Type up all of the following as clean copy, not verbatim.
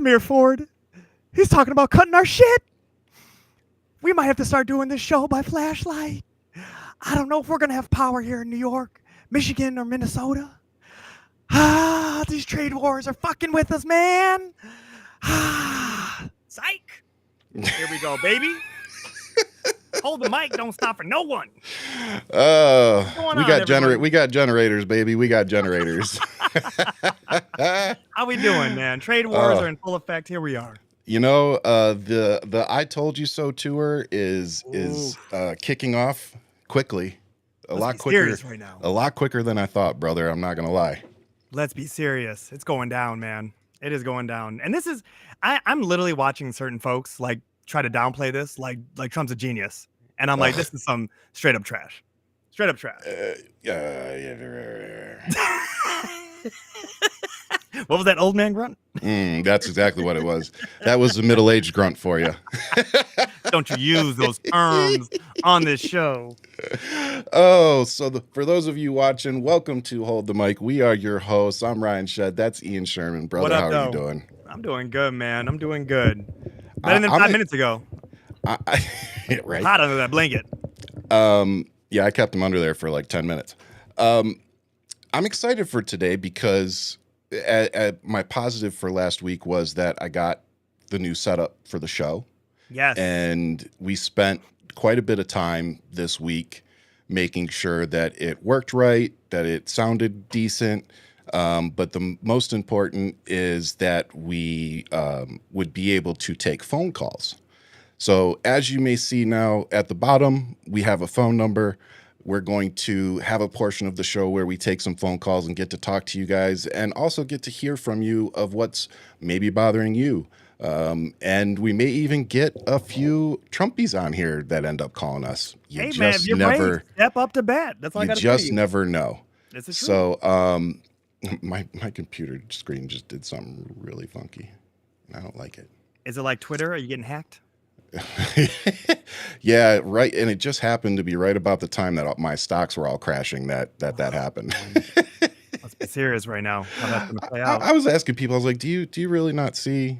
Premier Ford, he's talking about cutting our shit. We might have to start doing this show by flashlight. I don't know if we're going to have power here in New York, Michigan, or Minnesota. These trade wars are fucking with us, man. Psych. Here we go, baby. Hold the mic, don't stop for no one. We got generators, baby. We got generators. How we doing, man? Trade wars are in full effect. Here we are. You know, the I Told You So tour is kicking off quickly. A lot quicker right now. A lot quicker than I thought, brother. I'm not gonna lie. Let's be serious. It's going down, man. It is going down. And this is I'm literally watching certain folks like try to downplay this, like Trump's a genius. And I'm like, this is some straight up trash. Straight up trash. What was that old man grunt? That's exactly what it was. That was a middle-aged grunt for you. Don't you use those terms on this show. Oh, for those of you watching, welcome to Hold the Mic. We are your hosts. I'm Ryan Shead. That's Ian Sherman. Brother, what up, how are you doing? I'm doing good, man. I'm doing good. Better than 5 minutes ago. Right. Hot under that blanket. Yeah, I kept him under there for like 10 minutes. I'm excited for today because my positive for last week was that I got the new setup for the show. Yes. And we spent quite a bit of time this week making sure that it worked right, that it sounded decent. But the most important is that we would be able to take phone calls. So as you may see now at the bottom, we have a phone number. We're going to have a portion of the show where we take some phone calls and get to talk to you guys and also get to hear from you of what's maybe bothering you. And we may even get a few Trumpies on here that end up calling us. Hey, man, if you're brave, step up to bat. That's all I got to say. You just never know. This is true. So my computer screen just did something really funky. I don't like it. Is it like Twitter? Are you getting hacked? Yeah, right. And it just happened to be right about the time that my stocks were all crashing that happened. Let's be serious right now. How that's going to play out. I was asking people, I was like, do you really not see,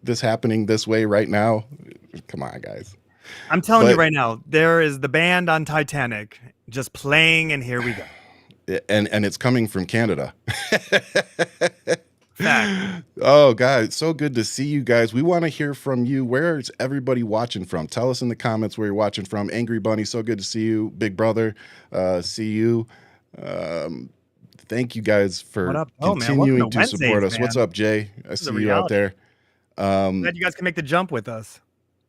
this happening this way right now? Come on, guys. I'm telling you right now, there is the band on Titanic just playing, and here we go. And it's coming from Canada. Fact. Oh, God, it's so good to see you guys. We want to hear from you. Where is everybody watching from? Tell us in the comments where you're watching from. Angry Bunny, so good to see you. Big Brother, see you. Thank you guys for continuing to support us. Man. What's up, Jay? I see you out there. Glad you guys can make the jump with us.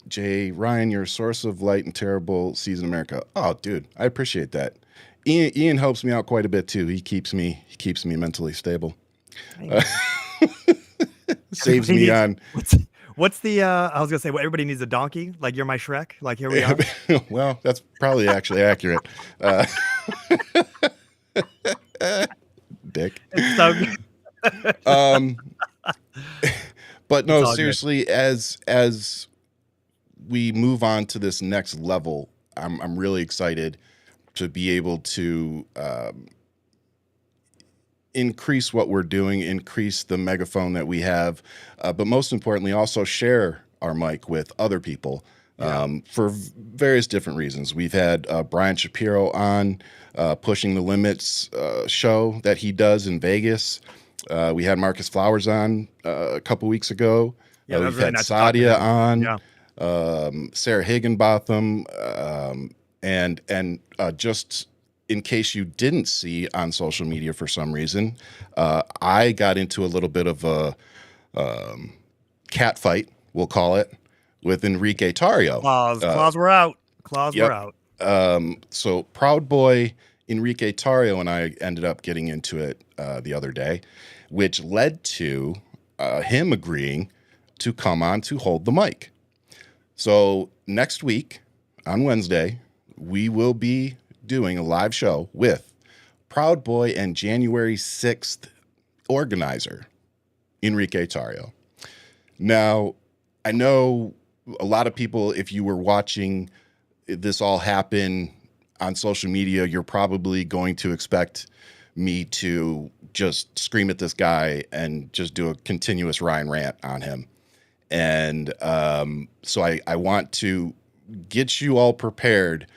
Jay, Ryan, you're a source of light and terrible season America. Oh, dude, I appreciate that. Ian helps me out quite a bit too. He keeps me mentally stable. Saves me on. What's the? I was gonna say, everybody needs a donkey. Like you're my Shrek. Like here we are. Well, that's probably actually accurate. Dick. It's so good. But no, seriously, as we move on to this next level, I'm really excited to be able to increase what we're doing, increase the megaphone that we have, but most importantly, also share our mic with other people for various different reasons. We've had Brian Shapiro on Pushing the Limits show that he does in Vegas. We had Marcus Flowers on a couple weeks ago. We've had Sadia on, Sarah Higginbotham, and just in case you didn't see on social media for some reason, I got into a little bit of a cat fight, we'll call it, with Enrique Tarrio. Claws were out. Were out. So Proud Boy Enrique Tarrio and I ended up getting into it the other day, which led to him agreeing to come on to Hold the Mic. So next week on Wednesday, we will be doing a live show with Proud Boy and January 6th organizer, Enrique Tarrio. Now, I know a lot of people, if you were watching this all happen on social media, you're probably going to expect me to just scream at this guy and just do a continuous Ryan rant on him. And so I want to get you all prepared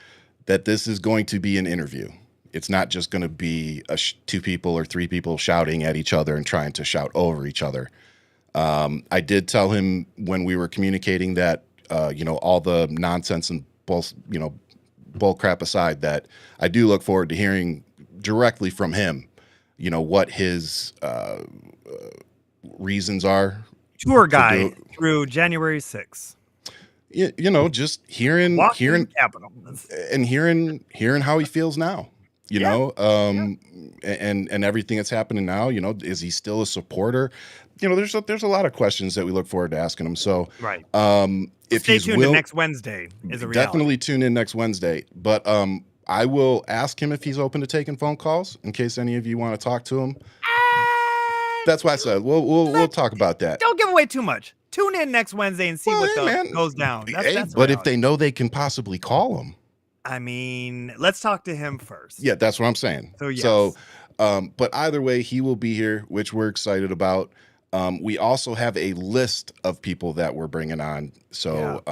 that this is going to be an interview. It's not just going to be two people or three people shouting at each other and trying to shout over each other. I did tell him when we were communicating that, all the nonsense and bull crap aside, that I do look forward to hearing directly from him, what his reasons are. Tour guide through January 6th. Just hearing the Capitol. And hearing how he feels now, and everything that's happening now, is he still a supporter? There's a lot of questions that we look forward to asking him. So, right. If stay tuned to next Wednesday is a reality. Definitely tune in next Wednesday. But I will ask him if he's open to taking phone calls in case any of you want to talk to him. That's why I said we'll talk about that. Don't give away too much. Tune in next Wednesday and see what goes down. That's but if they know they can possibly call him. I mean, let's talk to him first. Yeah, that's what I'm saying. So, yes. But either way, he will be here, which we're excited about. We also have a list of people that we're bringing on. So,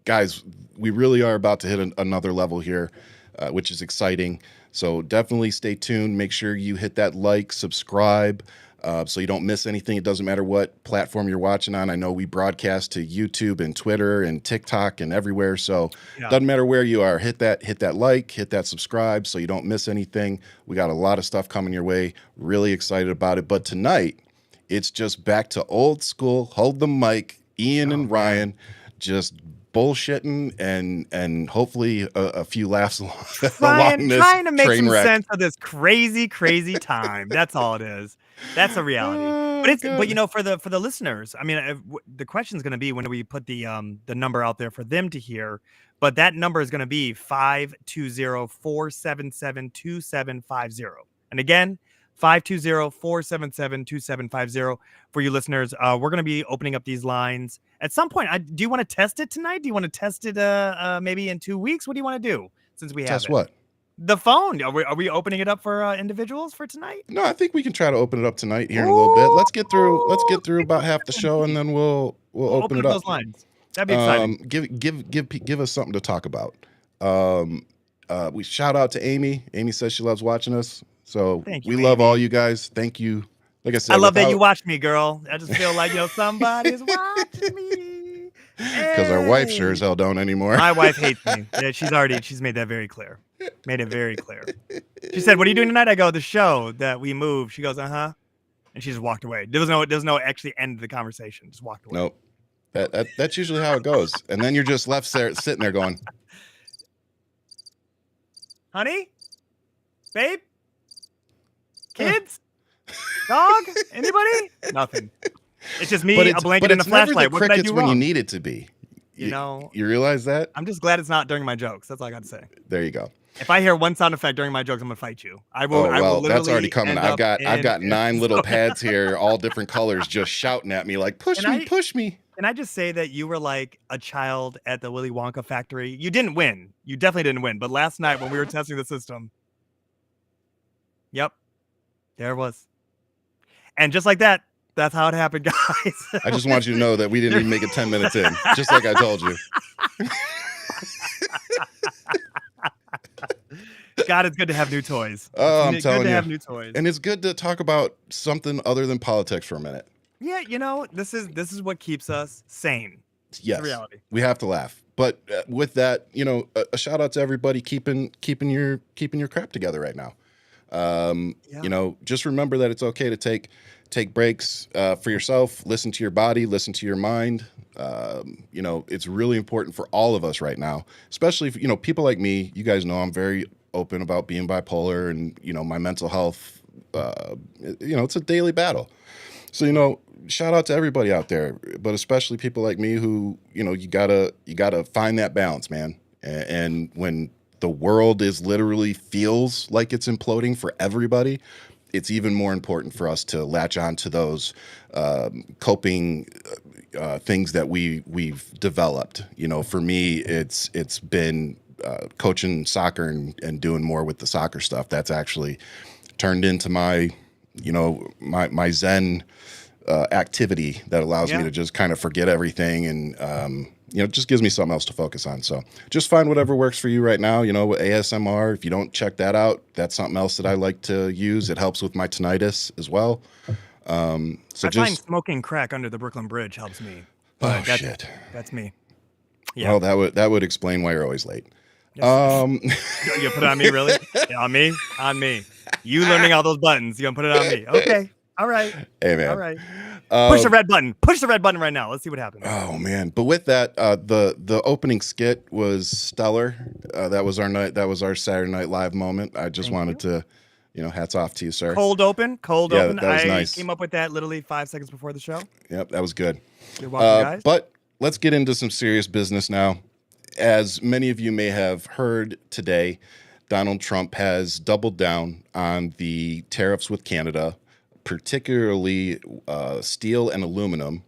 guys, we really are about to hit another level here, which is exciting. So definitely stay tuned. Make sure you hit that like, subscribe, so you don't miss anything. It doesn't matter what platform you're watching on. I know we broadcast to YouTube and Twitter and TikTok and everywhere. So doesn't matter where you are. Hit that like, hit that subscribe so you don't miss anything. We got a lot of stuff coming your way. Really excited about it. But tonight, it's just back to old school. Hold the mic. Ian and Ryan just bullshitting and hopefully a few laughs along this trying to make some wreck. sense of this crazy time. That's all it is. That's a reality. But for the listeners, I mean, the question is going to be when do we put the number out there for them to hear? But that number is going to be 520-477-2750. And again, 520-477-2750 for you listeners. We're going to be opening up these lines at some point. Do you want to test it tonight? Do you want to test it maybe in 2 weeks? What do you want to do since we have test it? What? The phone. Are we opening it up for individuals for tonight? No, I think we can try to open it up tonight here in a little bit. Let's get through about half the show and then we'll open it up. Those lines. That'd be exciting. Give us something to talk about. We shout out to Amy. Amy says she loves watching us. So we love all you guys. Thank you. Like I said, I love that you watch me, girl. I just feel like somebody's watching me. Because our wife sure as hell don't anymore. My wife hates me. Yeah, she's made that very clear. Made it very clear. She said, "What are you doing tonight?" I go, "The show that we moved." She goes, "Uh-huh." And she just walked away. There was no actually end of the conversation. Just walked away. Nope. That's usually how it goes. And then you're just left there sitting there going, "Honey? Babe? Kids? Dog? Anybody?" Nothing. It's just me, a blanket, and a flashlight. What did I do wrong? When you need it to be. You realize that? I'm just glad it's not during my jokes. That's all I got to say. There you go. If I hear one sound effect during my jokes, I'm gonna fight you. I will. I will literally. That's already coming. I've got 9 little pads here, all different colors, just shouting at me like, "Push me." Can I just say that you were like a child at the Willy Wonka factory? You didn't win. You definitely didn't win. But last night when we were testing the system, yep, there it was. And just like that, that's how it happened, guys. I just want you to know that we didn't even make it 10 minutes in, just like I told you. God, it's good to have new toys. I'm telling you. Good to have new toys. And it's good to talk about something other than politics for a minute. Yeah, this is what keeps us sane. Yes, reality. We have to laugh. But with that, a shout out to everybody keeping your crap together right now. Just remember that it's okay to take breaks for yourself. Listen to your body. Listen to your mind. It's really important for all of us right now, especially if, people like me. You guys know I'm very open about being bipolar and my mental health. It's a daily battle. So shout out to everybody out there, but especially people like me who you gotta find that balance, man. And when the world literally feels like it's imploding for everybody, it's even more important for us to latch on to those coping things that we've developed. For me, it's been coaching soccer and doing more with the soccer stuff. That's actually turned into my, my Zen activity that allows me to just kind of forget everything and, just gives me something else to focus on. So just find whatever works for you right now. With ASMR, if you don't check that out, that's something else that I like to use. It helps with my tinnitus as well. I find smoking crack under the Brooklyn Bridge helps me. But shit. That's me. Yeah. Well, that would explain why you're always late. You put it on me, really? Yeah, on me. You learning all those buttons. You gonna put it on me? Okay. All right. Hey, man. All right. Push the red button. Push the red button right now. Let's see what happens. Oh man! But with that, the opening skit was stellar. That was our night. That was our Saturday Night Live moment. I just wanted to, hats off to you, sir. Cold open. That was nice. I came up with that literally 5 seconds before the show. Yep, that was good. You're welcome, guys. But let's get into some serious business now. As many of you may have heard today, Donald Trump has doubled down on the tariffs with Canada, particularly steel and aluminum.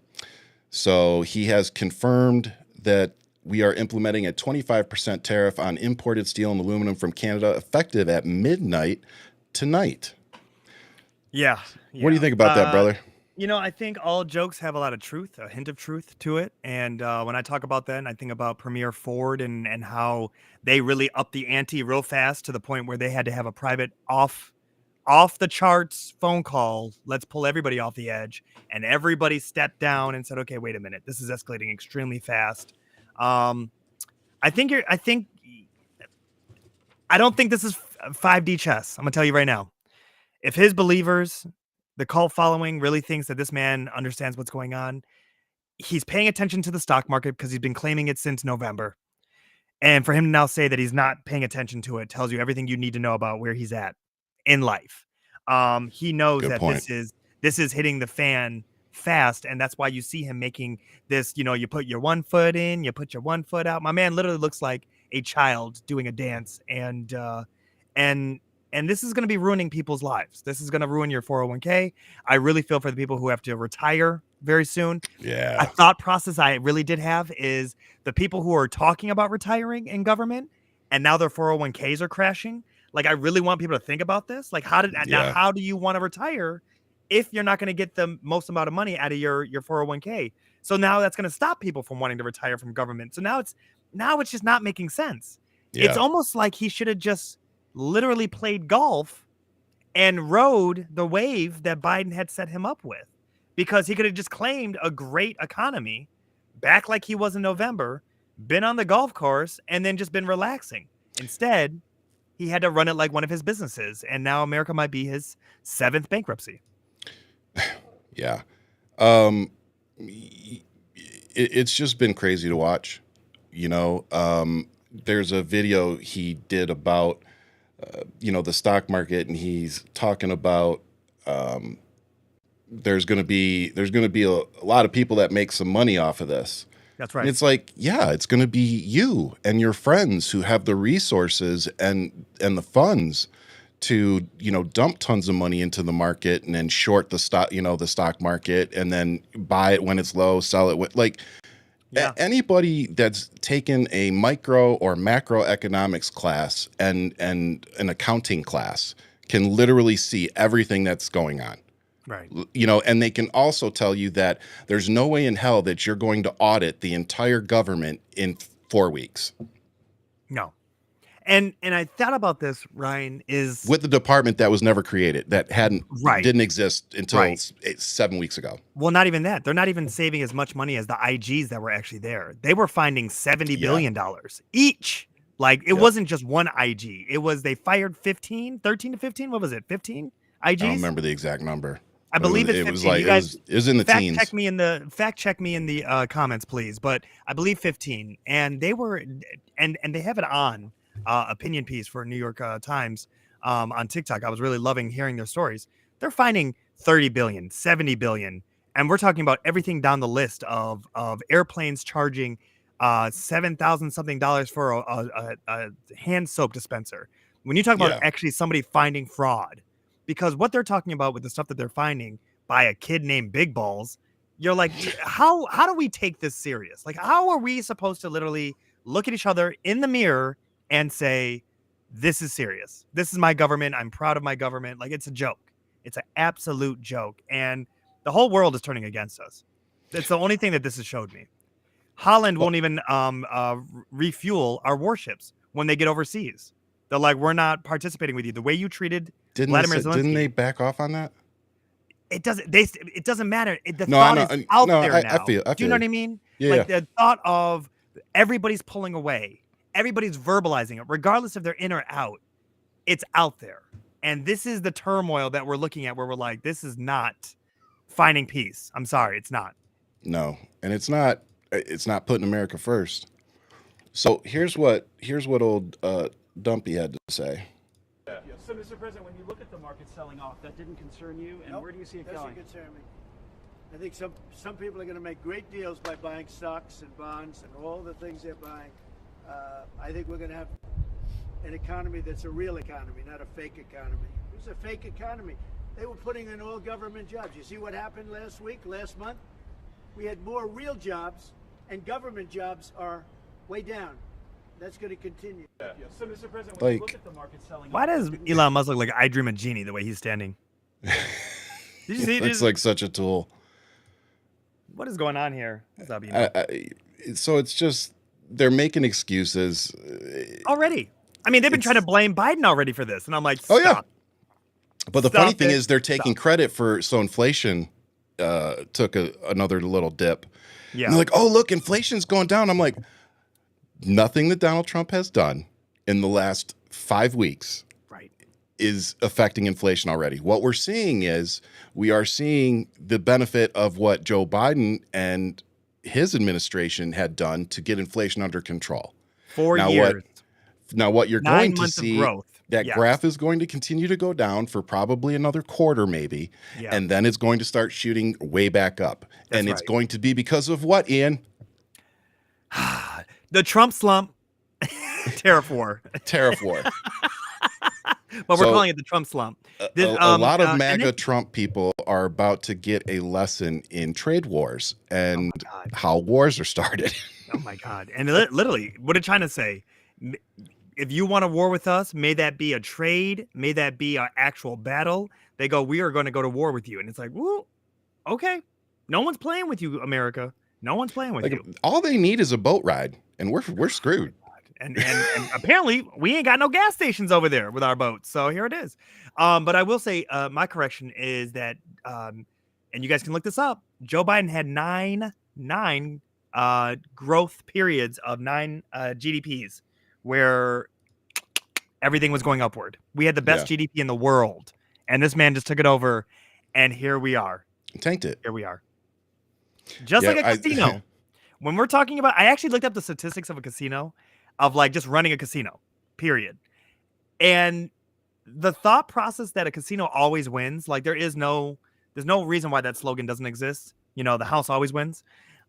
So he has confirmed that we are implementing a 25% tariff on imported steel and aluminum from Canada effective at midnight tonight. Yeah. What do you think about that, brother? I think all jokes have a lot of truth, a hint of truth to it. And when I talk about that, and I think about Premier Ford and how they really upped the ante real fast to the point where they had to have a private off the charts phone call. Let's pull everybody off the edge. And everybody stepped down and said, okay, wait a minute. This is escalating extremely fast. I don't think this is 5D chess. I'm gonna tell you right now. If his believers, the cult following, really thinks that this man understands what's going on, he's paying attention to the stock market because he's been claiming it since November. And for him to now say that he's not paying attention to it tells you everything you need to know about where he's at in life. He knows Good that point. this is hitting the fan fast, and that's why you see him making this. You put your one foot in, you put your one foot out. My man literally looks like a child doing a dance, and this is going to be ruining people's lives. This is going to ruin your 401k. I really feel for the people who have to retire very soon. Yeah. A thought process I really did have is the people who are talking about retiring in government and now their 401ks are crashing. Like, I really want people to think about this. Like, how do you want to retire if you're not going to get the most amount of money out of your 401k? So now that's going to stop people from wanting to retire from government. So now it's just not making sense. Yeah. It's almost like he should have just literally played golf and rode the wave that Biden had set him up with, because he could have just claimed a great economy back like he was in November, been on the golf course, and then just been relaxing. Instead, he had to run it like one of his businesses, and now America might be his 7th bankruptcy. Yeah. It's just been crazy to watch. There's a video he did about the stock market, and he's talking about there's going to be a lot of people that make some money off of this. That's right. And it's like, yeah, it's going to be you and your friends who have the resources and the funds to dump tons of money into the market and then short the stock market and then buy it when it's low, sell it anybody that's taken a micro or macroeconomics class and an accounting class can literally see everything that's going on. Right. And they can also tell you that there's no way in hell that you're going to audit the entire government in 4 weeks. No. And I thought about this, Ryan, is with the department that was never created, that didn't exist until 7 weeks ago. Well, not even that. They're not even saving as much money as the IGs that were actually there. They were finding $70 billion each. Like, it wasn't just one IG. It was, they fired 13 to 15. What was it? 15 IGs? I don't remember the exact number. I believe it's 15. It was like, it was in the teens. Fact check me in the comments, please. But I believe 15. And they were, and they have it on opinion piece for New York Times on TikTok. I was really loving hearing their stories. They're finding 30 billion, 70 billion. And we're talking about everything down the list of airplanes charging $7,000 something for a hand soap dispenser. When you talk about actually somebody finding fraud, because what they're talking about with the stuff that they're finding by a kid named Big Balls, you're like, how do we take this serious? Like, how are we supposed to literally look at each other in the mirror and say, this is serious. This is my government. I'm proud of my government. Like, it's a joke. It's an absolute joke. And the whole world is turning against us. That's the only thing that this has showed me. Holland won't even refuel our warships when they get overseas. They're like, we're not participating with you. The way you treated Vladimir Zelensky. Didn't they back off on that? It doesn't matter. The thought is out there now. Do you know what I mean? Yeah. The thought of everybody's pulling away. Everybody's verbalizing it, regardless if they're in or out. It's out there. And this is the turmoil that we're looking at where we're like, this is not finding peace. I'm sorry, it's not. No, and it's not putting America first. So here's what old Dumpy had to say. Yeah. So, Mr. President, when you look at the market selling off, that didn't concern you, and where do you see it going? Doesn't concern me. I think some people are going to make great deals by buying stocks and bonds and all the things they're buying. I think we're going to have an economy that's a real economy, not a fake economy. It was a fake economy. They were putting in all government jobs. You see what happened last month? We had more real jobs, and government jobs are way down. That's going to continue. Yeah. So, Mr. President, when you look at the market selling why does Elon Musk look like I Dream of Jeanne the way he's standing? Did you see? Looks like such a tool. What is going on here? What's up, Elon? So it's just they're making excuses already. I mean, they've been trying to blame Biden already for this, and I'm like, stop. Oh yeah. But the funny thing is, they're taking credit for inflation took another little dip. Yeah. And they're like, oh look, inflation's going down. I'm like, nothing that Donald Trump has done in the last 5 weeks is affecting inflation already. What we're seeing is we are seeing the benefit of what Joe Biden and his administration had done to get inflation under control. 4 years. What you're 9 going to months see, of growth. that graph is going to continue to go down for probably another quarter maybe, and then it's going to start shooting way back up. And it's going to be because of what, Ian? The Trump slump. Tariff war. Tariff war. But we're calling it the Trump slump. A lot of MAGA Trump people are about to get a lesson in trade wars and how wars are started. Oh my God. And literally, what did China say? If you want a war with us, may that be a trade, may that be an actual battle. They go, we are going to go to war with you. And it's like, woo, okay. No one's playing with you, America. No one's playing with you. All they need is a boat ride, and we're screwed. And apparently we ain't got no gas stations over there with our boats. So here it is. But I will say my correction is that, and you guys can look this up, Joe Biden had nine growth periods of 9 GDPs where everything was going upward. We had the best GDP in the world, and this man just took it over, and here we are. Tanked it. Here we are. Just like a casino. When we're talking about, I actually looked up the statistics of a casino, of like just running a casino, period. And the thought process that a casino always wins, like there's no reason why that slogan doesn't exist. You know, the house always wins.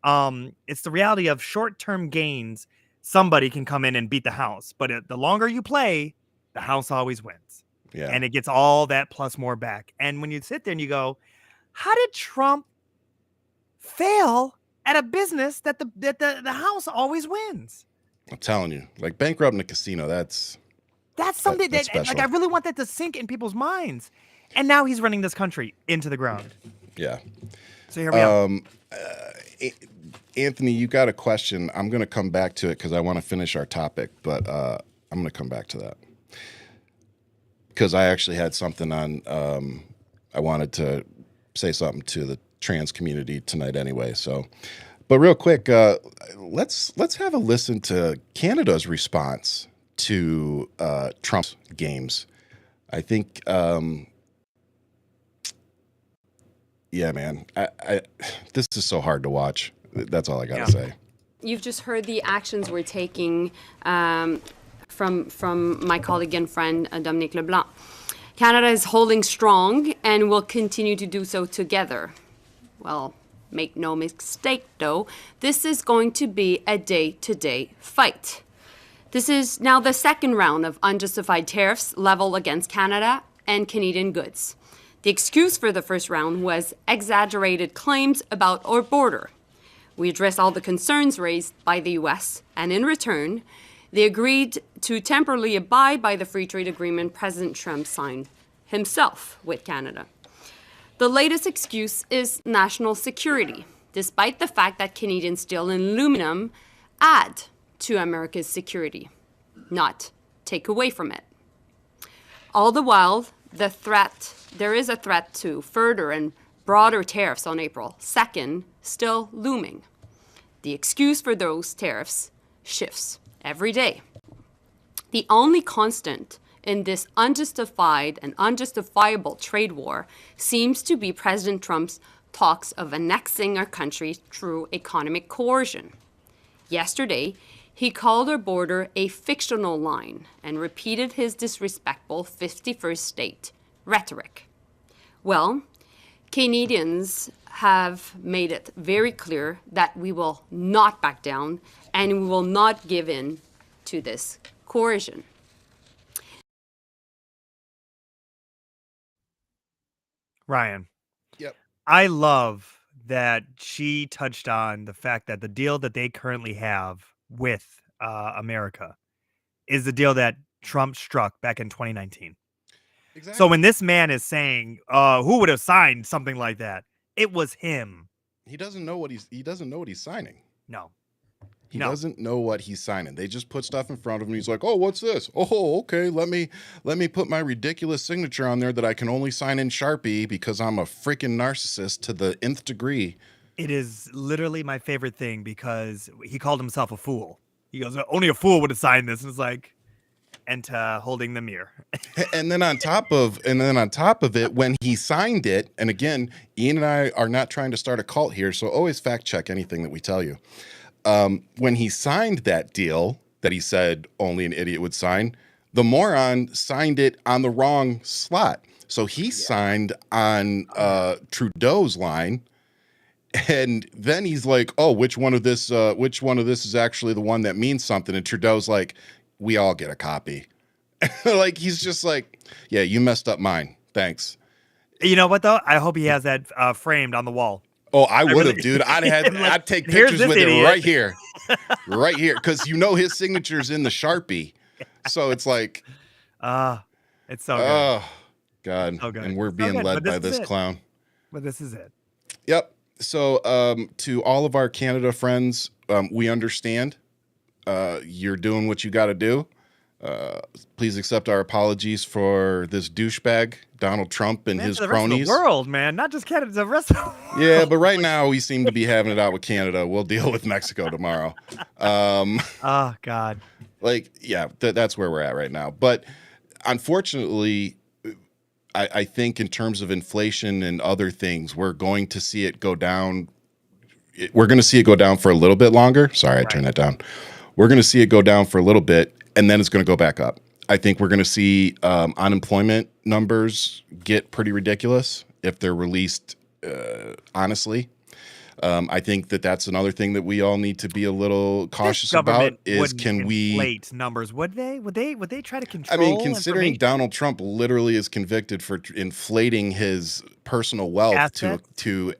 It's the reality of short-term gains. Somebody can come in and beat the house, but the longer you play, the house always wins. Yeah. And it gets all that plus more back. And when you sit there and you go, how did Trump fail at a business that the house always wins? I'm telling you, like bankrupting a casino, that's something that's that special. like I really want that to sink in people's minds. And now he's running this country into the ground. Yeah. So here we are. Anthony, you got a question. I'm going to come back to it because I want to finish our topic, but I'm going to come back to that because I actually had something on. I wanted to say something to the trans community tonight anyway. So, but real quick, let's have a listen to Canada's response to Trump's games. I think, yeah, man, I this is so hard to watch. That's all I got to say. You've just heard the actions we're taking from my colleague and friend, Dominique Leblanc. Canada is holding strong and will continue to do so together. Well, make no mistake, though, this is going to be a day-to-day fight. This is now the second round of unjustified tariffs leveled against Canada and Canadian goods. The excuse for the first round was exaggerated claims about our border. We addressed all the concerns raised by the U.S., and in return, They agreed to temporarily abide by the free trade agreement President Trump signed himself with Canada. The latest excuse is national security, despite the fact that Canadian steel and aluminum add to America's security, not take away from it. All the while, there is a threat to further and broader tariffs on April 2nd still looming. The excuse for those tariffs shifts every day. The only constant in this unjustified and unjustifiable trade war seems to be President Trump's talks of annexing our country through economic coercion. Yesterday, he called our border a fictional line and repeated his disrespectful 51st state rhetoric. Well, Canadians have made it very clear that we will not back down and we will not give in to this coercion. Ryan. Yep. I love that she touched on the fact that the deal that they currently have with America is the deal that Trump struck back in 2019. Exactly. So when this man is saying, who would have signed something like that? It was him. He doesn't know what he's signing. No. He No. doesn't know what he's signing. They just put stuff in front of him. He's like, "Oh, what's this? Oh, okay. Let me put my ridiculous signature on there that I can only sign in Sharpie because I'm a freaking narcissist to the nth degree." It is literally my favorite thing because he called himself a fool. He goes, only a fool would have signed this. And it's like, Enta holding the mirror. And then on top of it, when he signed it, and again, Ian and I are not trying to start a cult here, so always fact check anything that we tell you. When he signed that deal that he said only an idiot would sign, the moron signed it on the wrong slot. So he signed on Trudeau's line, and then he's like, "Oh, which one of this is actually the one that means something?" And Trudeau's like, "We all get a copy." Like, he's just like, "Yeah, you messed up mine. Thanks." You know what, though? I hope he has that framed on the wall. Oh, I would have, really- dude. I'd take Here's pictures this with it idiot. right here, right here, because his signature's in the Sharpie. So it's like, It's so good. oh God, So good. and we're So being good, led but by this is this it. clown. But this is it. Yep. So to all of our Canada friends, we understand. You're doing what you got to do. Please accept our apologies for this douchebag, Donald Trump, and Man, his to the rest of cronies. the world, man. Not just Canada, the rest of the world. Yeah, but right now we seem to be having it out with Canada. We'll deal with Mexico tomorrow. Oh, God. That's where we're at right now. But unfortunately, I think in terms of inflation and other things, we're going to see it go down. We're going to see it go down for a little bit longer. Sorry, I turned that down. We're going to see it go down for a little bit, and then it's going to go back up. I think we're going to see unemployment numbers get pretty ridiculous if they're released honestly. I think that's another thing that we all need to be a little cautious about is can we inflate numbers? Would they? Would they try to I control? mean, considering information? Donald Trump literally is convicted for inflating his personal wealth Assets? to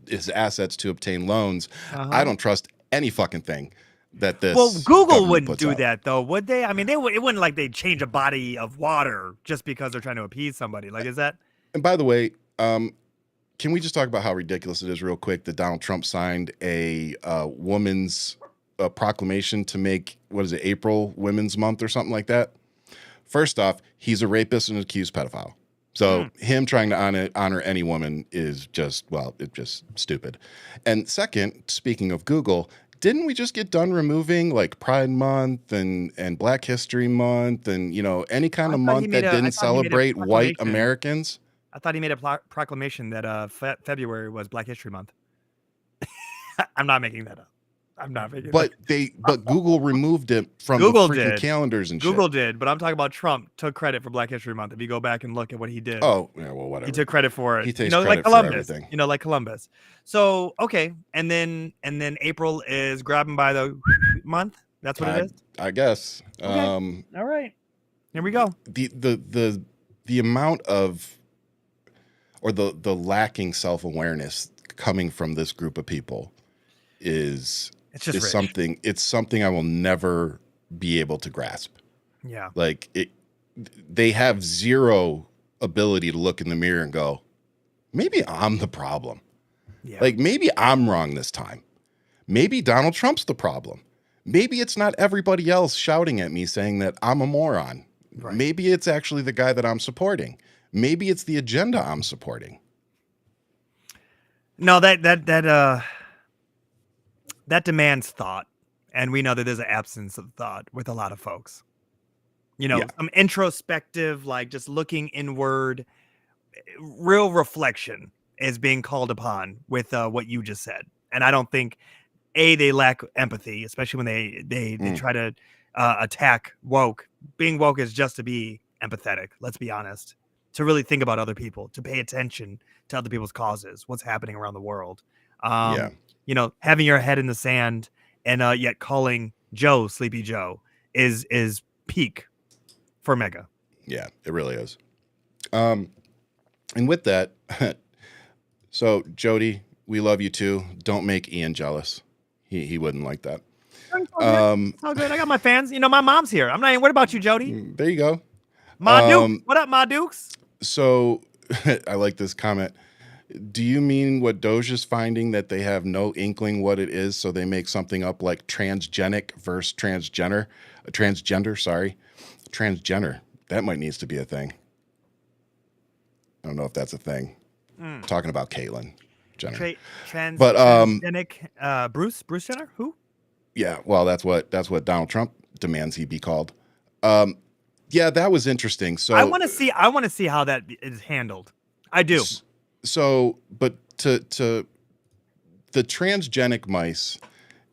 his assets to obtain loans, Uh-huh. I don't trust any fucking thing that this. Well, Google government wouldn't puts do out. that, though, would they? I mean, it wouldn't like they'd change a body of water just because they're trying to appease somebody. Like, is that? And by the way, can we just talk about how ridiculous it is real quick that Donald Trump signed a woman's proclamation to make, what is it, April Women's Month or something like that? First off, he's a rapist and accused pedophile. So him trying to honor any woman is just stupid. And second, speaking of Google, didn't we just get done removing like Pride Month and Black History Month and, any kind of month that didn't celebrate white Americans? I thought he made a proclamation that February was Black History Month. I'm not making that up. I'm not making. But Google removed it from Google the freaking did. calendars and Google shit. did, but I'm talking about Trump took credit for Black History Month. If you go back and look at what he did, Oh, yeah, well, whatever. he took credit for it. He takes like credit for Columbus. everything. Like Columbus. So okay, and then April is grabbing by the month. That's what it is. I guess. Okay. All right, here we go. The amount of, or the lacking self-awareness coming from this group of people is It's just rich. something. It's something I will never be able to grasp. Yeah. Like they have zero ability to look in the mirror and go, maybe I'm the problem. Yeah. Like maybe I'm wrong this time. Maybe Donald Trump's the problem. Maybe it's not everybody else shouting at me saying that I'm a moron. Right. Maybe it's actually the guy that I'm supporting. Maybe it's the agenda I'm supporting. No, that demands thought, and we know that there's an absence of thought with a lot of folks. You know, Yeah. some introspective, like just looking inward, real reflection is being called upon with what you just said. And I don't think they lack empathy, especially when they try to attack woke. Being woke is just to be empathetic. Let's be honest. To really think about other people, to pay attention to other people's causes, what's happening around the world. You know, having your head in the sand and yet calling Joe Sleepy Joe is peak for MAGA. Yeah, it really is. And with that, so Jody, we love you too. Don't make Ian jealous. He wouldn't like that. It's all good. I got my fans. You know, my mom's here. I'm not even worried about you, Jody. There you go. Ma Dukes. What up, Ma Dukes? So I like this comment. Do you mean what Doge is finding, that they have no inkling what it is, so they make something up like transgenic versus transgender? Transgender. That might needs to be a thing. I don't know if that's a thing. Talking about Caitlyn Jenner. Transgenic Bruce Jenner? Who? Yeah, well, that's what Donald Trump demands he be called. Yeah, that was interesting. So I want to see how that is handled. I do. So, but to the transgenic mice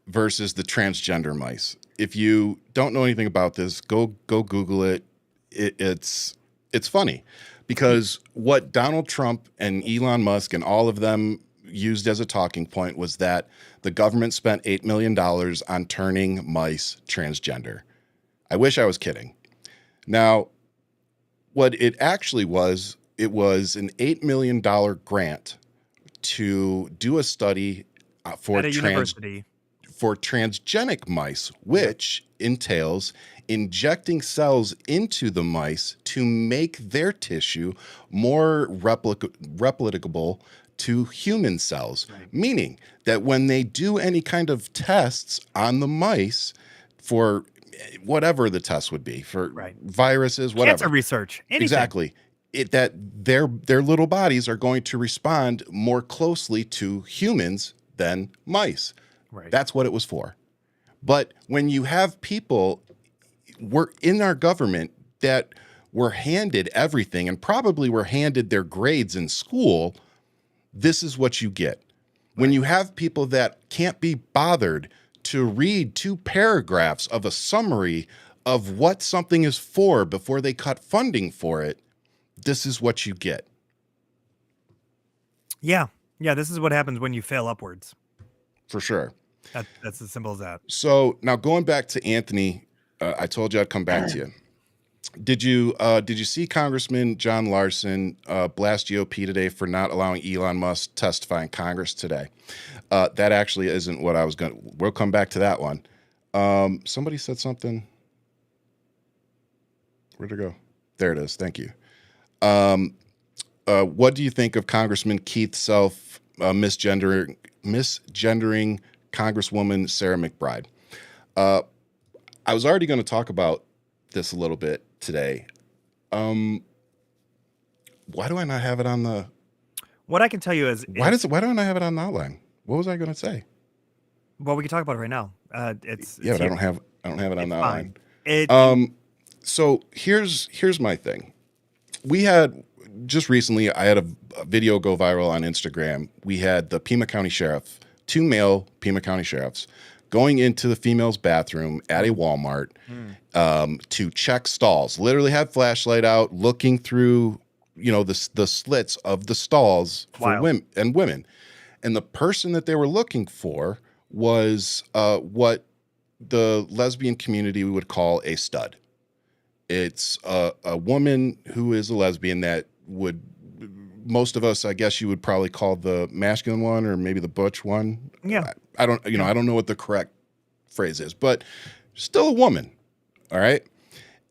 versus the transgender mice. If you don't know anything about this, go Google it. It's funny because what Donald Trump and Elon Musk and all of them used as a talking point was that the government spent $8 million on turning mice transgender. I wish I was kidding. Now, what it actually was, it was an $8 million grant to do a study for At a university. for transgenic mice, which entails injecting cells into the mice to make their tissue more replicable to human cells, meaning that when they do any kind of tests on the mice for whatever the test would be, for viruses, whatever. Cancer research, anything. Exactly. That their little bodies are going to respond more closely to humans than mice. Right. That's what it was for. But when you have people in our government that were handed everything and probably were handed their grades in school, this is what you get. When you have people that can't be bothered to read 2 paragraphs of a summary of what something is for before they cut funding for it, this is what you get. Yeah. Yeah, this is what happens when you fail upwards. For sure. That's as simple as that. So now going back to Anthony, I told you I'd come back to you. Did you see Congressman John Larson blast GOP today for not allowing Elon Musk to testify in Congress today? That actually isn't what I was going to. We'll come back to that one. Somebody said something. Where'd it go? There it is. Thank you. What do you think of Congressman Keith Self misgendering Congresswoman Sarah McBride? I was already going to talk about this a little bit today. Why do I not have it on the? What I can tell you is why do I not have it on the outline? What was I going to say? Well, we can talk about it right now. But I don't have it on the outline. So here's my thing. We had just recently, I had a video go viral on Instagram. We had the Pima County Sheriff, 2 male Pima County Sheriffs, going into the female's bathroom at a Walmart to check stalls. Literally had flashlight out, looking through, the slits of the stalls for women and women. And the person that they were looking for was what the lesbian community would call a stud. It's a woman who is a lesbian that would, most of us, I guess you would probably call the masculine one or maybe the butch one. Yeah. I don't know what the correct phrase is, but still a woman. All right.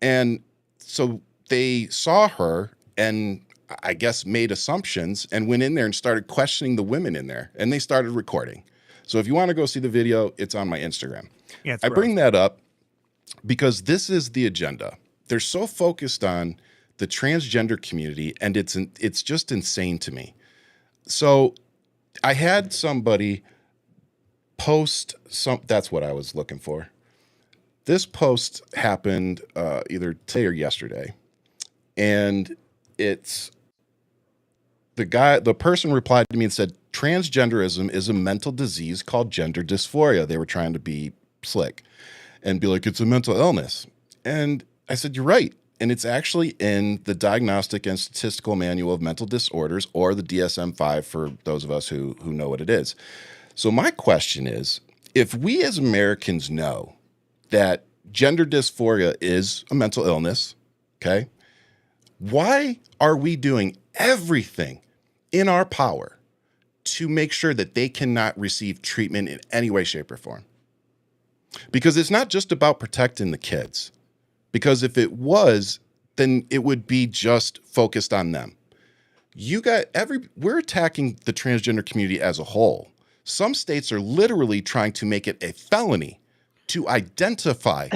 And so they saw her and I guess made assumptions and went in there and started questioning the women in there, and they started recording. So if you want to go see the video, it's on my Instagram. Yeah, it's I bring gross. that up because this is the agenda. They're so focused on the transgender community, and it's just insane to me. So I had somebody post that's what I was looking for. This post happened either today or yesterday, and it's the person replied to me and said, transgenderism is a mental disease called gender dysphoria. They were trying to be slick and be like, it's a mental illness. And I said, you're right. And it's actually in the Diagnostic and Statistical Manual of Mental Disorders, or the DSM-5 for those of us who know what it is. So my question is, if we as Americans know that gender dysphoria is a mental illness, okay, why are we doing everything in our power to make sure that they cannot receive treatment in any way, shape, or form? Because it's not just about protecting the kids. Because if it was, then it would be just focused on them. We're attacking the transgender community as a whole. Some states are literally trying to make it a felony to identify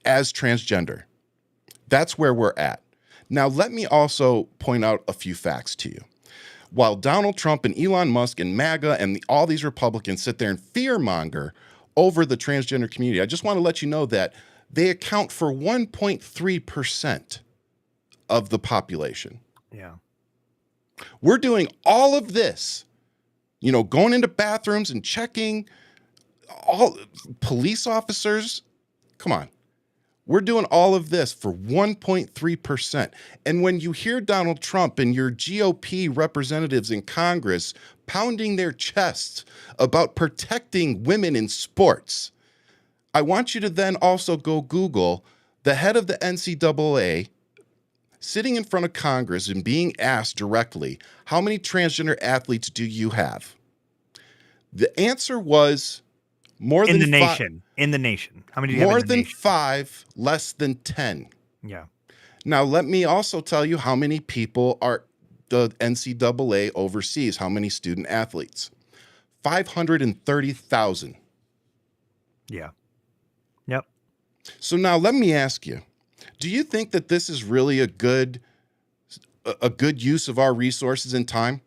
as transgender. That's where we're at. Now, let me also point out a few facts to you. While Donald Trump and Elon Musk and MAGA and all these Republicans sit there and fearmonger over the transgender community, I just want to let you know that they account for 1.3% of the population. Yeah. We're doing all of this, going into bathrooms and checking all police officers. Come on. We're doing all of this for 1.3%. And when you hear Donald Trump and your GOP representatives in Congress pounding their chests about protecting women in sports, I want you to then also go Google the head of the NCAA sitting in front of Congress and being asked directly, how many transgender athletes do you have? The answer was more In than the nation. In the nation. How many do you have more in the than nation? 5, less than 10. Yeah. Now, let me also tell you how many people are the NCAA oversees, how many student athletes. 530,000. Yeah. Yep. So now let me ask you, do you think that this is really a good use of our resources and time?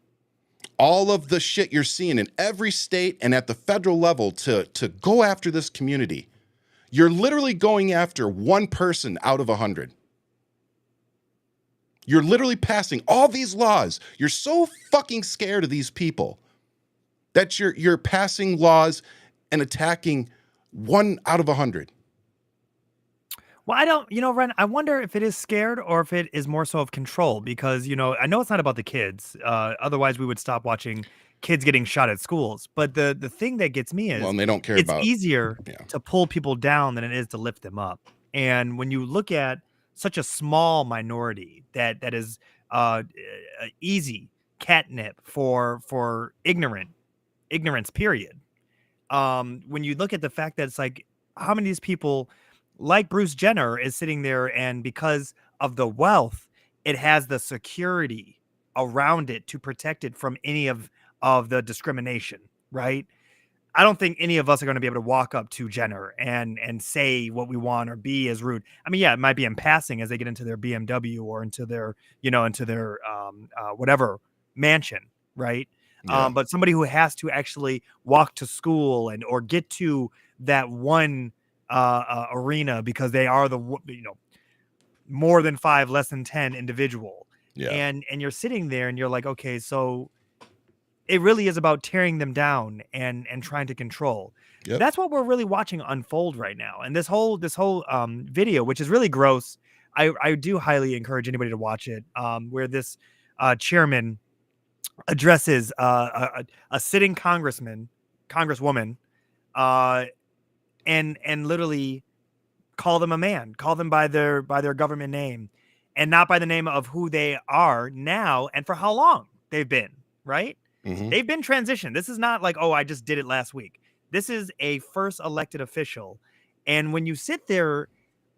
All of the shit you're seeing in every state and at the federal level to go after this community. You're literally going after one person out of 100. You're literally passing all these laws. You're so fucking scared of these people that you're passing laws and attacking one out of 100. Well, I don't, Ren, I wonder if it is scared or if it is more so of control, because, I know it's not about the kids. Otherwise, we would stop watching kids getting shot at schools. But the thing that gets me is, Well, and they don't care it's about easier yeah. to pull people down than it is to lift them up. And when you look at such a small minority that is easy catnip for ignorance, period. When you look at the fact that it's like, how many of these people, like Bruce Jenner, is sitting there, and because of the wealth, it has the security around it to protect it from any of the discrimination, right? I don't think any of us are going to be able to walk up to Jenner and say what we want or be as rude. I mean, yeah, it might be in passing as they get into their BMW or into their whatever mansion, right? Yeah. But somebody who has to actually walk to school or get to that one arena because they are the more than 5, less than 10 individual. Yeah. And you're sitting there and you're like, okay, so it really is about tearing them down and trying to control. Yep. That's what we're really watching unfold right now. And this whole video, which is really gross, I do highly encourage anybody to watch it, where this chairman addresses a sitting congresswoman, and literally call them a man, call them by their government name, and not by the name of who they are now and for how long they've been, right? Mm-hmm. They've been transitioned. This is not like, oh, I just did it last week. This is a first elected official. And when you sit there,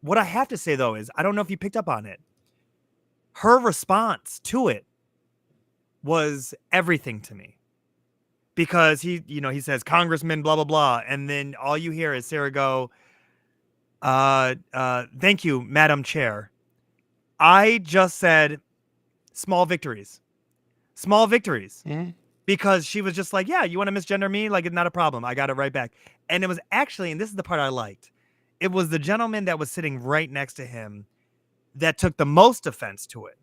what I have to say though is, I don't know if you picked up on it. Her response to it was everything to me, because he says Congressman blah blah blah, and then all you hear is Sarah go, thank you, Madam Chair. I just said small victories. Because she was just like, yeah, you want to misgender me? Like, it's not a problem. I got it right back. And it was actually, and this is the part I liked, it was the gentleman that was sitting right next to him that took the most offense to it.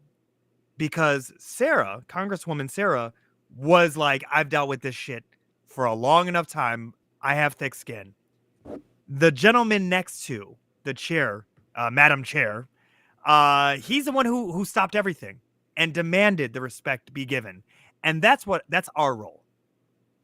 Because Sarah, Congresswoman Sarah, was like, I've dealt with this shit for a long enough time. I have thick skin. The gentleman next to the chair, Madam Chair, he's the one who stopped everything and demanded the respect be given. And that's our role.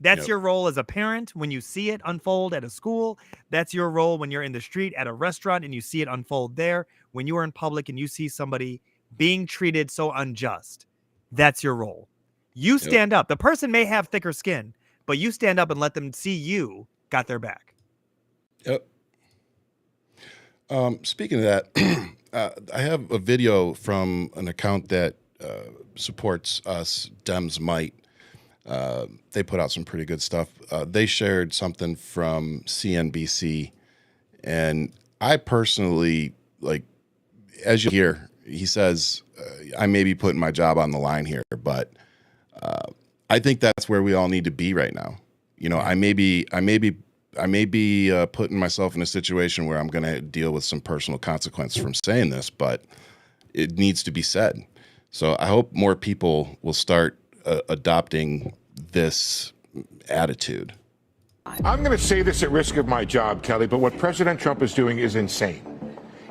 That's your role as a parent when you see it unfold at a school. That's your role when you're in the street at a restaurant and you see it unfold there. When you are in public and you see somebody being treated so unjust, that's your role. You stand up. The person may have thicker skin, but you stand up and let them see you got their back. Yep. Speaking of that, I have a video from an account that supports us, Dems Might. They put out some pretty good stuff. They shared something from CNBC, and I personally, like, as you hear, he says, I may be putting my job on the line here, but I think that's where we all need to be right now. I may be putting myself in a situation where I'm going to deal with some personal consequence from saying this, but it needs to be said. So I hope more people will start adopting this attitude. I'm going to say this at risk of my job, Kelly, but what President Trump is doing is insane.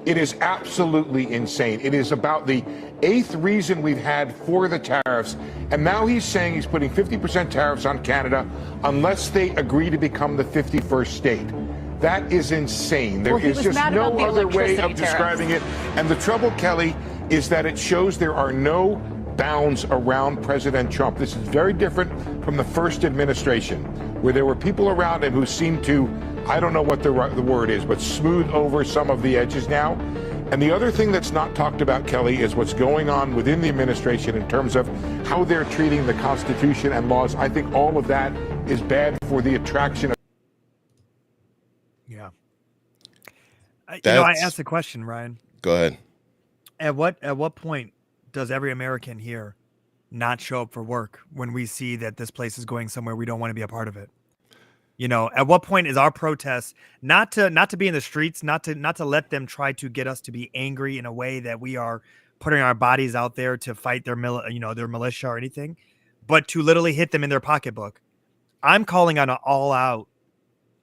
It is absolutely insane. It is about the 8th reason we've had for the tariffs, and now he's saying he's putting 50% tariffs on Canada unless they agree to become the 51st state. That is insane. There is just no other way of describing it. And the trouble, Kelly, is that it shows there are no bounds around President Trump. This is very different from the first administration, where there were people around him who seemed to, I don't know what the word is, but smooth over some of the edges now. And the other thing that's not talked about, Kelly, is what's going on within the administration in terms of how they're treating the Constitution and laws. I think all of that is bad for the attraction of. Yeah. I asked the question, Ryan. Go ahead. At what point does every American here not show up for work when we see that this place is going somewhere we don't want to be a part of it? At what point is our protest not to be in the streets, not to let them try to get us to be angry in a way that we are putting our bodies out there to fight their militia or anything, but to literally hit them in their pocketbook? I'm calling on an all-out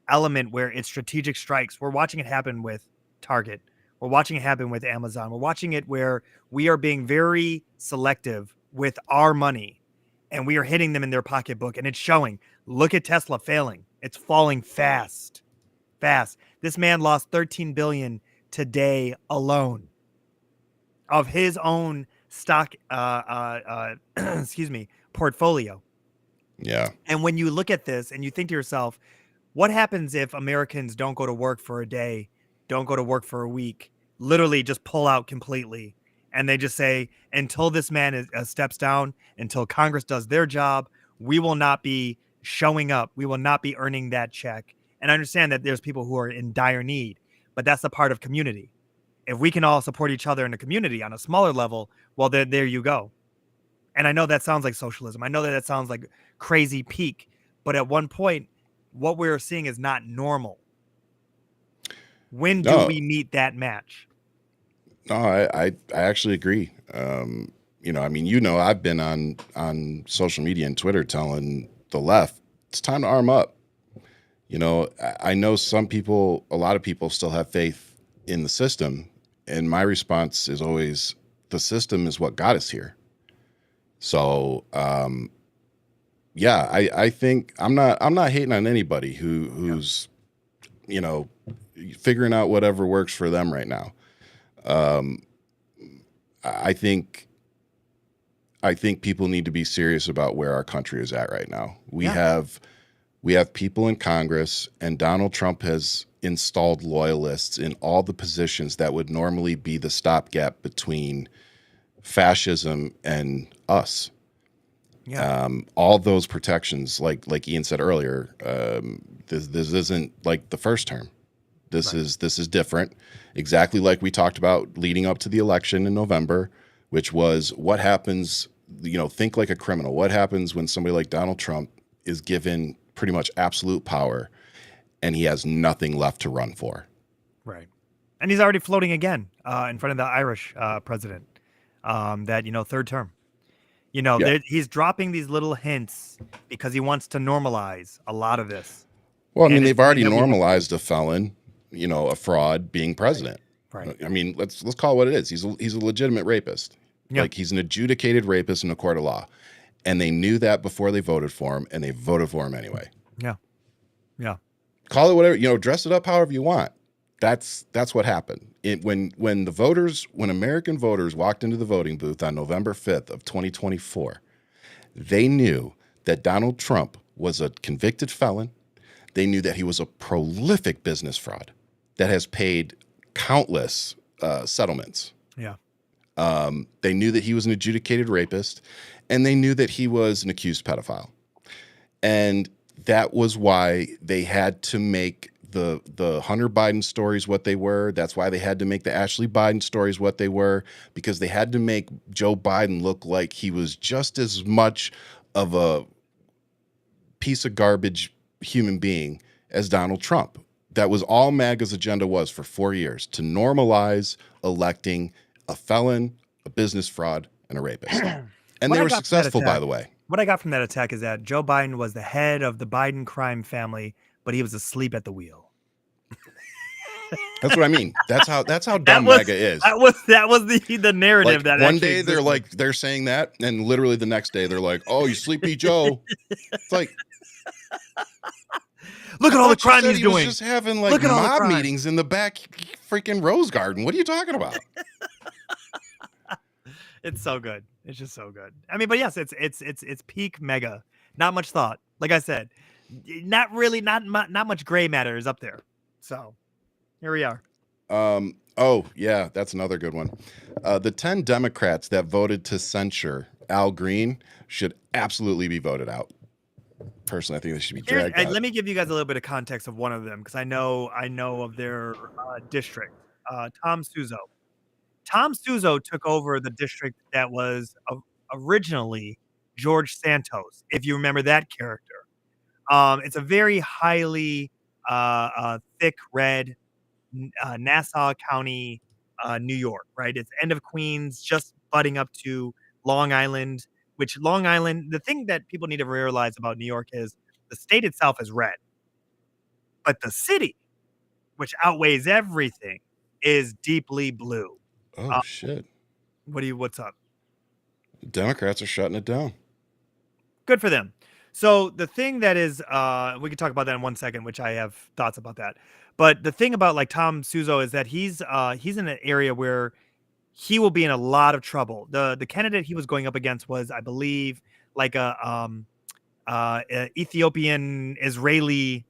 element where it's strategic strikes. We're watching it happen with Target. We're watching it happen with Amazon. We're watching it where we are being very selective with our money and we are hitting them in their pocketbook, and it's showing. Look at Tesla failing. It's falling fast. This man lost $13 billion today alone of his own stock, portfolio. Yeah. And when you look at this and you think to yourself, what happens if Americans don't go to work for a day, don't go to work for a week, literally just pull out completely, and they just say, until this man steps down, until Congress does their job, we will not be showing up. We will not be earning that check. And I understand that there's people who are in dire need, but that's a part of community. If we can all support each other in a community on a smaller level, well, there you go. And I know that sounds like socialism. I know that sounds like crazy peak, but at one point, what we're seeing is not normal. When do we meet that match? No, I actually agree. I've been on social media and Twitter telling the left, it's time to arm up. I know a lot of people still have faith in the system. And my response is always, the system is what got us here. So, I think I'm not hating on anybody who's, figuring out whatever works for them right now. I think people need to be serious about where our country is at right now. We have We have people in Congress, and Donald Trump has installed loyalists in all the positions that would normally be the stopgap between fascism and us. Yeah. All those protections, like Ian said earlier, this isn't like the first term. This is different. Exactly like we talked about leading up to the election in November, which was what happens. Think like a criminal. What happens when somebody like Donald Trump is given pretty much absolute power, and he has nothing left to run for? Right. And he's already floating again in front of the Irish president. That third term. Yeah. He's dropping these little hints because he wants to normalize a lot of this. Well, I mean, And they've it's already something that we- normalized a felon, a fraud being president. Right. I mean, let's call it what it is. He's a legitimate rapist. Yeah. Like, he's an adjudicated rapist in a court of law. And they knew that before they voted for him, and they voted for him anyway. Yeah. Yeah. Call it whatever, dress it up however you want. That's what happened. When American voters walked into the voting booth on November 5th of 2024, they knew that Donald Trump was a convicted felon. They knew that he was a prolific business fraud that has paid countless settlements. Yeah. They knew that he was an adjudicated rapist, and they knew that he was an accused pedophile. And that was why they had to make the Hunter Biden stories what they were. That's why they had to make the Ashley Biden stories what they were, because they had to make Joe Biden look like he was just as much of a piece of garbage human being as Donald Trump. That was all MAGA's agenda was for 4 years, to normalize electing a felon, a business fraud, and a rapist. And they were successful, by the way. What I got from that attack is that Joe Biden was the head of the Biden crime family, but he was asleep at the wheel. That's what I mean. That's how dumb MAGA is. That was the narrative that one day they're saying that, and literally the next day they're like, "Oh, you sleepy Joe." It's like, look at all the crime he's he's doing. Was just having like mob meetings in the back freaking Rose Garden. What are you talking about? It's so good. It's just so good. I mean, but yes, it's peak MAGA. Not much thought. Like I said, not much gray matter is up there. So here we are. Oh yeah, that's another good one. The 10 Democrats that voted to censure Al Green should absolutely be voted out. Personally, I think they should be dragged out. Let me give you guys a little bit of context of one of them, because I know of their district. Tom Suozzo. Tom Suozzo took over the district that was originally George Santos, if you remember that character. It's a very highly thick red Nassau County, New York, right? It's end of Queens, just butting up to Long Island, which Long Island, the thing that people need to realize about New York is the state itself is red, but the city, which outweighs everything, is deeply blue. Oh, shit. What's up? Democrats are shutting it down. Good for them. So the thing that is, we can talk about that in 1 second, which I have thoughts about that. But the thing about like Tom Suozzo is that he's in an area where he will be in a lot of trouble. The candidate he was going up against was, I believe, like a Ethiopian Israeli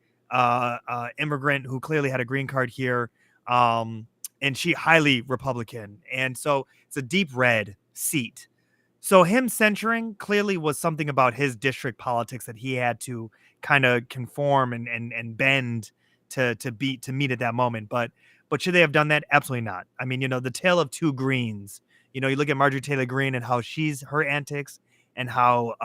immigrant who clearly had a green card here, and she highly Republican, and so it's a deep red seat. So him censuring clearly was something about his district politics that he had to kind of conform and bend to meet at that moment. But should they have done that? Absolutely not. I mean, the tale of two Greens. You look at Marjorie Taylor Greene and how her antics, and how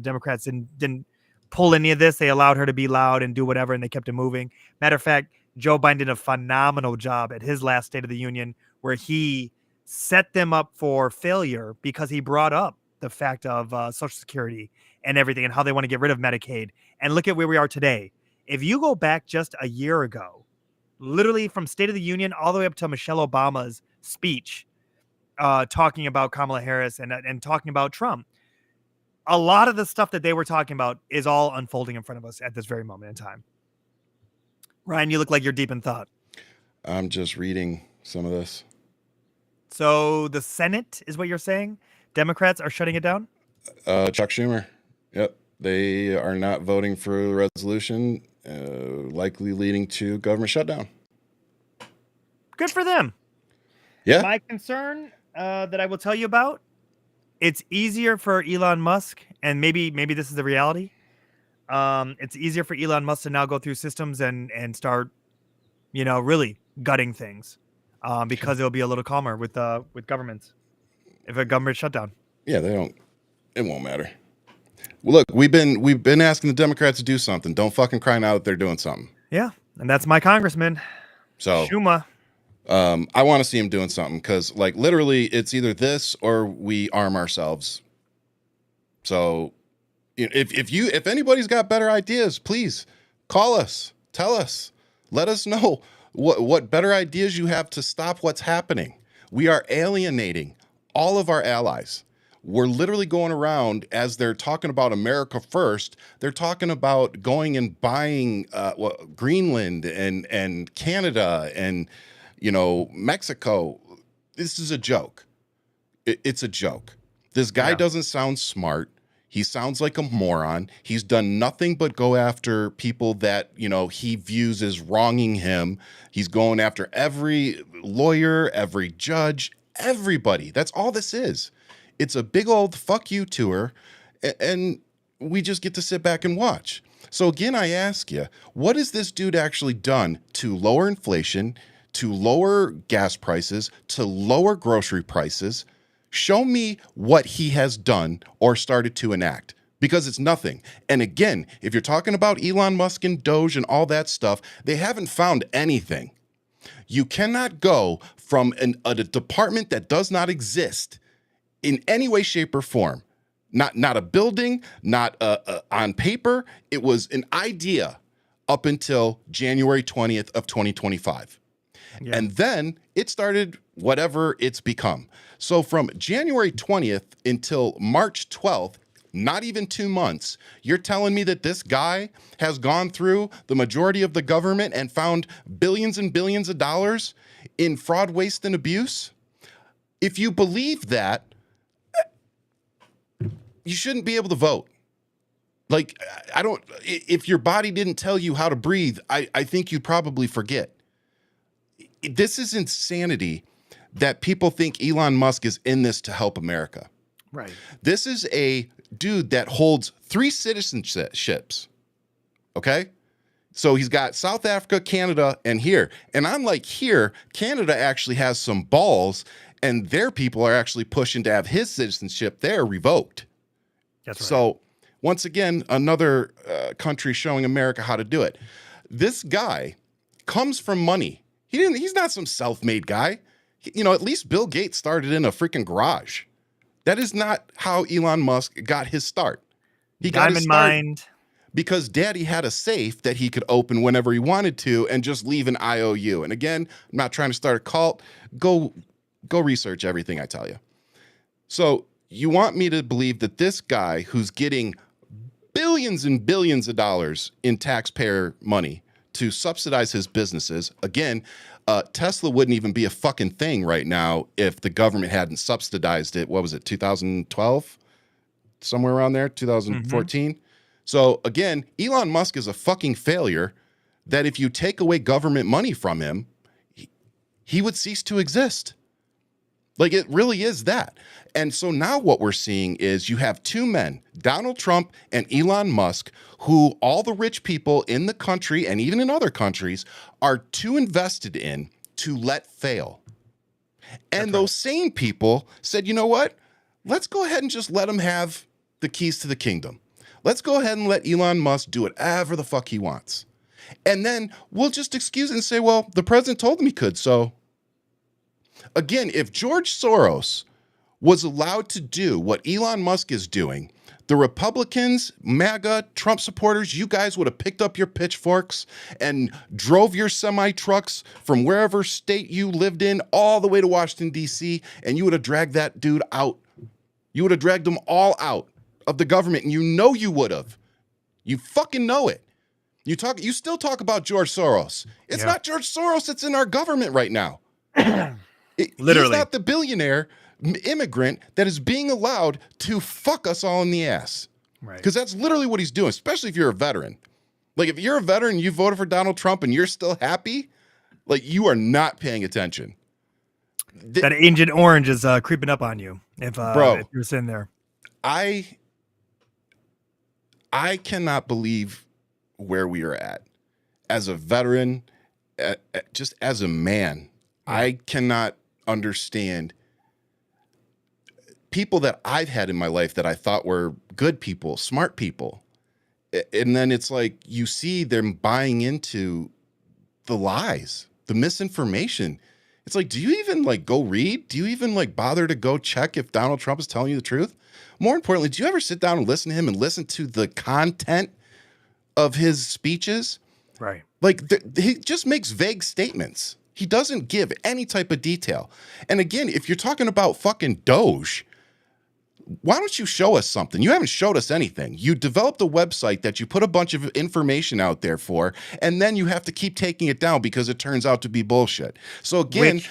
Democrats didn't pull any of this. They allowed her to be loud and do whatever, and they kept it moving. Matter of fact, Joe Biden did a phenomenal job at his last State of the Union, where he set them up for failure because he brought up the fact of Social Security and everything, and how they want to get rid of Medicaid. And look at where we are today. If you go back just a year ago, literally from State of the Union all the way up to Michelle Obama's speech, talking about Kamala Harris and talking about Trump, a lot of the stuff that they were talking about is all unfolding in front of us at this very moment in time. Ryan, you look like you're deep in thought. I'm just reading some of this. So the Senate is what you're saying? Democrats are shutting it down? Chuck Schumer. Yep. They are not voting for the resolution, likely leading to government shutdown. Good for them. Yeah. My concern that I will tell you about, it's easier for Elon Musk, and maybe this is the reality. It's easier for Elon Musk to now go through systems and start, really gutting things, because it'll be a little calmer with governments if a government shutdown. Yeah, it won't matter. Well, look, we've been asking the Democrats to do something. Don't fucking cry now that they're doing something. Yeah, and that's my congressman. So Schumer. I want to see him doing something because, like, literally, it's either this or we arm ourselves. So, if anybody's got better ideas, please call us, tell us, let us know what better ideas you have to stop what's happening. We are alienating all of our allies. We're literally going around as they're talking about America first. They're talking about going and buying Greenland and Canada and Mexico. This is a joke. It's a joke. This guy doesn't sound smart. He sounds like a moron. He's done nothing but go after people that, he views as wronging him. He's going after every lawyer, every judge, everybody. That's all this is. It's a big old fuck you tour, and we just get to sit back and watch. So again, I ask you, what has this dude actually done to lower inflation, to lower gas prices, to lower grocery prices? Show me what he has done or started to enact, because it's nothing. And again, if you're talking about Elon Musk and Doge and all that stuff, they haven't found anything. You cannot go from a department that does not exist in any way, shape, or form. Not a building, not on paper. It was an idea up until January 20th of 2025. Yeah. And then it started whatever it's become. So from January 20th until March 12th, not even 2 months, you're telling me that this guy has gone through the majority of the government and found billions and billions of dollars in fraud, waste, and abuse? If you believe that, you shouldn't be able to vote. Like, if your body didn't tell you how to breathe, I think you'd probably forget. This is insanity that people think Elon Musk is in this to help America. Right. This is a dude that holds 3 citizenships. Okay? So he's got South Africa, Canada, and here. And I'm like, here, Canada actually has some balls, and their people are actually pushing to have his citizenship there revoked. That's right. So once again, another country showing America how to do it. This guy comes from money. He's not some self-made guy. At least Bill Gates started in a freaking garage. That is not how Elon Musk got his start. He got his start mind because Daddy had a safe that he could open whenever he wanted to and just leave an IOU. And again, I'm not trying to start a cult. Go research everything I tell you. So you want me to believe that this guy who's getting billions and billions of dollars in taxpayer money to subsidize his businesses, again, Tesla wouldn't even be a fucking thing right now if the government hadn't subsidized it. What was it, 2012? Somewhere around there, 2014? Mm-hmm. So again, Elon Musk is a fucking failure that if you take away government money from him, he would cease to exist. Like, it really is that. And so now what we're seeing is you have 2 men, Donald Trump and Elon Musk, who all the rich people in the country and even in other countries are too invested in to let fail. And those same people said, you know what? Let's go ahead and just let him have the keys to the kingdom. Let's go ahead and let Elon Musk do whatever the fuck he wants. And then we'll just excuse it and say, well, the president told him he could, so. Again, if George Soros was allowed to do what Elon Musk is doing, the Republicans, MAGA, Trump supporters, you guys would have picked up your pitchforks and drove your semi-trucks from wherever state you lived in all the way to Washington, D.C., and you would have dragged that dude out. You would have dragged them all out of the government, and you would have. You fucking know it. You still talk about George Soros. It's not George Soros that's in our government right now. Literally. He's not the billionaire immigrant that is being allowed to fuck us all in the ass. Right. Because that's literally what he's doing, especially if you're a veteran. Like, if you're a veteran, you voted for Donald Trump and you're still happy, like, you are not paying attention. That Agent Orange is creeping up on you if you're sitting there. I cannot believe where we are at. As a veteran, just as a man, I cannot understand people that I've had in my life that I thought were good people, smart people. And then it's like you see them buying into the lies, the misinformation. It's like, do you even like go read? Do you even like bother to go check if Donald Trump is telling you the truth? More importantly, do you ever sit down and listen to him and listen to the content of his speeches? Right. Like, he just makes vague statements. He doesn't give any type of detail. And again, if you're talking about fucking Doge, why don't you show us something? You haven't showed us anything. You developed a website that you put a bunch of information out there for, and then you have to keep taking it down because it turns out to be bullshit. So again,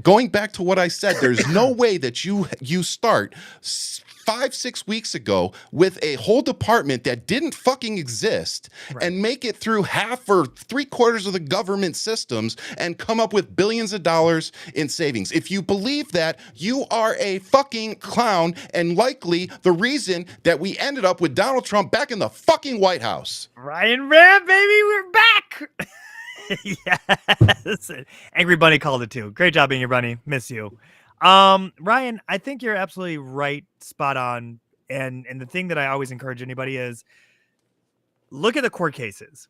going back to what I said, there's no way that you start 5-6 weeks ago with a whole department that didn't fucking exist and make it through half or 3/4 of the government systems and come up with billions of dollars in savings. If you believe that, you are a fucking clown and likely the reason that we ended up with Donald Trump back in the fucking White House. Ryan Rant, baby, we're back. Yes. Angry Bunny called it too. Great job being your bunny. Miss you. Ryan, I think you're absolutely right, spot on. And the thing that I always encourage anybody is look at the court cases.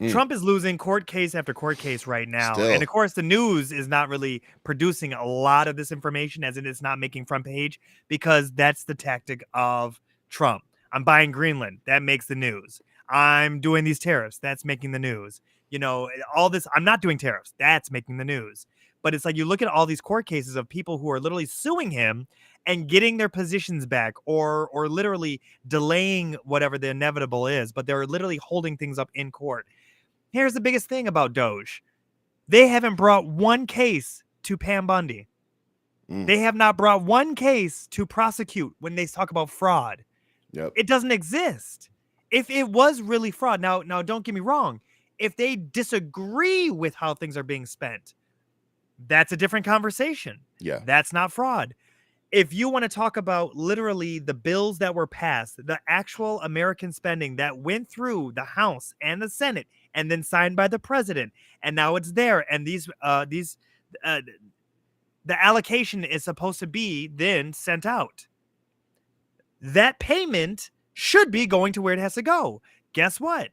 Trump is losing court case after court case right now. Still. And of course, the news is not really producing a lot of this information, as in it's not making front page, because that's the tactic of Trump. I'm buying Greenland. That makes the news. I'm doing these tariffs. That's making the news. You know, all this. I'm not doing tariffs. That's making the news. But it's like you look at all these court cases of people who are literally suing him and getting their positions back, or literally delaying whatever the inevitable is, but they're literally holding things up in court. Here's the biggest thing about Doge. They haven't brought one case to Pam Bundy. They have not brought one case to prosecute when they talk about fraud. Yep. It doesn't exist. If it was really fraud, now don't get me wrong. If they disagree with how things are being spent, that's a different conversation. Yeah. That's not fraud. If you want to talk about literally the bills that were passed, the actual American spending that went through the House and the Senate and then signed by the president, and now it's there, and the allocation is supposed to be then sent out. That payment should be going to where it has to go. Guess what?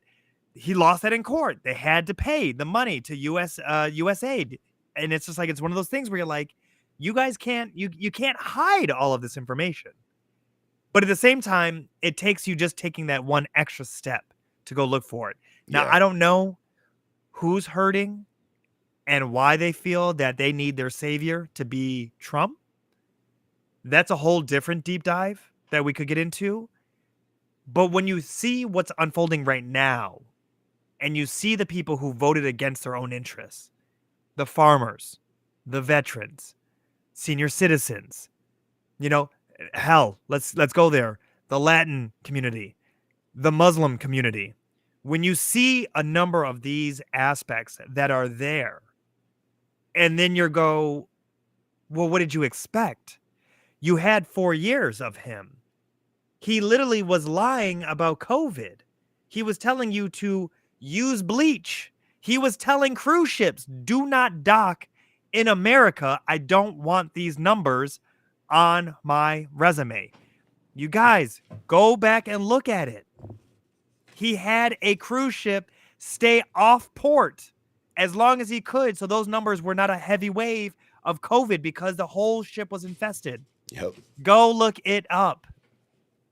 He lost that in court. They had to pay the money to USAID. And it's just like, it's one of those things where you're like, you guys can't hide all of this information. But at the same time, it takes you just taking that one extra step to go look for it. Now, Yeah. I don't know who's hurting and why they feel that they need their savior to be Trump. That's a whole different deep dive that we could get into. But when you see what's unfolding right now, and you see the people who voted against their own interests, the farmers, the veterans, senior citizens, you know, hell, let's go there. The Latin community, the Muslim community. When you see a number of these aspects that are there, and then you go, well, what did you expect? You had 4 years of him. He literally was lying about COVID. He was telling you to use bleach. He was telling cruise ships, do not dock in America. I don't want these numbers on my resume. You guys, go back and look at it. He had a cruise ship stay off port as long as he could, so those numbers were not a heavy wave of COVID because the whole ship was infested. Yep. Go look it up.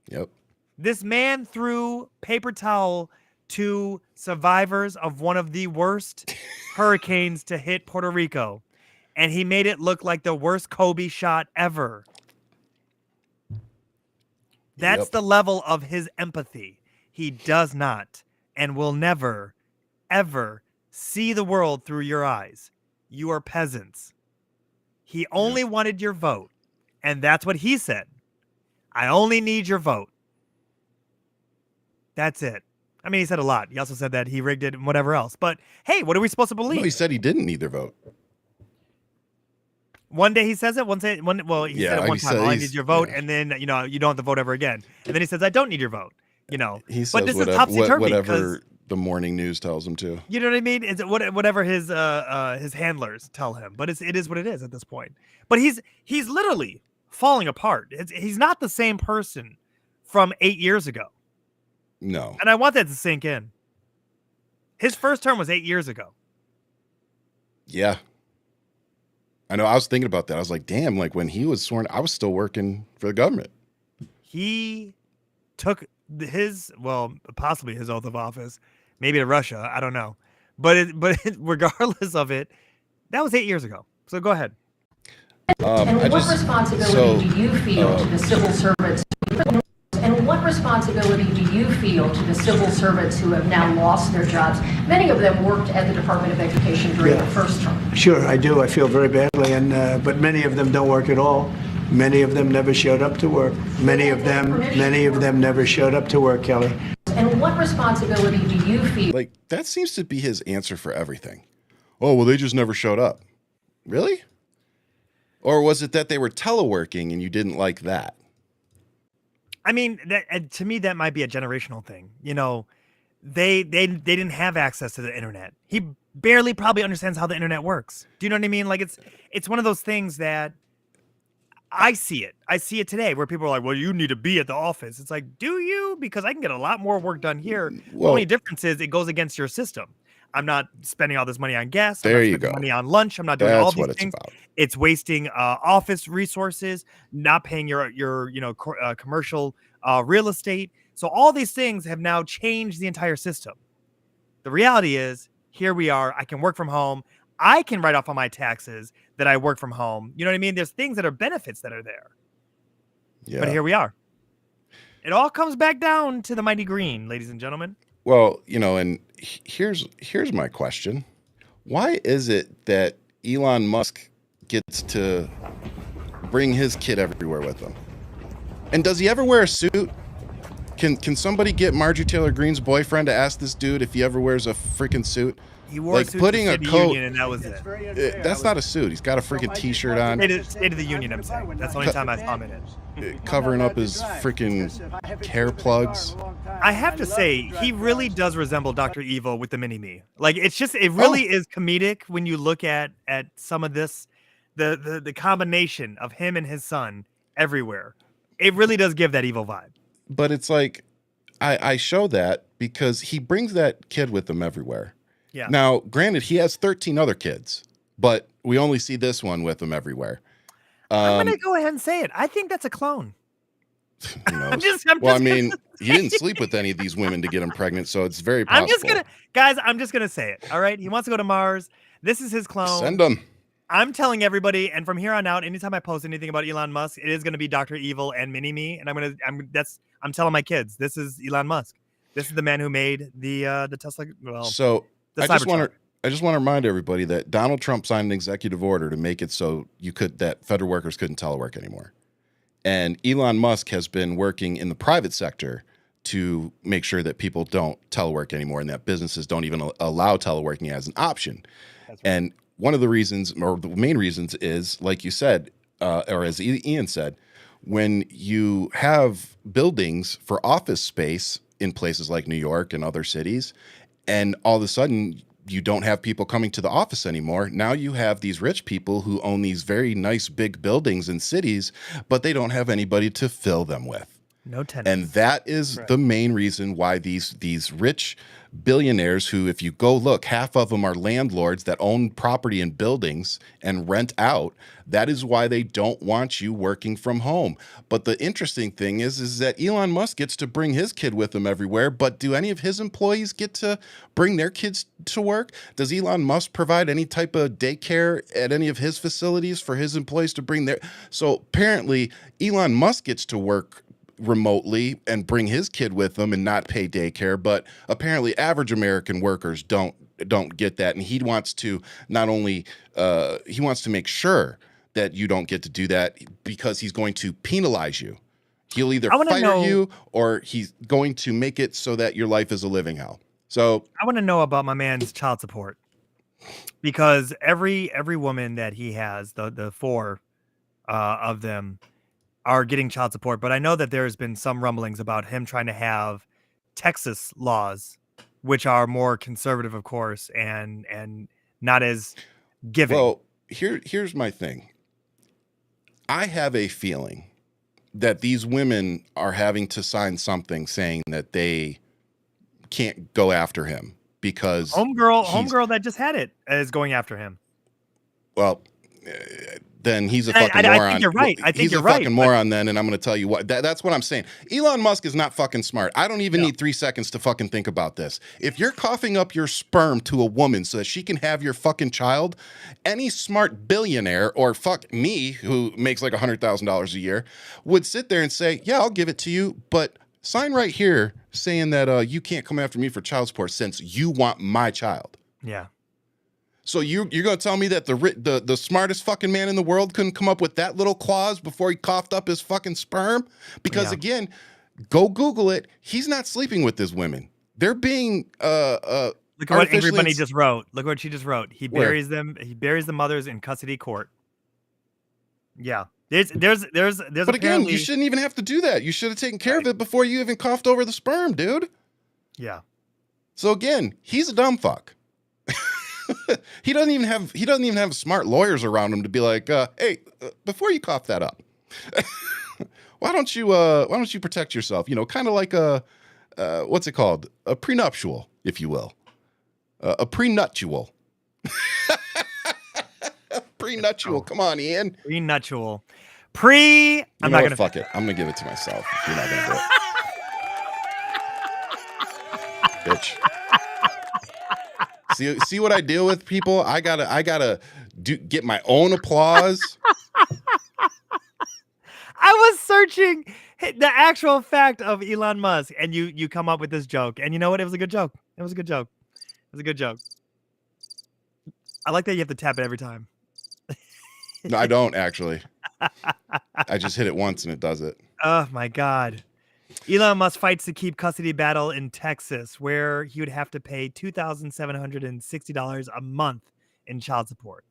Yep. This man threw paper towel to survivors of one of the worst hurricanes to hit Puerto Rico, and he made it look like the worst Kobe shot ever. That's Yep. the level of his empathy. He does not and will never, ever see the world through your eyes. You are peasants. He only wanted your vote, and that's what he said. I only need your vote. That's it. I mean, he said a lot. He also said that he rigged it and whatever else. But hey, what are we supposed to believe? No, he said he didn't need their vote. One day he says it. He said it one time. All I need is your vote, and then you don't have to vote ever again. And then he says, I don't need your vote. He says but this whatever, is topsy-turvy whatever the morning news tells him to. You know what I mean? It's whatever his handlers tell him. But it is what it is at this point. But he's literally falling apart. He's not the same person from 8 years ago. No. And I want that to sink in. His first term was 8 years ago. Yeah. I know. I was thinking about that. I was like, damn, like when he was sworn, I was still working for the government. He took possibly his oath of office, maybe to Russia. I don't know. But regardless of it, that was 8 years ago. So go ahead. And what responsibility do you feel to the civil servants? And what responsibility do you feel to the civil servants who have now lost their jobs? Many of them worked at the Department of Education during the first term. Sure, I do. I feel very badly, but many of them don't work at all. Many of them never showed up to work. Many of them never showed up to work, Kelly. And what responsibility do you feel? Like, that seems to be his answer for everything. Oh, well, they just never showed up. Really? Or was it that they were teleworking and you didn't like that? I mean, to me, that might be a generational thing. They didn't have access to the internet. He barely probably understands how the internet works. Do you know what I mean? Like it's one of those things that I see it. I see it today where people are like, well, you need to be at the office. It's like, do you? Because I can get a lot more work done here. Well, the only difference is it goes against your system. I'm not spending all this money on gas. There I'm not you spending go. money on lunch. I'm not doing That's all these what it's things. about. It's wasting office resources, not paying your commercial real estate. So all these things have now changed the entire system. The reality is, here we are. I can work from home. I can write off on my taxes that I work from home. You know what I mean? There's things that are benefits that are there. Yeah. But here we are. It all comes back down to the mighty green, ladies and gentlemen. Well, and here's my question. Why is it that Elon Musk gets to bring his kid everywhere with him? And does he ever wear a suit? Can somebody get Marjorie Taylor Greene's boyfriend to ask this dude if he ever wears a freaking suit? He wore like a suit putting to a the coat. Union, and that was it. That's not a suit. He's got a freaking T-shirt on, State of the Union, I'm saying. That's the only time I saw him in it. covering up his freaking hair plugs. I have to say, he really does resemble Dr. Evil with the mini-me. Like, it really is comedic when you look at some of this, the combination of him and his son everywhere. It really does give that evil vibe. But it's like, I show that because he brings that kid with him everywhere. Yeah. Now, granted, he has 13 other kids, but we only see this one with him everywhere. I'm going to go ahead and say it. I think that's a clone. Who knows? I mean, he didn't sleep with any of these women to get him pregnant, so it's very possible. I'm just gonna say it. All right, he wants to go to Mars. This is his clone. Send him. I'm telling everybody, and from here on out, anytime I post anything about Elon Musk, it is gonna be Dr. Evil and Mini-Me, and I'm telling my kids, this is Elon Musk. This is the man who made the Tesla. Well, so I just want to Cybertruck. remind everybody that Donald Trump signed an executive order to make it so that federal workers couldn't telework anymore. And Elon Musk has been working in the private sector to make sure that people don't telework anymore and that businesses don't even allow teleworking as an option. That's right. And one of the reasons, or the main reasons, is, like you said, or as Ian said, when you have buildings for office space in places like New York and other cities, and all of a sudden you don't have people coming to the office anymore. Now you have these rich people who own these very nice big buildings in cities, but they don't have anybody to fill them with. No tenants. And that is the main reason why these rich billionaires who, if you go look, half of them are landlords that own property and buildings and rent out. That is why they don't want you working from home. But the interesting thing is that Elon Musk gets to bring his kid with him everywhere, but do any of his employees get to bring their kids to work? Does Elon Musk provide any type of daycare at any of his facilities for his employees to bring their... So apparently Elon Musk gets to work remotely and bring his kid with them and not pay daycare, but apparently average American workers don't get that, and he wants to not only he wants to make sure that you don't get to do that because he's going to penalize you He'll either I wanna fire know- you or he's going to make it so that your life is a living hell. So I want to know about my man's child support, because every woman that he has, the four of them, are getting child support. But I know that there's been some rumblings about him trying to have Texas laws, which are more conservative, of course, and not as giving. Well, here's my thing. I have a feeling that these women are having to sign something saying that they can't go after him because homegirl that just had it is going after him. Well, then he's a And fucking I moron. think you're right. I think he's you're a fucking right, moron then, and I'm going to tell you what. That's what I'm saying. Elon Musk is not fucking smart. I don't even need 3 seconds to fucking think about this. If you're coughing up your sperm to a woman so that she can have your fucking child, any smart billionaire, or fuck me, who makes like $100,000 a year, would sit there and say, yeah, I'll give it to you, but sign right here saying that you can't come after me for child support since you want my child. Yeah. So you're going to tell me that the smartest fucking man in the world couldn't come up with that little clause before he coughed up his fucking sperm? Because again, go Google it. He's not sleeping with these women. They're being Look at what Angry Bunny just wrote. Look what she just wrote. He buries them. He buries the mothers in custody court. Yeah. There's But again, you shouldn't even have to do that. You should have taken care of it before you even coughed over the sperm, dude. Yeah. So again, he's a dumb fuck. He doesn't even have smart lawyers around him to be like, hey, before you cough that up, why don't you protect yourself? You know, kind of like a what's it called? A prenuptial, if you will. A prenuptial. Prenuptial. Come on, Ian. Prenuptial. I'm not gonna fuck it. I'm gonna give it to myself. If you're not gonna do it. Bitch. See what I deal with, people? I gotta get my own applause. I was searching the actual fact of Elon Musk, and you come up with this joke. And you know what? It was a good joke. It was a good joke. I like that you have to tap it every time. No, I don't actually. I just hit it once and it does it. Oh my God. Elon Musk fights to keep custody battle in Texas, where he would have to pay $2,760 a month in child support.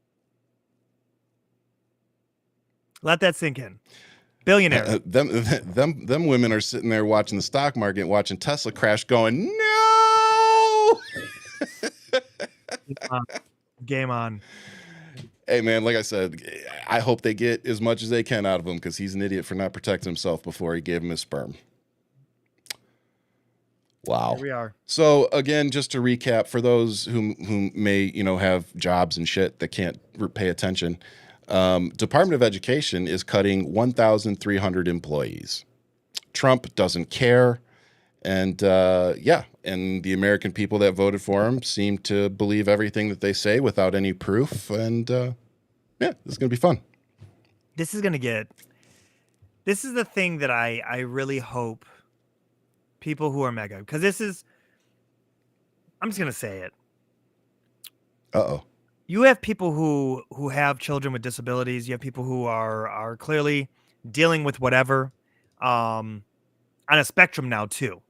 Let that sink in. Billionaire. Them women are sitting there watching the stock market, watching Tesla crash, going, no. Game on. Hey man, like I said, I hope they get as much as they can out of him because he's an idiot for not protecting himself before he gave him his sperm. Wow. Here we are. So again, just to recap, for those who may have jobs and shit that can't pay attention, Department of Education is cutting 1,300 employees. Trump doesn't care, and and the American people that voted for him seem to believe everything that they say without any proof. And this is gonna be fun. This is the thing that I really hope people who are MAGA, because I'm just going to say it. Uh-oh. You have people who have children with disabilities. You have people who are clearly dealing with whatever on a spectrum now too.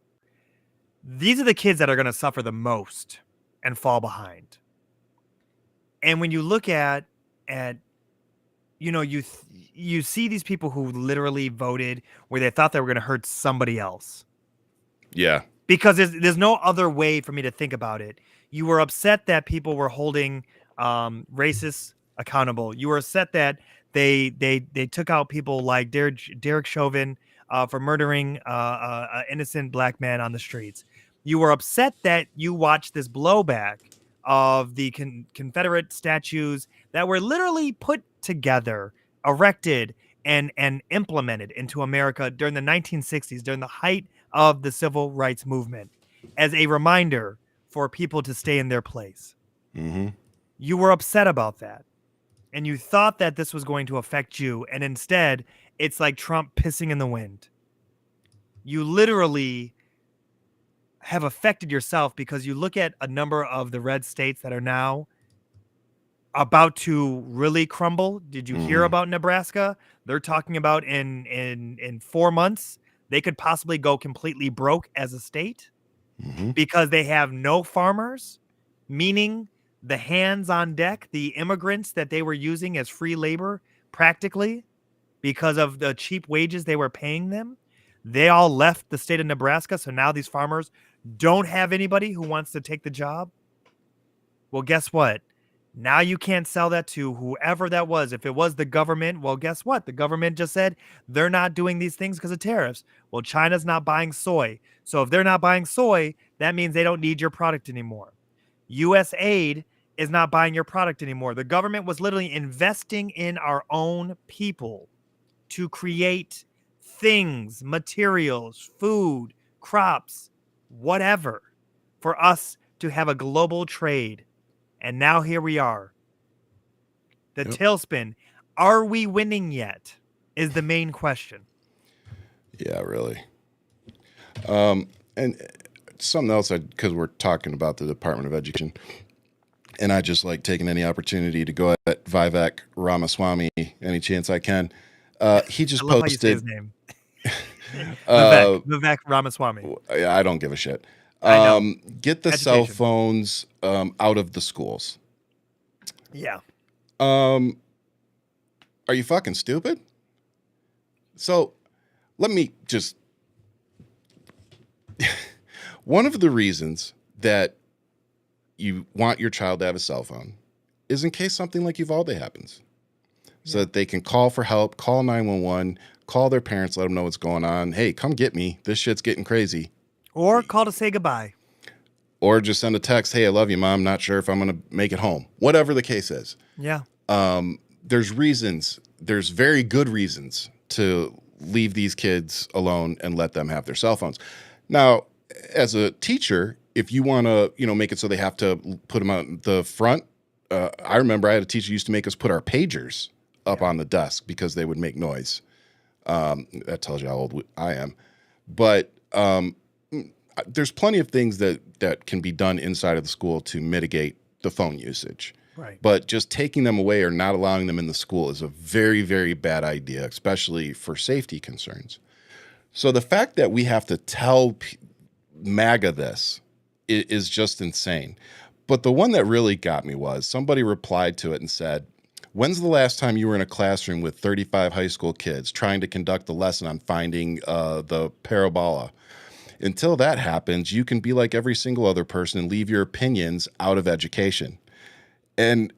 These are the kids that are going to suffer the most and fall behind. And when you look at you see these people who literally voted where they thought they were going to hurt somebody else. Yeah. Because there's no other way for me to think about it. You were upset that people were holding racists accountable. You were upset that they took out people like Derek Chauvin for murdering an innocent black man on the streets. You were upset that you watched this blowback of the Confederate statues that were literally put together, erected, and implemented into America during the 1960s, during the height of the civil rights movement, as a reminder for people to stay in their place. Mm-hmm. You were upset about that. And you thought that this was going to affect you. And instead, it's like Trump pissing in the wind. You literally have affected yourself because you look at a number of the red states that are now about to really crumble. Did you hear about Nebraska? They're talking about in 4 months they could possibly go completely broke as a state because they have no farmers, meaning the hands on deck, the immigrants that they were using as free labor practically because of the cheap wages they were paying them. They all left the state of Nebraska, so now these farmers don't have anybody who wants to take the job. Well, guess what? Now you can't sell that to whoever that was. If it was the government, well, guess what? The government just said they're not doing these things because of tariffs. Well, China's not buying soy. So if they're not buying soy, that means they don't need your product anymore. U.S. aid is not buying your product anymore. The government was literally investing in our own people to create things, materials, food, crops, whatever, for us to have a global trade. And now here we are. The tailspin. Are we winning yet? Is the main question. Yeah, really. And something else, because we're talking about the Department of Education, and I just like taking any opportunity to go at Vivek Ramaswamy any chance I can. He just I love posted how you say his name. Vivek Ramaswamy. I don't give a shit. I know. Get the cell phones out of the schools. Yeah. Are you fucking stupid? So let me just... One of the reasons that you want your child to have a cell phone is in case something like Uvalde happens. So that they can call for help, call 911, call their parents, let them know what's going on. Hey, come get me. This shit's getting crazy. Or call to say goodbye. Or just send a text, hey, I love you, Mom. Not sure if I'm going to make it home. Whatever the case is. Yeah. There's reasons. There's very good reasons to leave these kids alone and let them have their cell phones. Now, as a teacher, if you want to, make it so they have to put them out the front, I remember I had a teacher who used to make us put our pagers up on the desk because they would make noise. That tells you how old I am. But there's plenty of things that can be done inside of the school to mitigate the phone usage. Right. But just taking them away or not allowing them in the school is a very, very bad idea, especially for safety concerns. So the fact that we have to tell MAGA this is just insane. But the one that really got me was somebody replied to it and said, when's the last time you were in a classroom with 35 high school kids trying to conduct a lesson on finding the parabola? Until that happens, you can be like every single other person and leave your opinions out of education. And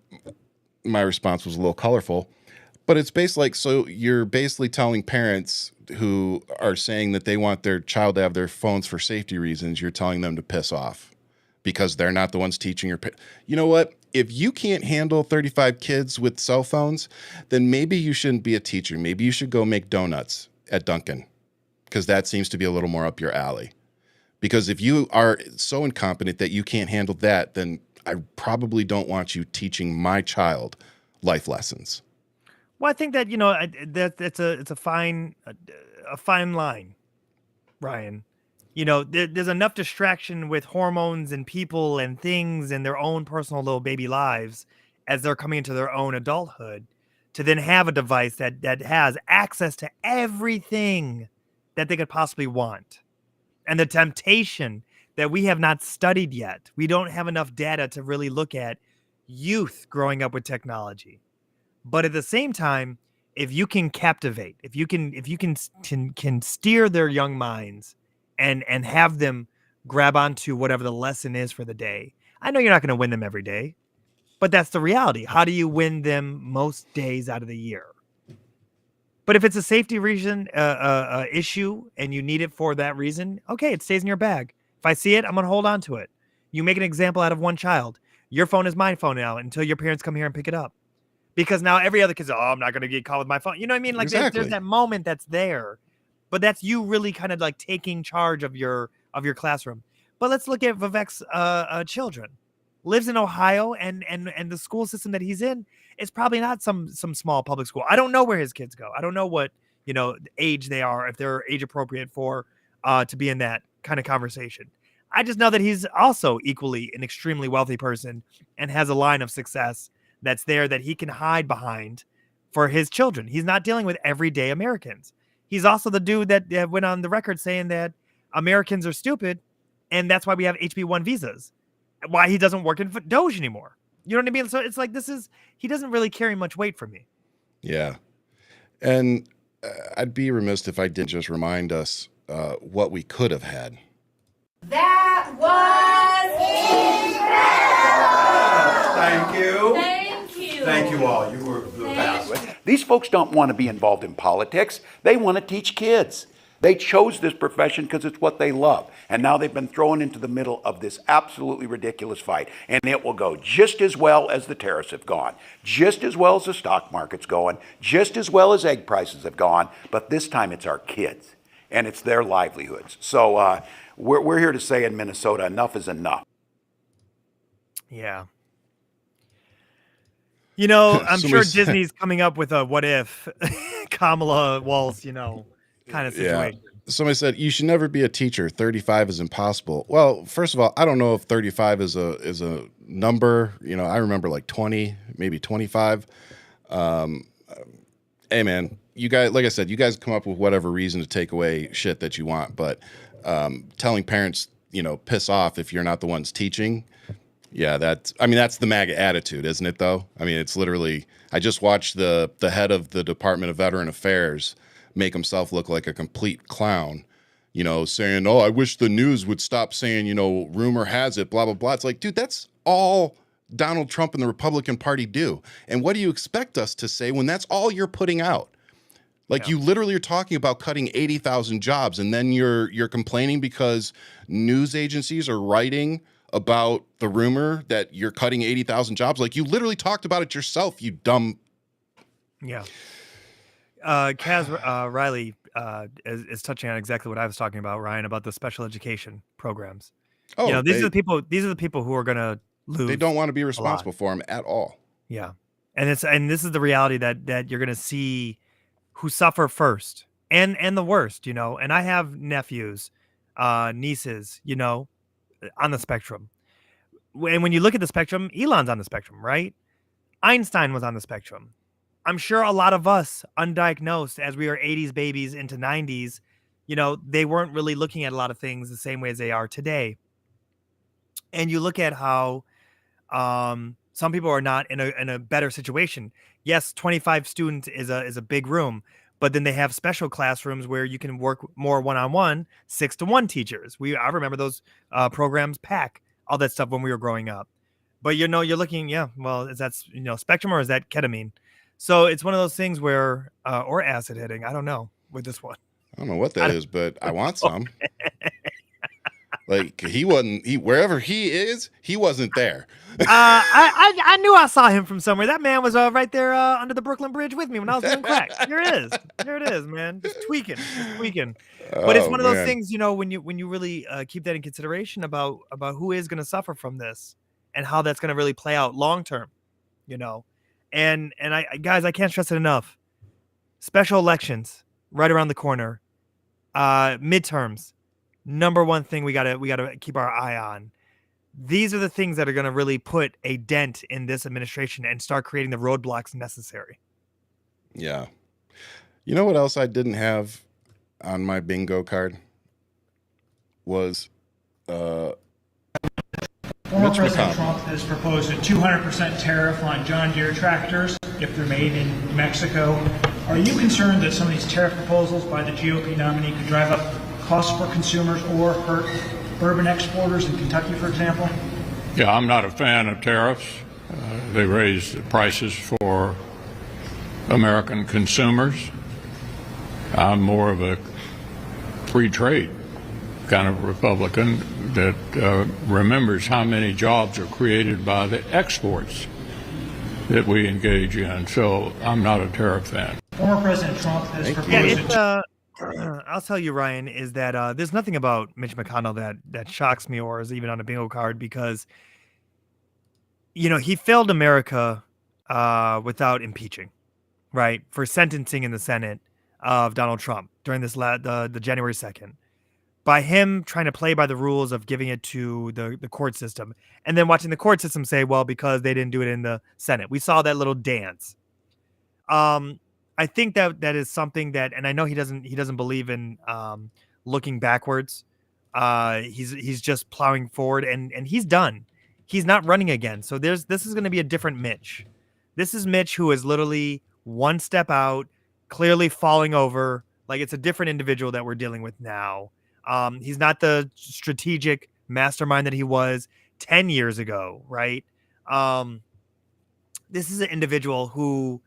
my response was a little colorful, but it's based like, so you're basically telling parents who are saying that they want their child to have their phones for safety reasons, you're telling them to piss off because they're not the ones teaching your... You know what? If you can't handle 35 kids with cell phones, then maybe you shouldn't be a teacher. Maybe you should go make donuts at Dunkin', because that seems to be a little more up your alley. Because if you are so incompetent that you can't handle that, then I probably don't want you teaching my child life lessons. Well, I think that, it's a fine line, Ryan. There's enough distraction with hormones and people and things and their own personal little baby lives as they're coming into their own adulthood to then have a device that has access to everything that they could possibly want. And the temptation that we have not studied yet. We don't have enough data to really look at youth growing up with technology. But at the same time, if you can captivate, if you can steer their young minds and have them grab onto whatever the lesson is for the day. I know you're not going to win them every day, but that's the reality. How do you win them most days out of the year? But if it's a safety reason, issue, and you need it for that reason, okay, it stays in your bag. If I see it, I'm going to hold on to it. You make an example out of one child. Your phone is my phone now until your parents come here and pick it up. Because now every other kid's, I'm not going to get caught with my phone. You know what I mean? Like Exactly. there's that moment that's there. But that's you really kind of like taking charge of your classroom. But let's look at Vivek's children. Lives in Ohio, and the school system that he's in is probably not some small public school. I don't know where his kids go. I don't know what age they are, if they're age appropriate for to be in that kind of conversation. I just know that he's also equally an extremely wealthy person and has a line of success that's there that he can hide behind for his children. He's not dealing with everyday Americans. He's also the dude that went on the record saying that Americans are stupid, and that's why we have HB1 visas. Why he doesn't work in Doge anymore. You know what I mean? So it's like he doesn't really carry much weight for me. Yeah. And I'd be remiss if I didn't just remind us what we could have had. That was incredible! Thank you. Thank you all. You were the best. These folks don't want to be involved in politics. They want to teach kids. They chose this profession because it's what they love. And now they've been thrown into the middle of this absolutely ridiculous fight. And it will go just as well as the tariffs have gone, just as well as the stock market's going, just as well as egg prices have gone. But this time it's our kids and it's their livelihoods. So we're here to say in Minnesota, enough is enough. Yeah. You know, I'm sure Somebody Disney's coming up with a what if Kamala Walsh, kind of situation. Yeah. Somebody said you should never be a teacher. 35 is impossible. Well, first of all, I don't know if 35 is a number. I remember like 20, maybe 25. Hey man, you guys, like I said, you guys come up with whatever reason to take away shit that you want, but telling parents, piss off if you're not the ones teaching. Yeah, that's the MAGA attitude, isn't it, though? I mean, it's literally, I just watched the head of the Department of Veteran Affairs make himself look like a complete clown, saying, oh, I wish the news would stop saying, rumor has it, blah, blah, blah. It's like, dude, that's all Donald Trump and the Republican Party do. And what do you expect us to say when that's all you're putting out? Like, you literally are talking about cutting 80,000 jobs, and then you're complaining because news agencies are writing about the rumor that you're cutting 80,000 jobs. Like, you literally talked about it yourself, you dumb. Yeah. Kaz Riley is touching on exactly what I was talking about, Ryan, about the special education programs. Oh, these are the people who are going to lose. They don't want to be responsible for them at all. Yeah. And this is the reality that you're going to see who suffer first and the worst, and I have nephews, nieces, on the spectrum. And when you look at the spectrum, Elon's on the spectrum, right? Einstein was on the spectrum. I'm sure a lot of us undiagnosed as we were 80s babies into 90s, they weren't really looking at a lot of things the same way as they are today. And you look at how some people are not in a better situation. Yes, 25 students is a big room, but then they have special classrooms where you can work more one-on-one, 6-to-1 teachers. I remember those programs, PAC, all that stuff when we were growing up. But you're looking, is that spectrum or is that ketamine? So it's one of those things where, or acid hitting, I don't know with this one. I don't know what that is, but I want some. Like, wherever he is, he wasn't there. I knew I saw him from somewhere. That man was right there under the Brooklyn Bridge with me when I was doing crack. Here it is, man. Just tweaking. But it's one of those things, when you really keep that in consideration about who is going to suffer from this and how that's going to really play out long term, And I can't stress it enough. Special elections right around the corner. Midterms. Number one thing we gotta keep our eye on. These are the things that are going to really put a dent in this administration and start creating the roadblocks necessary. Yeah. You know what else I didn't have on my bingo card was Former President Trump has proposed a 200% tariff on John Deere tractors if they're made in Mexico. Are you concerned that some of these tariff proposals by the GOP nominee could drive up costs for consumers or hurt bourbon exporters in Kentucky, for example? Yeah, I'm not a fan of tariffs. They raise the prices for American consumers. I'm more of a free trade kind of Republican that remembers how many jobs are created by the exports that we engage in. So I'm not a tariff fan. Former President Trump has proposed I'll tell you, Ryan, is that there's nothing about Mitch McConnell that shocks me or is even on a bingo card because, he failed America without impeaching, right, for sentencing in the Senate of Donald Trump during this the January 2nd. by him trying to play by the rules of giving it to the court system, and then watching the court system say, well, because they didn't do it in the Senate. We saw that little dance. I think that is something that, and I know he doesn't believe in looking backwards. He's just plowing forward, and he's done. He's not running again. So this is going to be a different Mitch. This is Mitch who is literally one step out, clearly falling over. Like, it's a different individual that we're dealing with now. He's not the strategic mastermind that he was 10 years ago, right? This is an individual who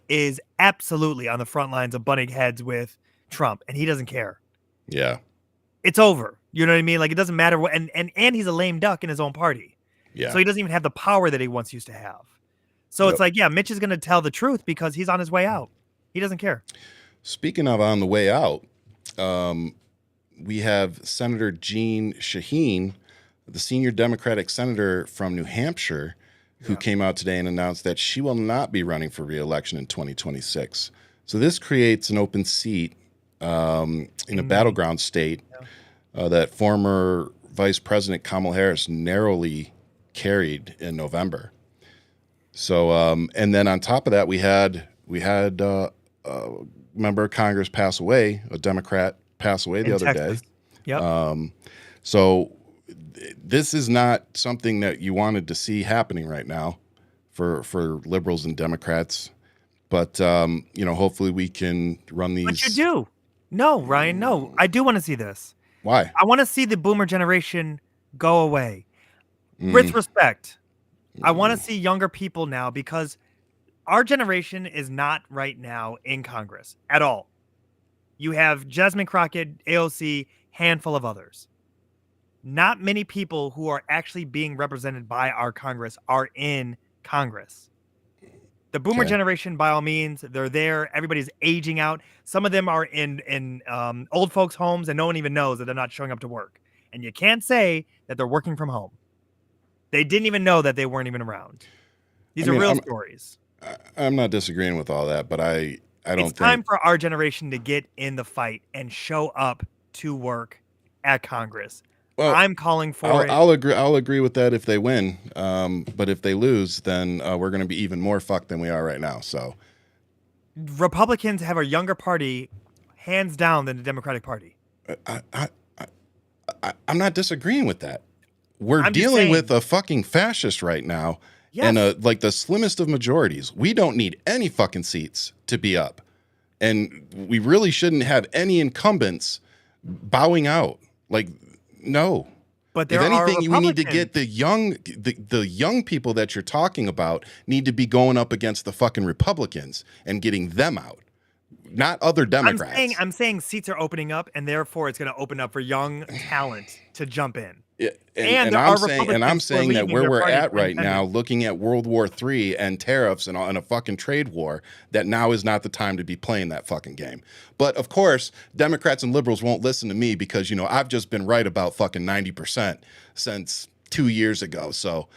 is absolutely on the front lines of butting heads with Trump, and he doesn't care. Yeah. It's over. You know what I mean? Like, it doesn't matter what, and he's a lame duck in his own party. Yeah. So he doesn't even have the power that he once used to have. So It's like, yeah, Mitch is going to tell the truth because he's on his way out. He doesn't care. Speaking of on the way out, we have Senator Jeanne Shaheen, the senior Democratic senator from New Hampshire, who came out today and announced that she will not be running for re-election in 2026. So this creates an open seat in a battleground state that former Vice President Kamala Harris narrowly carried in November. So, and then on top of that, we had a member of Congress pass away, a Democrat pass away the other day. Yep. So this is not something that you wanted to see happening right now for liberals and Democrats. But, hopefully we can run these. But you do. No, Ryan, no. I do want to see this. Why? I want to see the boomer generation go away. With respect, I want to see younger people now, because our generation is not right now in Congress at all. You have Jasmine Crockett, AOC, handful of others. Not many people who are actually being represented by our Congress are in Congress. The boomer generation, by all means, they're there. Everybody's aging out. Some of them are in old folks' homes, and no one even knows that they're not showing up to work. And you can't say that they're working from home. They didn't even know that they weren't even around. These are real stories. I'm not disagreeing with all that, but I don't think... It's time for our generation to get in the fight and show up to work at Congress. Well, I'm calling for it. I'll agree with that if they win. But if they lose, then we're going to be even more fucked than we are right now. So Republicans have a younger party, hands down, than the Democratic Party. I'm not disagreeing with that. We're dealing with a fucking fascist right now, and like the slimmest of majorities. We don't need any fucking seats to be up, and we really shouldn't have any incumbents bowing out. Like, no. But there if anything, are we need to get the young people that you're talking about need to be going up against the fucking Republicans and getting them out, not other Democrats. I'm saying seats are opening up, and therefore it's going to open up for young talent to jump in. Yeah, and I'm saying that where we're at right now, looking at World War III and tariffs and a fucking trade war, that now is not the time to be playing that fucking game. But of course, Democrats and liberals won't listen to me because, I've just been right about fucking 90% since 2 years ago. So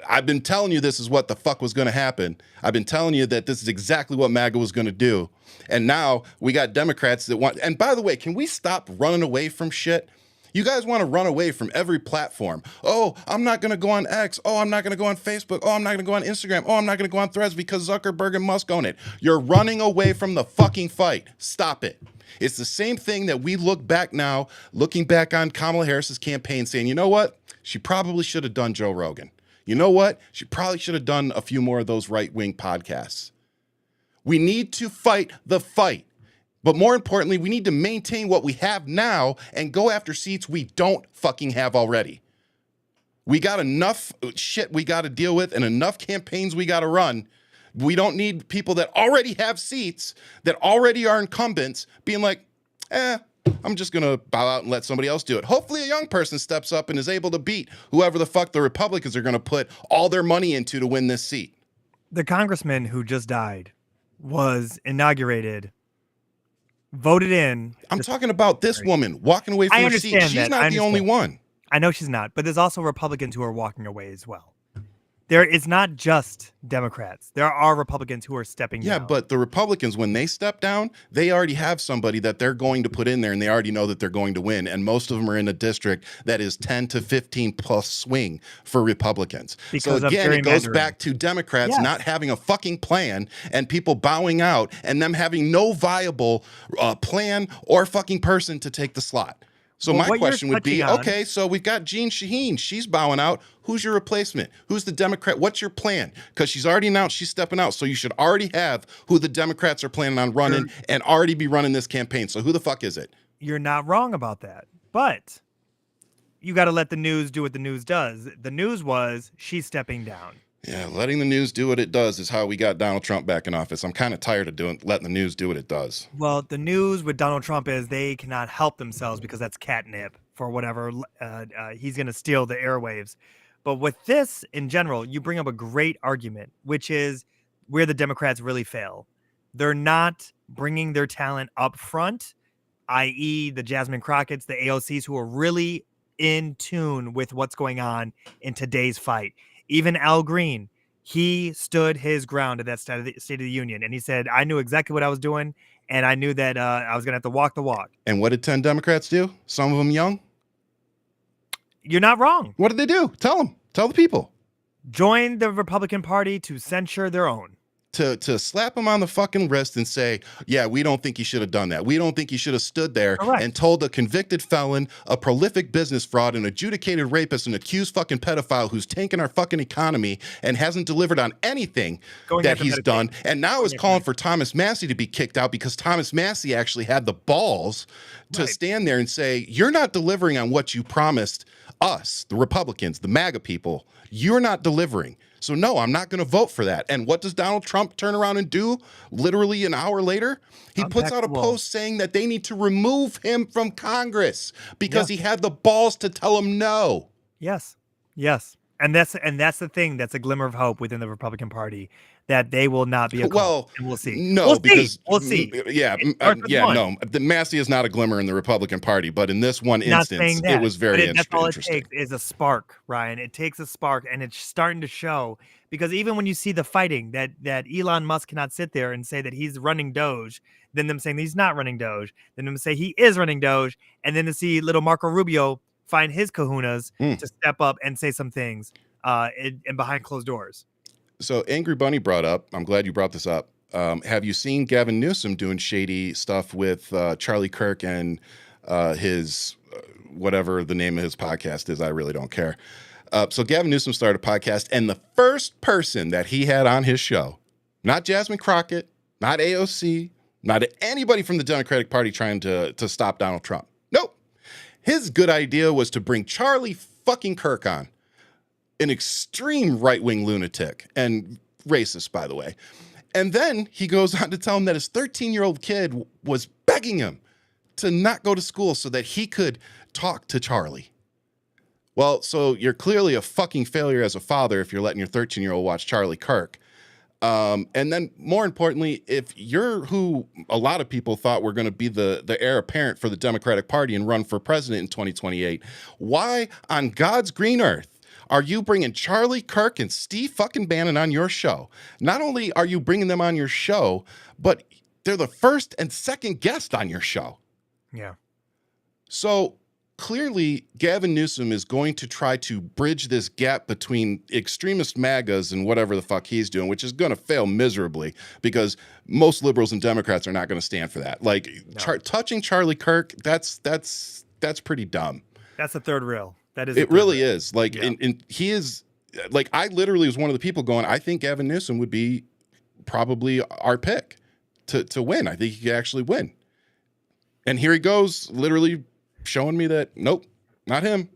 I've been telling you this is what the fuck was going to happen. I've been telling you that this is exactly what MAGA was going to do. And now we got Democrats that want, and by the way, can we stop running away from shit? You guys want to run away from every platform. Oh, I'm not going to go on X. Oh, I'm not going to go on Facebook. Oh, I'm not going to go on Instagram. Oh, I'm not going to go on Threads because Zuckerberg and Musk own it. You're running away from the fucking fight. Stop it. It's the same thing that we look back now, looking back on Kamala Harris's campaign, saying, you know what? She probably should have done Joe Rogan. You know what? She probably should have done a few more of those right-wing podcasts. We need to fight the fight. But more importantly, we need to maintain what we have now and go after seats we don't fucking have already. We got enough shit we got to deal with and enough campaigns we got to run. We don't need people that already have seats, that already are incumbents, being like, I'm just going to bow out and let somebody else do it. Hopefully a young person steps up and is able to beat whoever the fuck the Republicans are going to put all their money into to win this seat. The congressman who just died was inaugurated, voted in. I'm talking about this woman walking away from her seat. She's not the only one. I know she's not, but there's also Republicans who are walking away as well. It's not just Democrats. There are Republicans who are stepping down. Yeah, but the Republicans, when they step down, they already have somebody that they're going to put in there, and they already know that they're going to win. And most of them are in a district that is 10 to 15 plus swing for Republicans. Because so of again, it goes gerrymandering. back to Democrats Yes. not having a fucking plan and people bowing out and them having no viable plan or fucking person to take the slot. So Well, my what you're question would be, touching on- okay, so we've got Jeanne Shaheen. She's bowing out. Who's your replacement? Who's the Democrat? What's your plan? Because she's already announced she's stepping out. So you should already have who the Democrats are planning on running and already be running this campaign. So who the fuck is it? You're not wrong about that. But you got to let the news do what the news does. The news was she's stepping down. Yeah, letting the news do what it does is how we got Donald Trump back in office. I'm kind of tired of letting the news do what it does. Well, the news with Donald Trump is they cannot help themselves because that's catnip for whatever. He's going to steal the airwaves. But with this in general, you bring up a great argument, which is where the Democrats really fail. They're not bringing their talent up front, i.e. the Jasmine Crockett's, the AOCs, who are really in tune with what's going on in today's fight. Even Al Green, he stood his ground at that State of the Union, and he said, I knew exactly what I was doing, and I knew that I was going to have to walk the walk. And what did 10 Democrats do? Some of them young? You're not wrong. What did they do? Tell them. Tell the people. Join the Republican Party to censure their own. To slap him on the fucking wrist and say, yeah, we don't think he should have done that. We don't think he should have stood there and told a convicted felon, a prolific business fraud, an adjudicated rapist, an accused fucking pedophile who's tanking our fucking economy and hasn't delivered on anything that he's done. And now is calling for Thomas Massie to be kicked out because Thomas Massie actually had the balls to stand there and say, you're not delivering on what you promised us, the Republicans, the MAGA people. You're not delivering. So no, I'm not going to vote for that. And what does Donald Trump turn around and do literally an hour later? He puts out a post saying that they need to remove him from Congress because he had the balls to tell him no. Yes. Yes. And that's the thing. That's a glimmer of hope within the Republican Party that they will not be a cult. Well, and we'll see. No, because we'll see. Yeah, no. The Massey is not a glimmer in the Republican Party, but in this one Not saying instance, that, it was very that's all interesting. it takes is a spark, Ryan. It takes a spark, and it's starting to show because even when you see the fighting that Elon Musk cannot sit there and say that he's running Doge, then them saying he's not running Doge, then them say he is running Doge, and then to see little Marco Rubio find his kahunas to step up and say some things and behind closed doors. So Angry Bunny brought up, I'm glad you brought this up. Have you seen Gavin Newsom doing shady stuff with Charlie Kirk and his whatever the name of his podcast is? I really don't care. So Gavin Newsom started a podcast, and the first person that he had on his show, not Jasmine Crockett, not AOC, not anybody from the Democratic Party trying to stop Donald Trump. Nope. His good idea was to bring Charlie fucking Kirk on. An extreme right-wing lunatic and racist, by the way. And then he goes on to tell him that his 13-year-old kid was begging him to not go to school so that he could talk to Charlie. Well, so you're clearly a fucking failure as a father if you're letting your 13-year-old watch Charlie Kirk. And then more importantly, if you're who a lot of people thought were going to be the heir apparent for the Democratic Party and run for president in 2028, why on God's green earth are you bringing Charlie Kirk and Steve fucking Bannon on your show? Not only are you bringing them on your show, but they're the first and second guest on your show. Yeah. So clearly, Gavin Newsom is going to try to bridge this gap between extremist MAGAs and whatever the fuck he's doing, which is going to fail miserably because most liberals and Democrats are not going to stand for that. Like touching Charlie Kirk, that's pretty dumb. That's the third rail. That is. It really is. Like, and he is like, I literally was one of the people going, I think Gavin Newsom would be probably our pick to win. I think he could actually win. And here he goes, literally showing me that, nope, not him.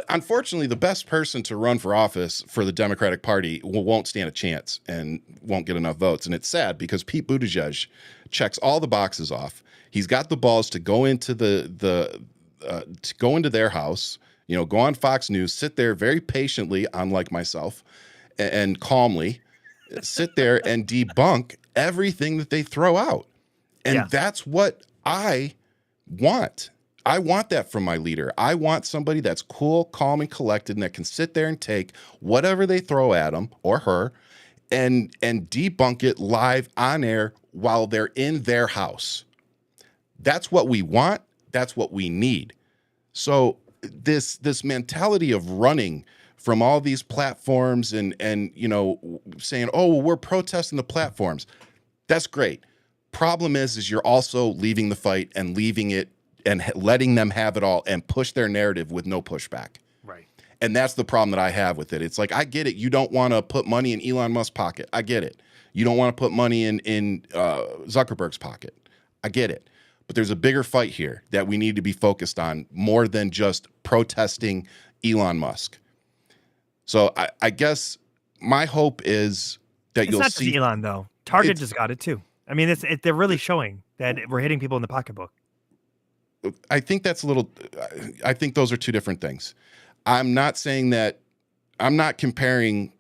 Unfortunately, the best person to run for office for the Democratic Party won't stand a chance and won't get enough votes. And it's sad because Pete Buttigieg checks all the boxes off. He's got the balls to go into to go into their house, go on Fox News, sit there very patiently, unlike myself, and calmly sit there and debunk everything that they throw out. And that's what I want. I want that from my leader. I want somebody that's cool, calm, and collected, and that can sit there and take whatever they throw at him or her and debunk it live on air while they're in their house. That's what we want. That's what we need. So this mentality of running from all these platforms and saying, oh, well, we're protesting the platforms. That's great. Problem is you're also leaving the fight and leaving it and letting them have it all and push their narrative with no pushback. Right. And that's the problem that I have with it. It's like, I get it. You don't want to put money in Elon Musk's pocket. I get it. You don't want to put money in Zuckerberg's pocket. I get it. But there's a bigger fight here that we need to be focused on more than just protesting Elon Musk. So I guess my hope is that you'll see. It's not just Elon, though. Target just got it, too. I mean, they're really showing that we're hitting people in the pocketbook. I think that's a little, I think those are two different things. I'm not saying that, I'm not comparing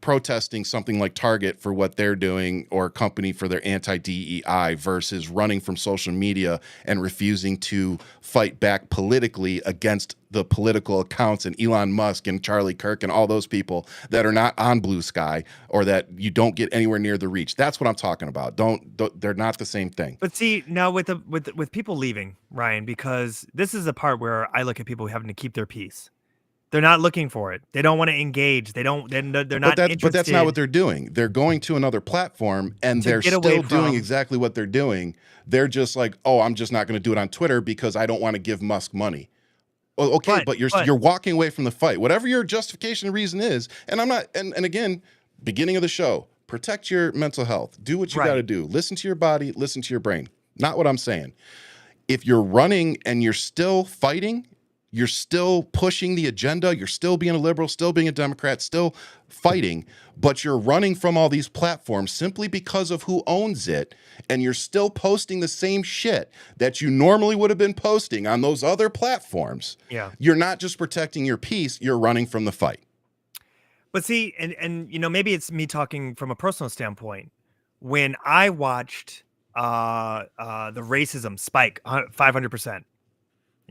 protesting something like Target for what they're doing or a company for their anti-DEI versus running from social media and refusing to fight back politically against the political accounts and Elon Musk and Charlie Kirk and all those people that are not on Blue Sky or that you don't get anywhere near the reach. That's what I'm talking about. They're not the same thing. But see, now with people leaving, Ryan, because this is the part where I look at people having to keep their peace. They're not looking for it. They don't want to engage. They're not interested. But that's not what they're doing. They're going to another platform and they're still doing exactly what they're doing. They're just like, oh, I'm just not going to do it on Twitter because I don't want to give Musk money. Well, okay, but you're walking away from the fight. Whatever your justification and reason is, and I'm not, and again, beginning of the show, protect your mental health. Do what you got to do. Listen to your body, listen to your brain. Not what I'm saying. If you're running and you're still fighting, you're still pushing the agenda, you're still being a liberal, still being a Democrat, still fighting, but you're running from all these platforms simply because of who owns it, and you're still posting the same shit that you normally would have been posting on those other platforms. Yeah. You're not just protecting your peace, you're running from the fight. But see, and maybe it's me talking from a personal standpoint. When I watched the racism spike 500%,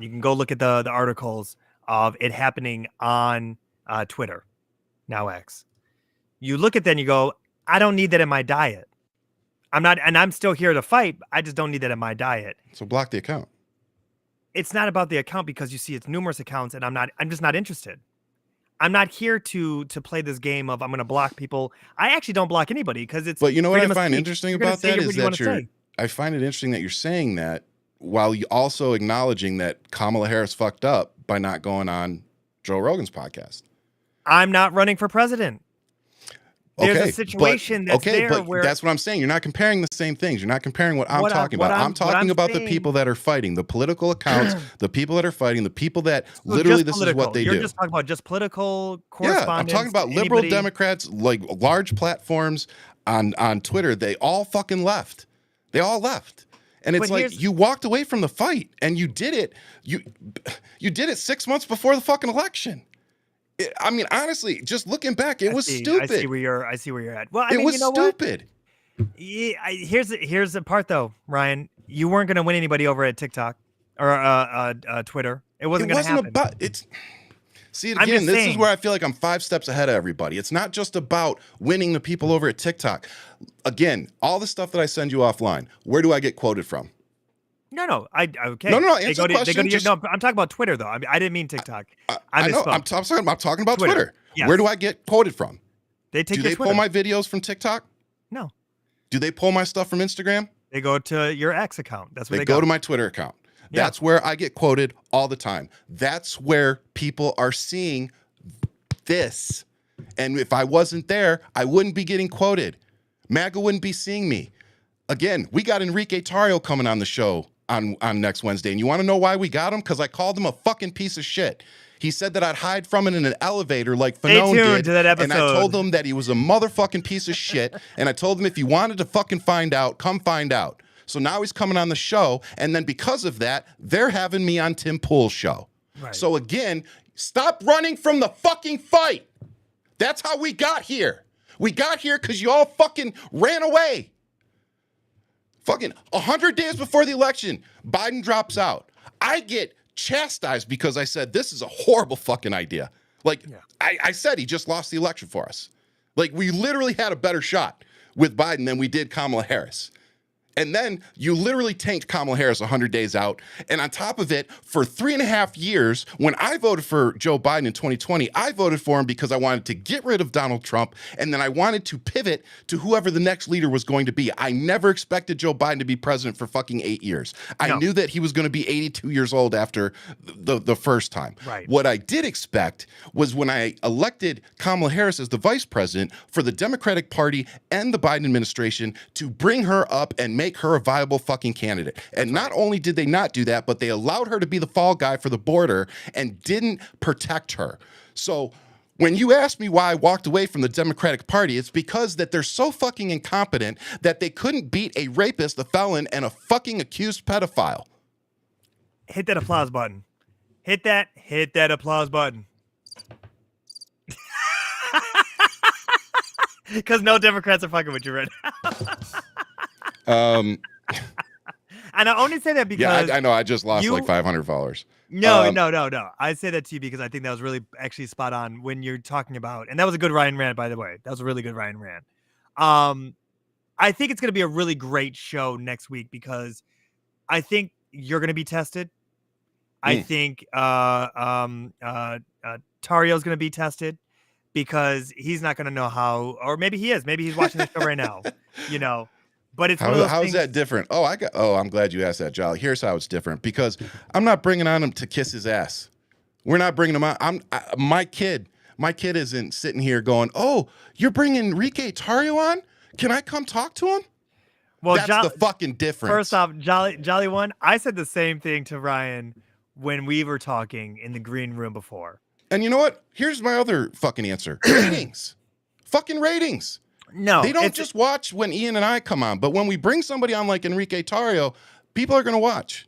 you can go look at the articles of it happening on Twitter, now X. You look at that and you go, I don't need that in my diet. I'm still here to fight. I just don't need that in my diet. So block the account. It's not about the account because you see it's numerous accounts and I'm just not interested. I'm not here to play this game of I'm going to block people. I actually don't block anybody because it's. But you know what I find interesting about that is that I find it interesting that you're saying that, while you also acknowledging that Kamala Harris fucked up by not going on Joe Rogan's podcast. I'm not running for president. There's a situation that's where that's what I'm saying. You're not comparing the same things. You're not comparing what I'm talking about. I'm talking about the people that are fighting, the political accounts, the people that are fighting, the people that literally this is what they do. You're just talking about just political correspondence. Yeah, I'm talking about liberal Democrats, like large platforms on Twitter. They all fucking left. They all left. And it's like you walked away from the fight and you did it. You did it 6 months before the fucking election. I mean, honestly, just looking back, it was stupid. I see where you're at. Well, I mean, was stupid. Yeah, here's the part though, Ryan. You weren't going to win anybody over at TikTok or Twitter. It wasn't going to happen. See, again, this is where I feel like I'm 5 steps ahead of everybody. It's not just about winning the people over at TikTok. Again, all the stuff that I send you offline, where do I get quoted from? No. Okay. No. Answer the question. No, I'm talking about Twitter, though. I didn't mean TikTok. I know. I'm talking about Twitter. Yes. Where do I get quoted from? Do they pull my videos from TikTok? No. Do they pull my stuff from Instagram? They go to your X account. That's where they go to my Twitter account. Yeah. That's where I get quoted all the time. That's where people are seeing this. And if I wasn't there, I wouldn't be getting quoted. MAGA wouldn't be seeing me. Again, we got Enrique Tarrio coming on the show on next Wednesday. And you want to know why we got him? Because I called him a fucking piece of shit. He said that I'd hide from it in an elevator like Fanone did. To that episode. And I told him that he was a motherfucking piece of shit. And I told him if he wanted to fucking find out, come find out. So now he's coming on the show, and then because of that, they're having me on Tim Pool's show. Right. So again, stop running from the fucking fight. That's how we got here. We got here because you all fucking ran away. Fucking 100 days before the election, Biden drops out. I get chastised because I said this is a horrible fucking idea. Like I said, he just lost the election for us. Like we literally had a better shot with Biden than we did Kamala Harris. And then you literally tanked Kamala Harris 100 days out. And on top of it, for 3.5 years, when I voted for Joe Biden in 2020, I voted for him because I wanted to get rid of Donald Trump. And then I wanted to pivot to whoever the next leader was going to be. I never expected Joe Biden to be president for fucking 8 years. I knew that he was going to be 82 years old after the first time. Right. What I did expect was when I elected Kamala Harris as the vice president for the Democratic Party and the Biden administration to bring her up and make her a viable fucking candidate. And not only did they not do that, but they allowed her to be the fall guy for the border and didn't protect her. So when you ask me why I walked away from the Democratic Party, it's because that they're so fucking incompetent that they couldn't beat a rapist, a felon, and a fucking accused pedophile. Hit that applause button. Hit that applause button. Because no Democrats are fucking with you right now. And I only say that because I know I just lost like 500 followers. No. I say that to you because I think that was really actually spot on when you're talking about, and that was a good Ryan rant, by the way. That was a really good Ryan rant. I think it's going to be a really great show next week because I think you're going to be tested. I think Tario's going to be tested because he's not going to know how, or maybe he is. Maybe he's watching the show right now, you know. But it's how is that different? I'm glad you asked that, Jolly. Here's how it's different because I'm not bringing on him to kiss his ass. We're not bringing him on. My kid isn't sitting here going, "Oh, you're bringing Enrique Tarrio on? Can I come talk to him?" Well, that's the fucking difference. First off, Jolly one, I said the same thing to Ryan when we were talking in the green room before. And you know what? Here's my other fucking answer: ratings, fucking ratings. No, they don't just watch when Ian and I come on, but when we bring somebody on like Enrique Tarrio, people are going to watch.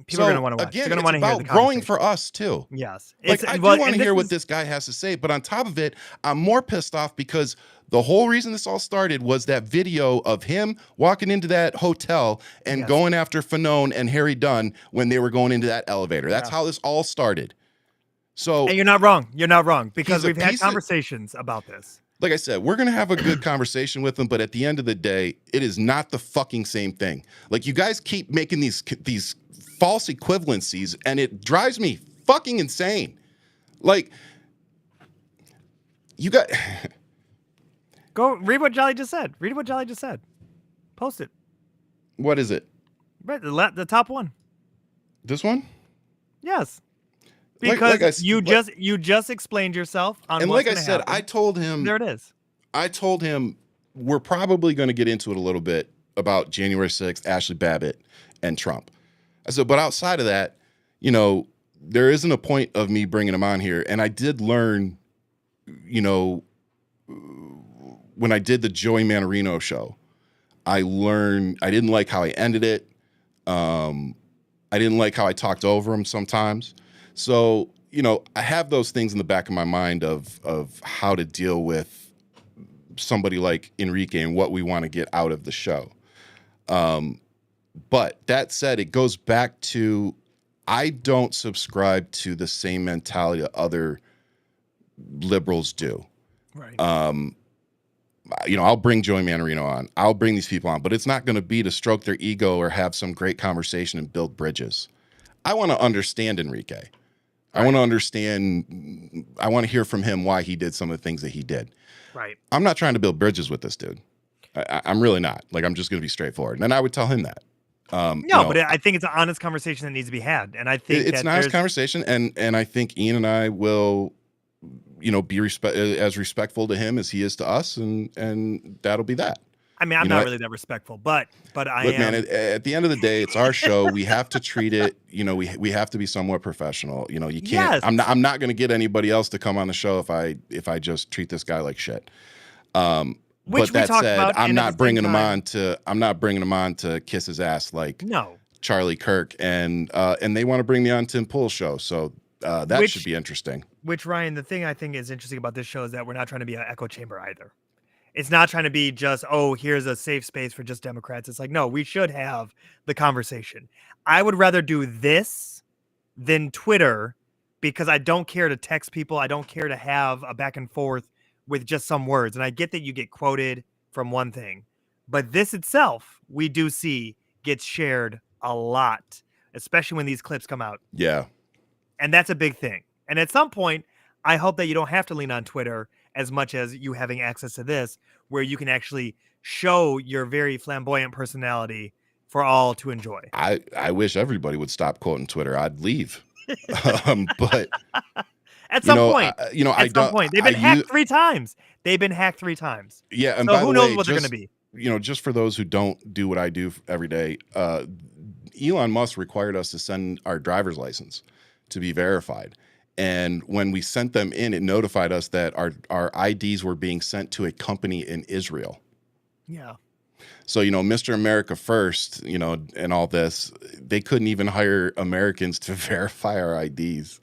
People are going to want to watch. Again, They're going to want to hear the growing for us too. Yes, like I do want to hear what this guy has to say, but on top of it, I'm more pissed off because the whole reason this all started was that video of him walking into that hotel and going after Fanone and Harry Dunn when they were going into that elevator. That's how this all started. So, and you're not wrong. You're not wrong because we've had conversations about this. Like I said, we're going to have a good conversation with them, but at the end of the day, it is not the fucking same thing. Like you guys keep making these false equivalencies and it drives me fucking insane. Like you got Go read what Jolly just said. Read what Jolly just said. Post it. What is it? Right, the top one. This one? Yes. Because you just explained yourself on and what's like I said, happen. I told him there it is. I told him we're probably going to get into it a little bit about January 6th, Ashley Babbitt, and Trump. I said, but outside of that, you know, there isn't a point of me bringing him on here. And I did learn, you know, when I did the Joey Manarino show, I learned I didn't like how I ended it. I didn't like how I talked over him sometimes. So, you know, I have those things in the back of my mind of how to deal with somebody like Enrique and what we want to get out of the show. But that said, it goes back to I don't subscribe to the same mentality that other liberals do. Right. You know, I'll bring Joey Manarino on. I'll bring these people on, but it's not going to be to stroke their ego or have some great conversation and build bridges. I want to understand Enrique. Right. I want to understand. I want to hear from him why he did some of the things that he did. Right. I'm not trying to build bridges with this dude. I'm really not. Like, I'm just going to be straightforward. And I would tell him that. But I think it's an honest conversation that needs to be had. And I think it's an honest conversation. And I think Ian and I will, you know, be as respectful to him as he is to us. And that'll be that. I mean, I'm not really that respectful, but I look, am. Man, at the end of the day, it's our show. We have to treat it, you know, we have to be somewhat professional. You know, you can't, Yes. I'm not going to get anybody else to come on the show if I just treat this guy like shit. Which but that said, I'm not bringing him on to kiss his ass like Charlie Kirk and they want to bring me on Tim Pool's show. So that should be interesting. Which, Ryan, the thing I think is interesting about this show is that we're not trying to be an echo chamber either. It's not trying to be just, oh, here's a safe space for just Democrats. It's like, no, we should have the conversation. I would rather do this than Twitter because I don't care to text people. I don't care to have a back and forth with just some words. And I get that you get quoted from one thing, but this itself, we do see gets shared a lot, especially when these clips come out. Yeah. And that's a big thing. And at some point, I hope that you don't have to lean on Twitter as much as you having access to this, where you can actually show your very flamboyant personality for all to enjoy. I wish everybody would stop quoting Twitter. I'd leave. But at some point, at some point, they've been hacked 3 times. They've been hacked 3 times. Yeah, and so by who the knows way, what they're going to be? Just for those who don't do what I do every day, Elon Musk required us to send our driver's license to be verified. And when we sent them in, it notified us that our IDs were being sent to a company in Israel. Yeah. So, Mr. America First, and all this, they couldn't even hire Americans to verify our IDs.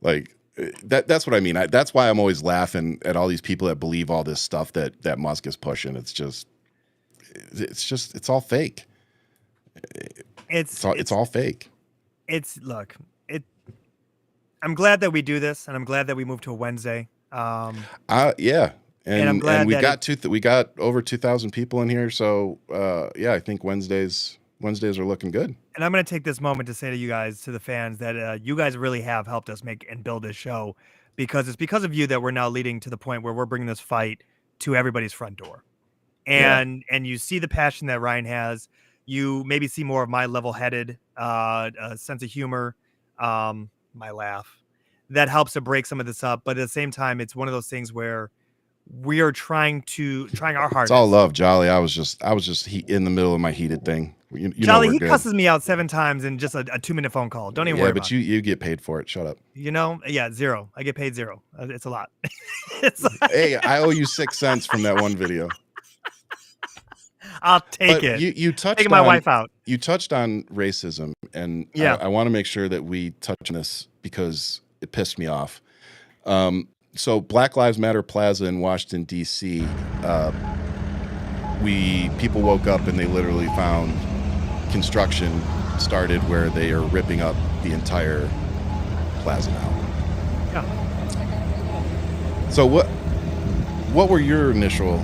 Like that's what I mean. That's why I'm always laughing at all these people that believe all this stuff that Musk is pushing. It's all fake. It's all fake. I'm glad that we do this, and I'm glad that we moved to a Wednesday. Yeah. And I'm glad we got over 2,000 people in here. So I think Wednesdays are looking good. And I'm going to take this moment to say to you guys, to the fans, that you guys really have helped us make and build this show, because it's because of you that we're now leading to the point where we're bringing this fight to everybody's front door. And you see the passion that Ryan has. You maybe see more of my level-headed sense of humor, my laugh, that helps to break some of this up. But at the same time, it's one of those things where we are trying our hardest. It's all love, Jolly. I was just in the middle of my heated thing. Jolly, he cusses me out 7 times in just a 2-minute phone call. Don't even worry about it. Yeah, but you get paid for it. Shut up. Yeah, 0. I get paid 0. It's a lot. Hey, I owe you 6 cents from that one video. I'll take it. You touched taking my wife out. You touched on racism, and I want to make sure that we touch on this because it pissed me off. So Black Lives Matter Plaza in Washington, D.C., people woke up and they literally found construction started where they are ripping up the entire plaza now. Yeah. So what were your initial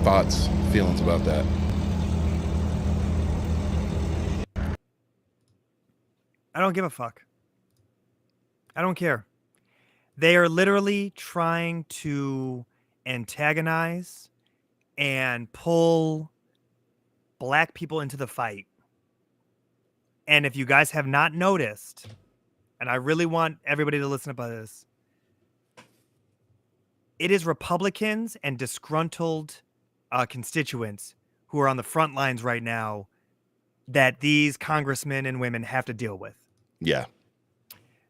thoughts, feelings about that? I don't give a fuck. I don't care. They are literally trying to antagonize and pull black people into the fight. And if you guys have not noticed, and I really want everybody to listen about this, it is Republicans and disgruntled constituents who are on the front lines right now that these congressmen and women have to deal with. Yeah.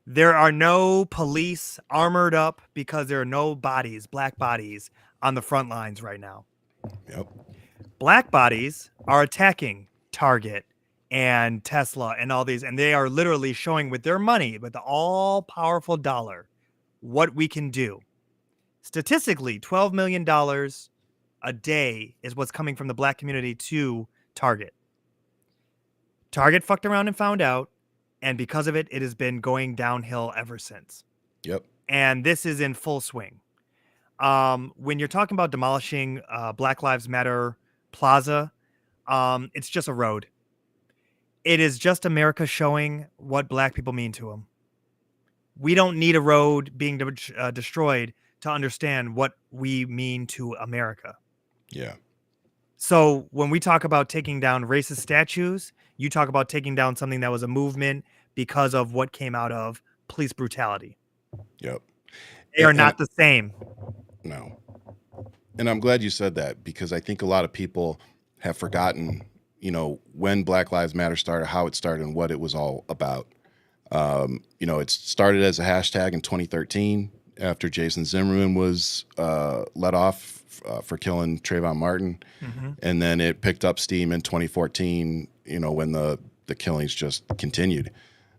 There are no police armored up because there are no black bodies on the front lines right now. Yep. Black bodies are attacking Target and Tesla and all these, and they are literally showing with their money, with the all-powerful dollar, what we can do. Statistically, $12 million a day is what's coming from the black community to Target. Target fucked around and found out, and because of it, it has been going downhill ever since. Yep. And this is in full swing. When you're talking about demolishing Black Lives Matter Plaza, it's just a road. It is just America showing what black people mean to them. We don't need a road being destroyed to understand what we mean to America. Yeah. So when we talk about taking down racist statues, you talk about taking down something that was a movement because of what came out of police brutality. Yep. They are not the same. No. And I'm glad you said that, because I think a lot of people have forgotten, when Black Lives Matter started, how it started, and what it was all about. It started as a hashtag in 2013 after Jason Zimmerman was let off for killing Trayvon Martin. Mm-hmm. And then it picked up steam in 2014, when the killings just continued.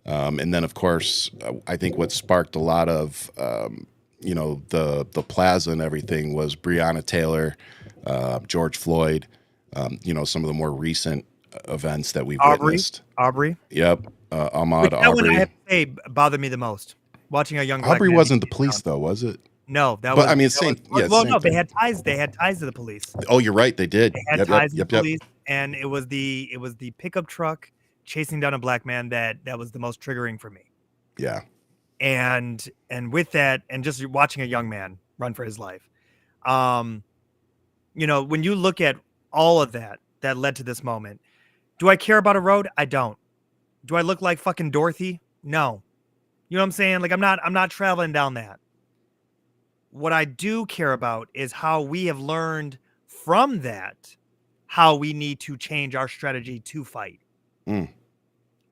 And then, of course, I think what sparked a lot of, the plaza and everything was Breonna Taylor, George Floyd, some of the more recent events that we've Aubrey. witnessed. Aubrey. Yep. Ahmaud That one I Aubrey. have to say bothered me the most. Watching a young black Aubrey man wasn't the be police, down. though, was it? No, that But, was. I mean, that same- was- yeah, well, same no, they thing. had ties. They had ties to the police. Oh, you're right. They did. They had Yep, ties yep, to the yep, police, and it was the pickup truck chasing down a black man that was the most triggering for me. Yeah. And with that, and just watching a young man run for his life, you know, when you look at all of that led to this moment, do I care about a road? I don't. Do I look like fucking Dorothy? No. You know what I'm saying? Like I'm not traveling down that. What I do care about is how we have learned from that, how we need to change our strategy to fight. Mm.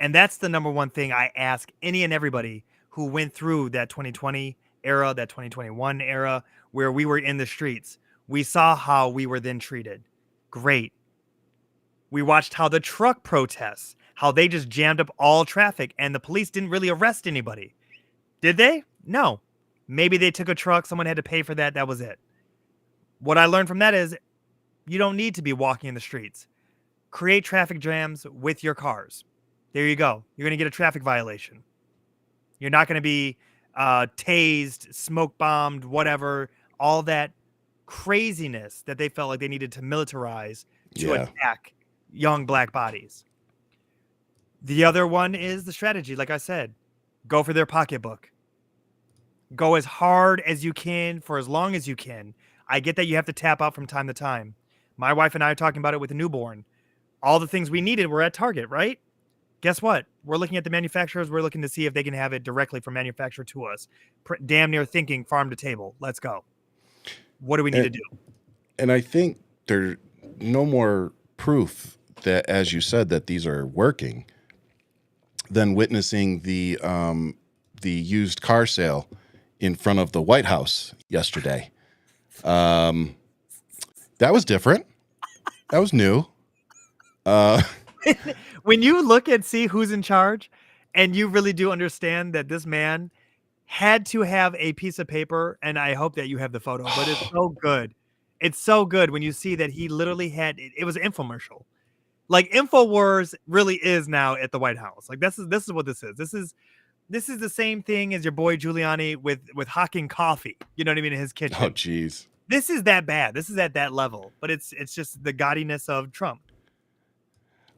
And that's the number one thing I ask any and everybody who went through that 2020 era, that 2021 era, where we were in the streets. We saw how we were then treated. Great. We watched how the truck protests, how they just jammed up all traffic and the police didn't really arrest anybody. Did they? No. Maybe they took a truck. Someone had to pay for that. That was it. What I learned from that is you don't need to be walking in the streets. Create traffic jams with your cars. There you go. You're going to get a traffic violation. You're not going to be tased, smoke bombed, whatever. All that craziness that they felt like they needed to militarize to attack young black bodies. The other one is the strategy. Like I said, go for their pocketbook. Go as hard as you can for as long as you can. I get that you have to tap out from time to time. My wife and I are talking about it with a newborn. All the things we needed were at Target, right? Guess what? We're looking at the manufacturers. We're looking to see if they can have it directly from manufacturer to us. Damn near thinking farm to table. Let's go. What do we need to do? And I think there's no more proof that, as you said, that these are working than witnessing the used car sale in front of the White House yesterday. That was different. That was new. When you look and see who's in charge, and you really do understand that this man had to have a piece of paper, and I hope that you have the photo, but it's so good. It's so good when you see that he literally had, it was an infomercial. Like InfoWars really is now at the White House. Like this is what this is. This is the same thing as your boy Giuliani with hawking coffee. You know what I mean? In his kitchen. Oh, geez. This is that bad. This is at that level, but it's just the gaudiness of Trump.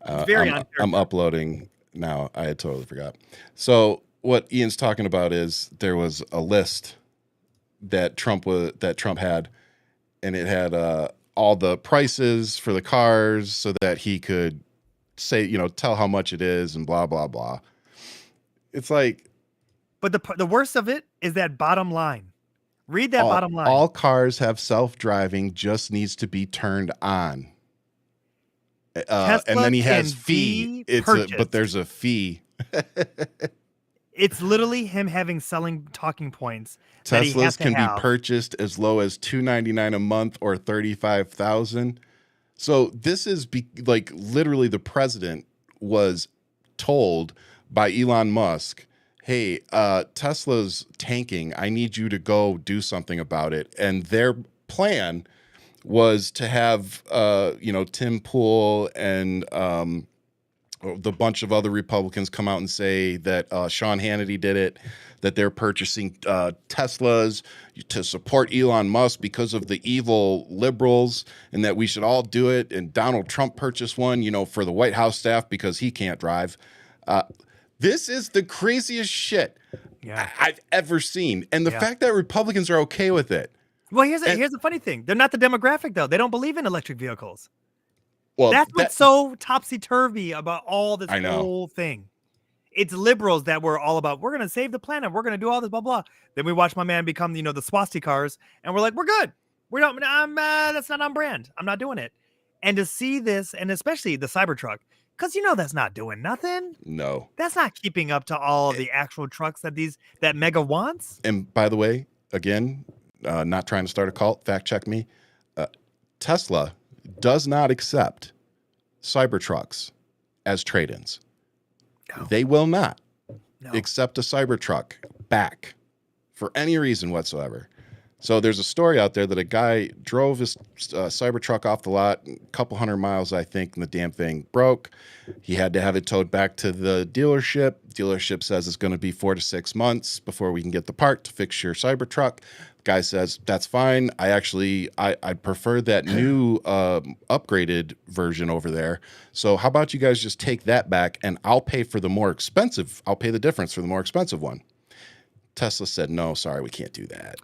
It's very unfair. I'm uploading now. I had totally forgot. So what Ian's talking about is there was a list that Trump had, and it had all the prices for the cars so that he could say, tell how much it is and blah blah blah. It's like, but the worst of it is that bottom line. Read that bottom line. All cars have self-driving, just needs to be turned on. And then he has fee. But there's a fee. It's literally him having talking points. Teslas can be purchased as low as $299 a month or $35,000. So this is like literally the president was told by Elon Musk, hey, Tesla's tanking. I need you to go do something about it. And their plan was to have, Tim Pool and the bunch of other Republicans come out and say that Sean Hannity did it, that they're purchasing Teslas to support Elon Musk because of the evil liberals, and that we should all do it. And Donald Trump purchased one, for the White House staff because he can't drive. This is the craziest shit I've ever seen. And the fact that Republicans are okay with it. Well, here's the funny thing. They're not the demographic, though. They don't believe in electric vehicles. Well, that's what's so topsy-turvy about all this whole thing. It's liberals that were all about, we're going to save the planet. We're going to do all this, blah, blah. Then we watch my man become, the swastikars, and we're like, we're good. We don't, that's not on brand. I'm not doing it. And to see this, and especially the Cybertruck, because that's not doing nothing. No. That's not keeping up to all of the actual trucks that MAGA wants. And by the way, again, not trying to start a cult, fact check me. Tesla does not accept Cybertrucks as trade-ins. No. They will not accept a Cybertruck back for any reason whatsoever. So there's a story out there that a guy drove his Cybertruck off the lot, a couple hundred miles, I think, and the damn thing broke. He had to have it towed back to the dealership. Dealership says it's going to be 4 to 6 months before we can get the part to fix your Cybertruck. Guy says, that's fine. I prefer that new upgraded version over there. So how about you guys just take that back and I'll pay for the more expensive. I'll pay the difference for the more expensive one. Tesla said, no, sorry, we can't do that.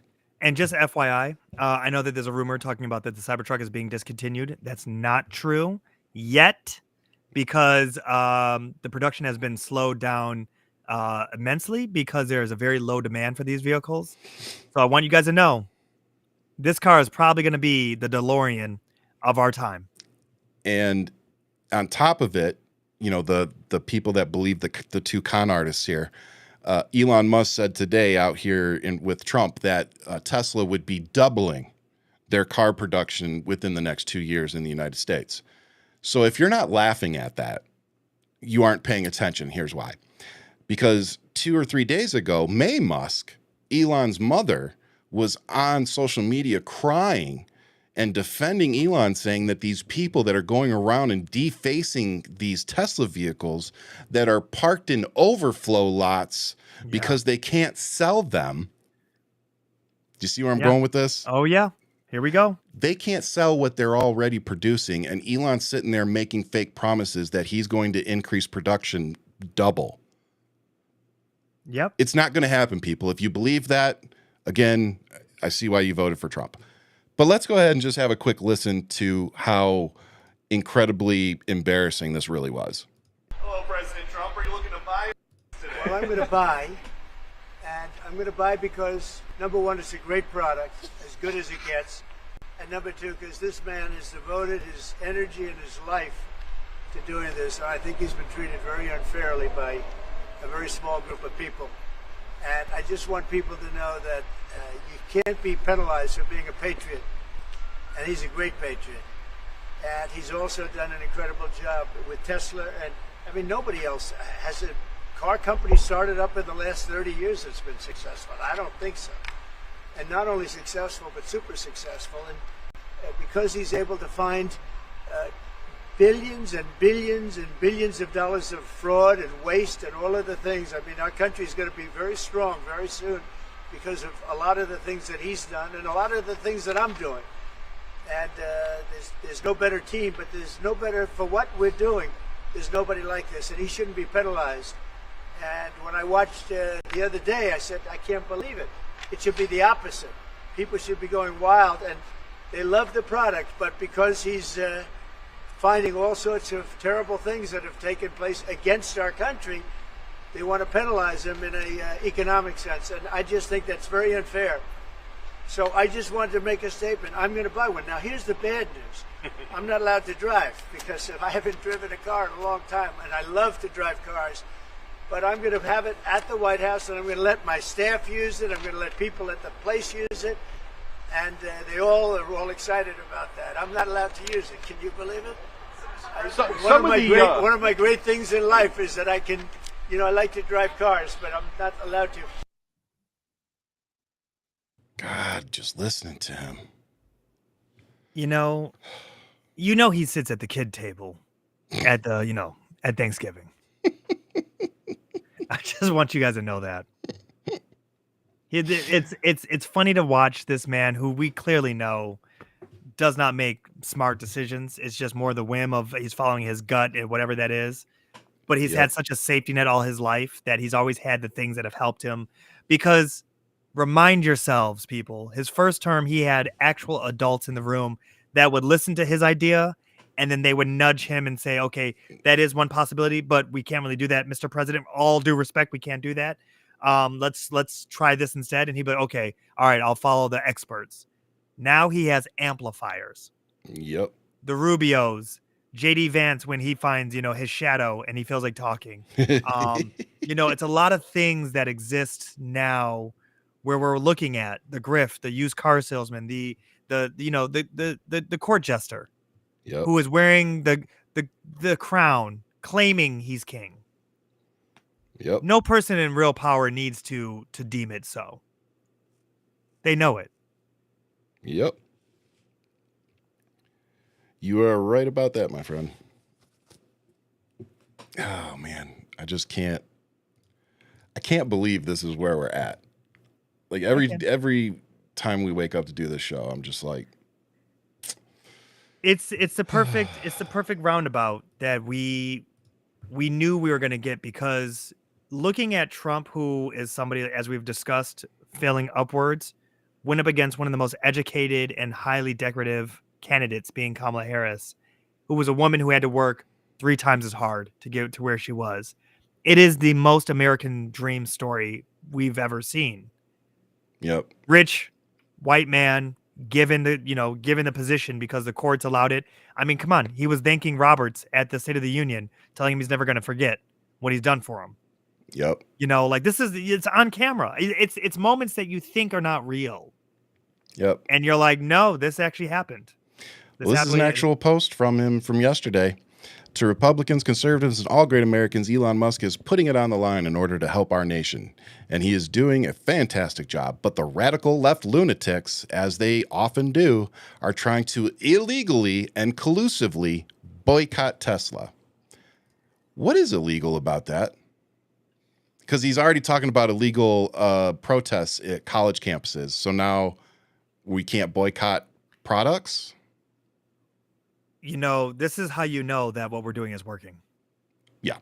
And just FYI, I know that there's a rumor talking about that the Cybertruck is being discontinued. That's not true yet because the production has been slowed down immensely because there is a very low demand for these vehicles. So I want you guys to know this car is probably going to be the DeLorean of our time. And on top of it, you know, the people that believe the two con artists here, Elon Musk said today out here with Trump that Tesla would be doubling their car production within the next 2 years in the United States. So if you're not laughing at that, you aren't paying attention. Here's why. Because 2 or 3 days ago, May Musk, Elon's mother, was on social media crying and defending Elon, saying that these people that are going around and defacing these Tesla vehicles that are parked in overflow lots because they can't sell them. Do you see where I'm going with this? Oh, yeah. Here we go. They can't sell what they're already producing, and Elon's sitting there making fake promises that he's going to increase production double. Yep. It's not going to happen, people. If you believe that, again, I see why you voted for Trump. But let's go ahead and just have a quick listen to how incredibly embarrassing this really was. Hello, President Trump. Are you looking to buy today? Well, I'm going to buy, and I'm going to buy because, number one, it's a great product, as good as it gets, and number two, because this man has devoted his energy and his life to doing this. And I think he's been treated very unfairly by a very small group of people. And I just want people to know that you can't be penalized for being a patriot. And he's a great patriot. And he's also done an incredible job with Tesla. And I mean, nobody else has a car company started up in the last 30 years that's been successful. I don't think so. And not only successful, but super successful. And because he's able to find billions and billions and billions of dollars of fraud and waste and all of the things. I mean, our country is going to be very strong very soon because of a lot of the things that he's done and a lot of the things that I'm doing. And there's no better team, but there's no better for what we're doing. There's nobody like this, and he shouldn't be penalized. And when I watched the other day, I said, I can't believe it. It should be the opposite. People should be going wild, and they love the product, but because he's finding all sorts of terrible things that have taken place against our country, they want to penalize him in an economic sense. And I just think that's very unfair. So I just wanted to make a statement. I'm going to buy one. Now, here's the bad news. I'm not allowed to drive because I haven't driven a car in a long time, and I love to drive cars. But I'm going to have it at the White House, and I'm going to let my staff use it. I'm going to let people at the place use it. And they all are all excited about that. I'm not allowed to use it. Can you believe it? One of my great things in life is that I can, you know, I like to drive cars, but I'm not allowed to. God, just listening to him. You know he sits at the kid table at the, at Thanksgiving. I just want you guys to know that. It's funny to watch this man who we clearly know does not make smart decisions. It's just more the whim of he's following his gut and whatever that is. But he's had such a safety net all his life that he's always had the things that have helped him. Because remind yourselves, people, his first term, he had actual adults in the room that would listen to his idea, and then they would nudge him and say, okay, that is one possibility, but we can't really do that, Mr. President. All due respect, we can't do that. Let's try this instead. And he'd be like, okay, all right, I'll follow the experts. Now he has amplifiers. Yep. The Rubios, JD Vance, when he finds, his shadow and he feels like talking. It's a lot of things that exist now where we're looking at the grift, the used car salesman, the court jester, who is wearing the crown, claiming he's king. Yep. No person in real power needs to deem it so. They know it. Yep. You are right about that, my friend. Oh man, I can't believe this is where we're at. Like every time we wake up to do this show, I'm just like, it's the perfect roundabout that we knew we were going to get, because looking at Trump, who is somebody, as we've discussed, failing upwards, went up against one of the most educated and highly decorative candidates, being Kamala Harris, who was a woman who had to work 3 times as hard to get to where she was. It is the most American dream story we've ever seen. yep. Rich, white man, given the position because the courts allowed it. I mean, come on. He was thanking Roberts at the State of the Union, telling him he's never going to forget what he's done for him. Yep. Like it's on camera. It's moments that you think are not real. Yep. And you're like, no, this actually happened. This is an actual post from him from yesterday. To Republicans, conservatives, and all great Americans, Elon Musk is putting it on the line in order to help our nation. And he is doing a fantastic job. But the radical left lunatics, as they often do, are trying to illegally and collusively boycott Tesla. What is illegal about that? Because he's already talking about illegal protests at college campuses. So now we can't boycott products? This is how you know that what we're doing is working. Yeah.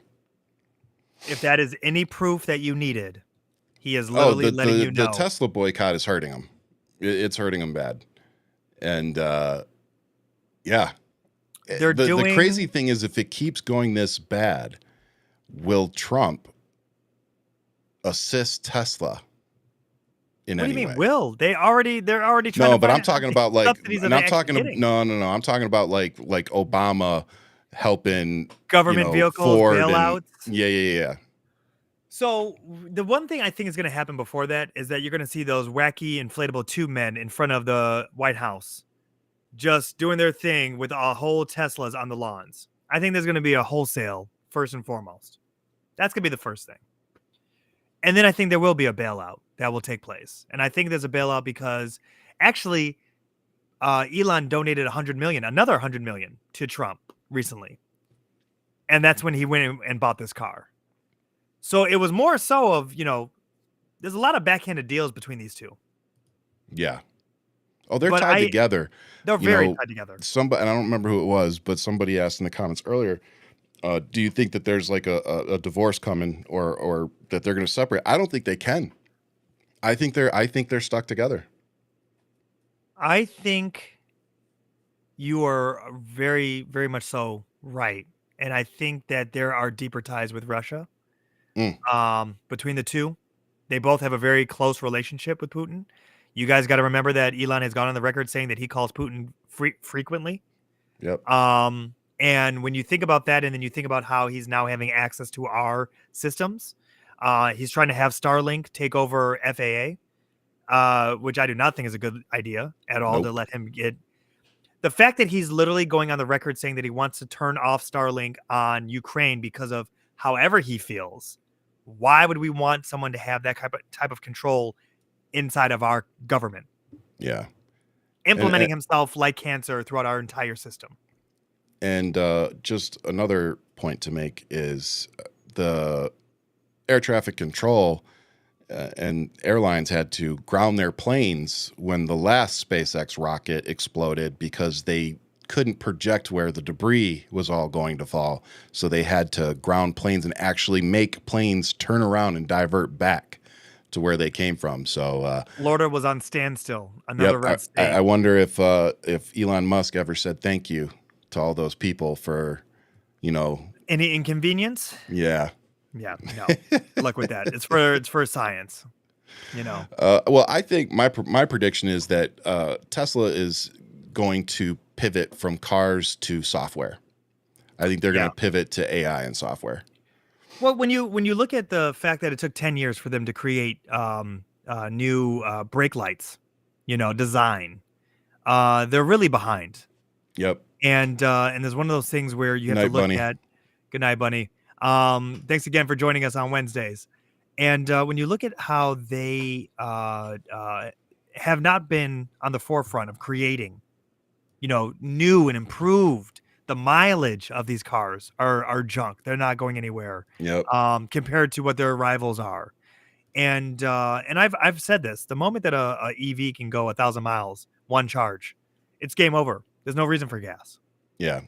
If that is any proof that you needed, he is literally letting you know. The Tesla boycott is hurting him. It's hurting him bad. And yeah. The crazy thing is, if it keeps going this bad, will Trump assist Tesla in any way? What do you mean, will? They're already trying to. No, but I'm talking about like, I'm talking about like Obama helping government vehicles, Ford bailouts. Yeah. So the one thing I think is going to happen before that is that you're going to see those wacky inflatable tube men in front of the White House, just doing their thing with a whole Teslas on the lawns. I think there's going to be a wholesale first and foremost. That's going to be the first thing. And then I think there will be a bailout that will take place. And I think there's a bailout because actually Elon donated another 100 million to Trump recently. And that's when he went and bought this car. So it was more so of, there's a lot of backhanded deals between these two. Yeah. Oh, they're tied together. They're very tied together. And I don't remember who it was, but somebody asked in the comments earlier, do you think that there's like a divorce coming or that they're going to separate? I don't think they can. I think they're stuck together. I think you are very, very much so right. And I think that there are deeper ties with Russia between the two. They both have a very close relationship with Putin. You guys got to remember that Elon has gone on the record saying that he calls Putin frequently. Yep. And when you think about that, and then you think about how he's now having access to our systems, he's trying to have Starlink take over FAA, which I do not think is a good idea at all. Nope. To let him get the fact that he's literally going on the record saying that he wants to turn off Starlink on Ukraine because of however he feels. Why would we want someone to have that type of control inside of our government? Yeah. Implementing himself like cancer throughout our entire system. And just another point to make is the air traffic control and airlines had to ground their planes when the last SpaceX rocket exploded because they couldn't project where the debris was all going to fall. So they had to ground planes and actually make planes turn around and divert back to where they came from. So Florida was on standstill. Another red state. I wonder if Elon Musk ever said thank you to all those people for, any inconvenience. Yeah. Yeah, no. Luck with that. It's for science, Well, I think my prediction is that Tesla is going to pivot from cars to software. I think they're going to pivot to AI and software. Well, when you look at the fact that it took 10 years for them to create new brake lights, design, they're really behind. Yep. And there's one of those things where you have to look at. Good night, Bunny. Thanks again for joining us on Wednesdays. And when you look at how they have have not been on the forefront of creating, new and improved. The mileage of these cars are junk. They're not going anywhere. Yep. Compared to what their rivals are. And I've said this: the moment that a EV can go 1,000 miles, one charge, it's game over. There's no reason for gas. Yeah.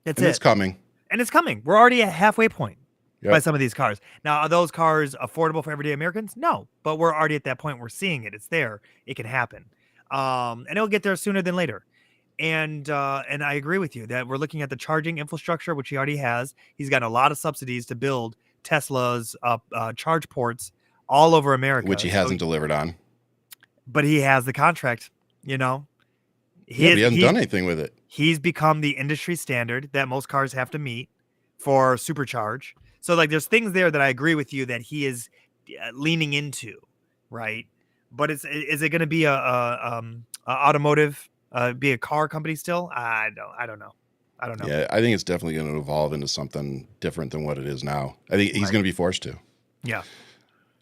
That's and it. It's coming. And it's coming. We're already at halfway point by Yep. some of these cars. Now, are those cars affordable for everyday Americans? No, but we're already at that point. We're seeing it. It's there. It can happen. And it'll get there sooner than later. And I agree with you that we're looking at the charging infrastructure, which he already has. He's got a lot of subsidies to build Tesla's charge ports all over America, Which he hasn't delivered on. But he has the contract. He But he hasn't done anything with it. He's become the industry standard that most cars have to meet for supercharge. So like, there's things there that I agree with you that he is leaning into, right? But is it going to be a automotive? Be a car company still? I don't know. Yeah, I think it's definitely going to evolve into something different than what it is now. I think he's going to be forced to. Yeah.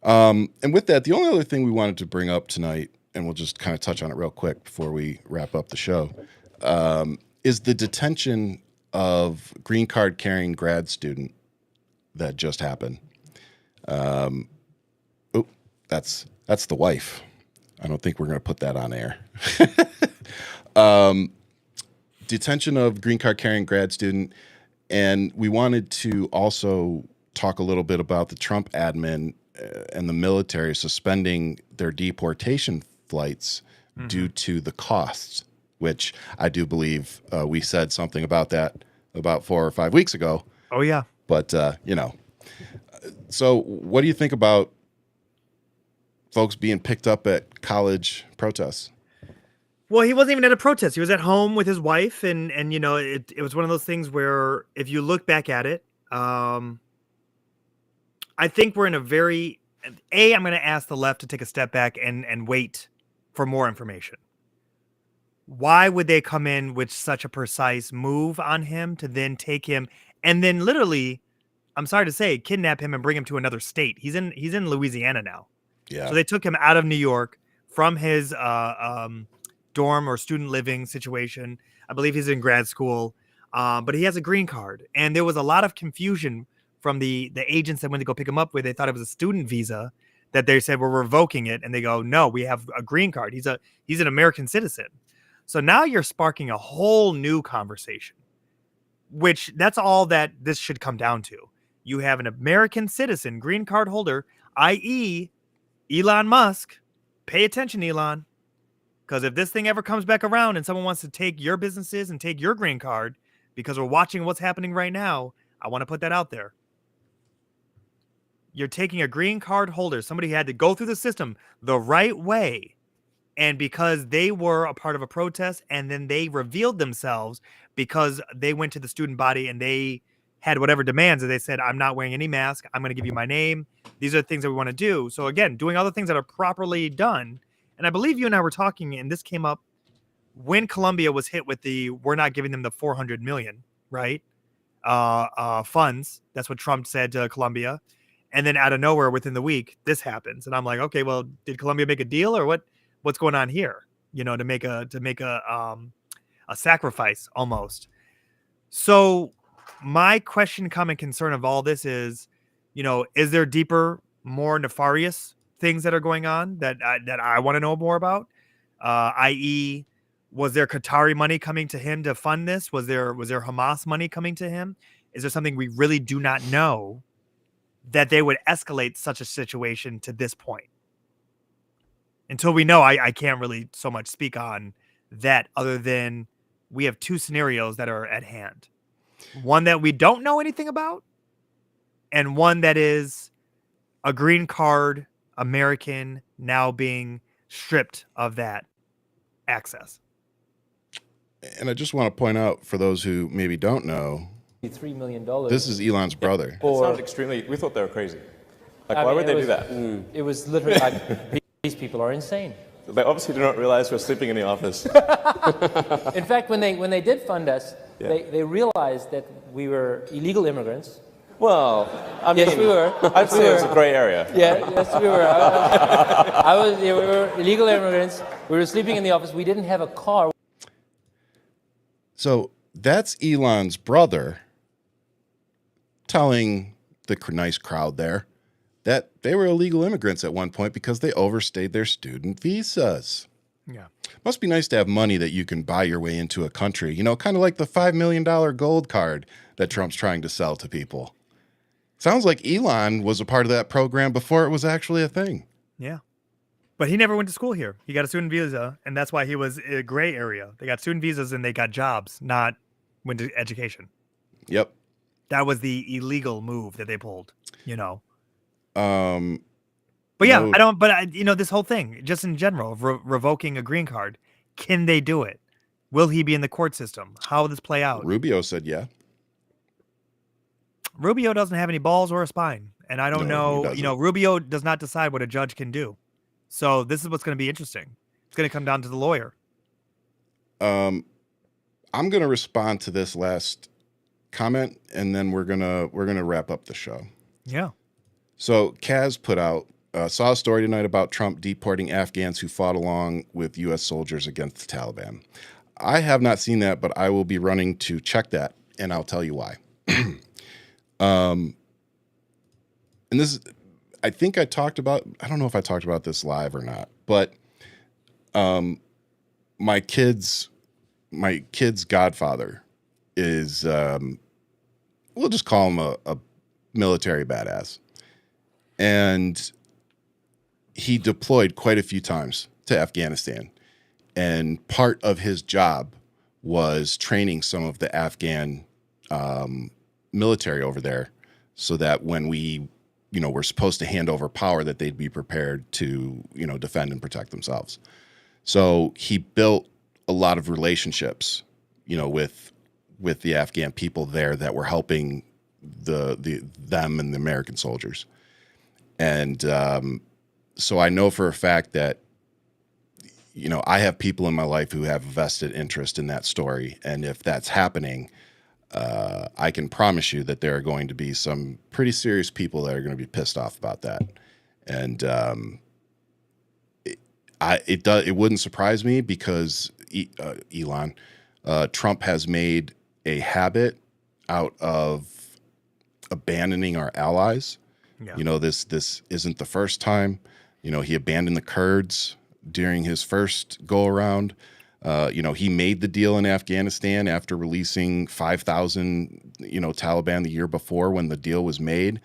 And with that, the only other thing we wanted to bring up tonight, and we'll just kind of touch on it real quick before we wrap up the show, is the detention of green card carrying grad student that just happened. That's the wife. I don't think we're going to put that on air. Detention of green card carrying grad student. And we wanted to also talk a little bit about the Trump admin and the military suspending their deportation flights due to the costs, which I do believe we said something about that about 4 or 5 weeks ago. Oh, yeah. But, so what do you think about folks being picked up at college protests? Well, he wasn't even at a protest. He was at home with his wife. And it was one of those things where if you look back at it, I think we're in a very, I'm going to ask the left to take a step back and wait for more information. Why would they come in with such a precise move on him to then take him and then literally, I'm sorry to say, kidnap him and bring him to another state? He's in Louisiana now. Yeah. So they took him out of New York from his dorm or student living situation. I believe he's in grad school, but he has a green card. And there was a lot of confusion from the agents that went to go pick him up, where they thought it was a student visa, that they said, we're revoking it. And they go, no, we have a green card. He's an American citizen. So now you're sparking a whole new conversation, which that's all that this should come down to. You have an American citizen green card holder, i.e. Elon Musk. Pay attention, Elon. Because if this thing ever comes back around and someone wants to take your businesses and take your green card, because we're watching what's happening right now, I want to put that out there. You're taking a green card holder, somebody who had to go through the system the right way, and because they were a part of a protest, and then they revealed themselves because they went to the student body and they had whatever demands, and they said, I'm not wearing any mask. I'm going to give you my name. These are the things that we want to do. So again, doing all the things that are properly done. And I believe you and I were talking, and this came up when Colombia was hit with we're not giving them the 400 million, right? Funds. That's what Trump said to Colombia. And then out of nowhere, within the week, this happens. And I'm like, okay, well, did Colombia make a deal, or what's going on here? To make a sacrifice almost. So my question, comment, concern of all this is, is there deeper, more nefarious things that are going on that I want to know more about? I.e., was there Qatari money coming to him to fund this? Was there Hamas money coming to him? Is there something we really do not know that they would escalate such a situation to this point? Until we know, I can't really so much speak on that, other than we have two scenarios that are at hand. One that we don't know anything about, and one that is a green card American now being stripped of that access. And I just want to point out, for those who maybe don't know, $3 million. This is Elon's brother. It sounds extremely. We thought they were crazy. Why would they do that? It was literally like, these people are insane. They obviously do not realize we're sleeping in the office. In fact, when they did fund us, they realized that we were illegal immigrants. Well, I mean, Yes, we were. I'd say it was a gray area. Yeah, yes, we were. We were illegal immigrants. We were sleeping in the office. We didn't have a car. So that's Elon's brother telling the nice crowd there that they were illegal immigrants at one point because they overstayed their student visas. Yeah. Must be nice to have money that you can buy your way into a country, kind of like the $5 million gold card that Trump's trying to sell to people. Sounds like Elon was a part of that program before it was actually a thing. Yeah. But he never went to school here. He got a student visa, and that's why he was a gray area. They got student visas and they got jobs, not went to education. Yep. That was the illegal move that they pulled, But yeah, this whole thing, just in general, revoking a green card, can they do it? Will he be in the court system? How will this play out? Rubio said yeah. Rubio doesn't have any balls or a spine. And I don't know, Rubio does not decide what a judge can do. So this is what's going to be interesting. It's going to come down to the lawyer. I'm going to respond to this last comment, and then we're gonna wrap up the show. Yeah. So Kaz put out, saw a story tonight about Trump deporting Afghans who fought along with U.S. soldiers against the Taliban. I have not seen that, but I will be running to check that, and I'll tell you why. And this is, I think I don't know if I talked about this live or not, but my kid's godfather is, we'll just call him a military badass. And he deployed quite a few times to Afghanistan. And part of his job was training some of the Afghan military over there so that when we, were supposed to hand over power, that they'd be prepared to, defend and protect themselves. So he built a lot of relationships, with the Afghan people there that were helping them and the American soldiers. And so I know for a fact that, I have people in my life who have a vested interest in that story. And if that's happening, I can promise you that there are going to be some pretty serious people that are going to be pissed off about that. And it wouldn't surprise me because Elon, Trump has made a habit out of abandoning our allies. Yeah. This isn't the first time. He abandoned the Kurds during his first go around. He made the deal in Afghanistan after releasing 5,000, Taliban the year before when the deal was made.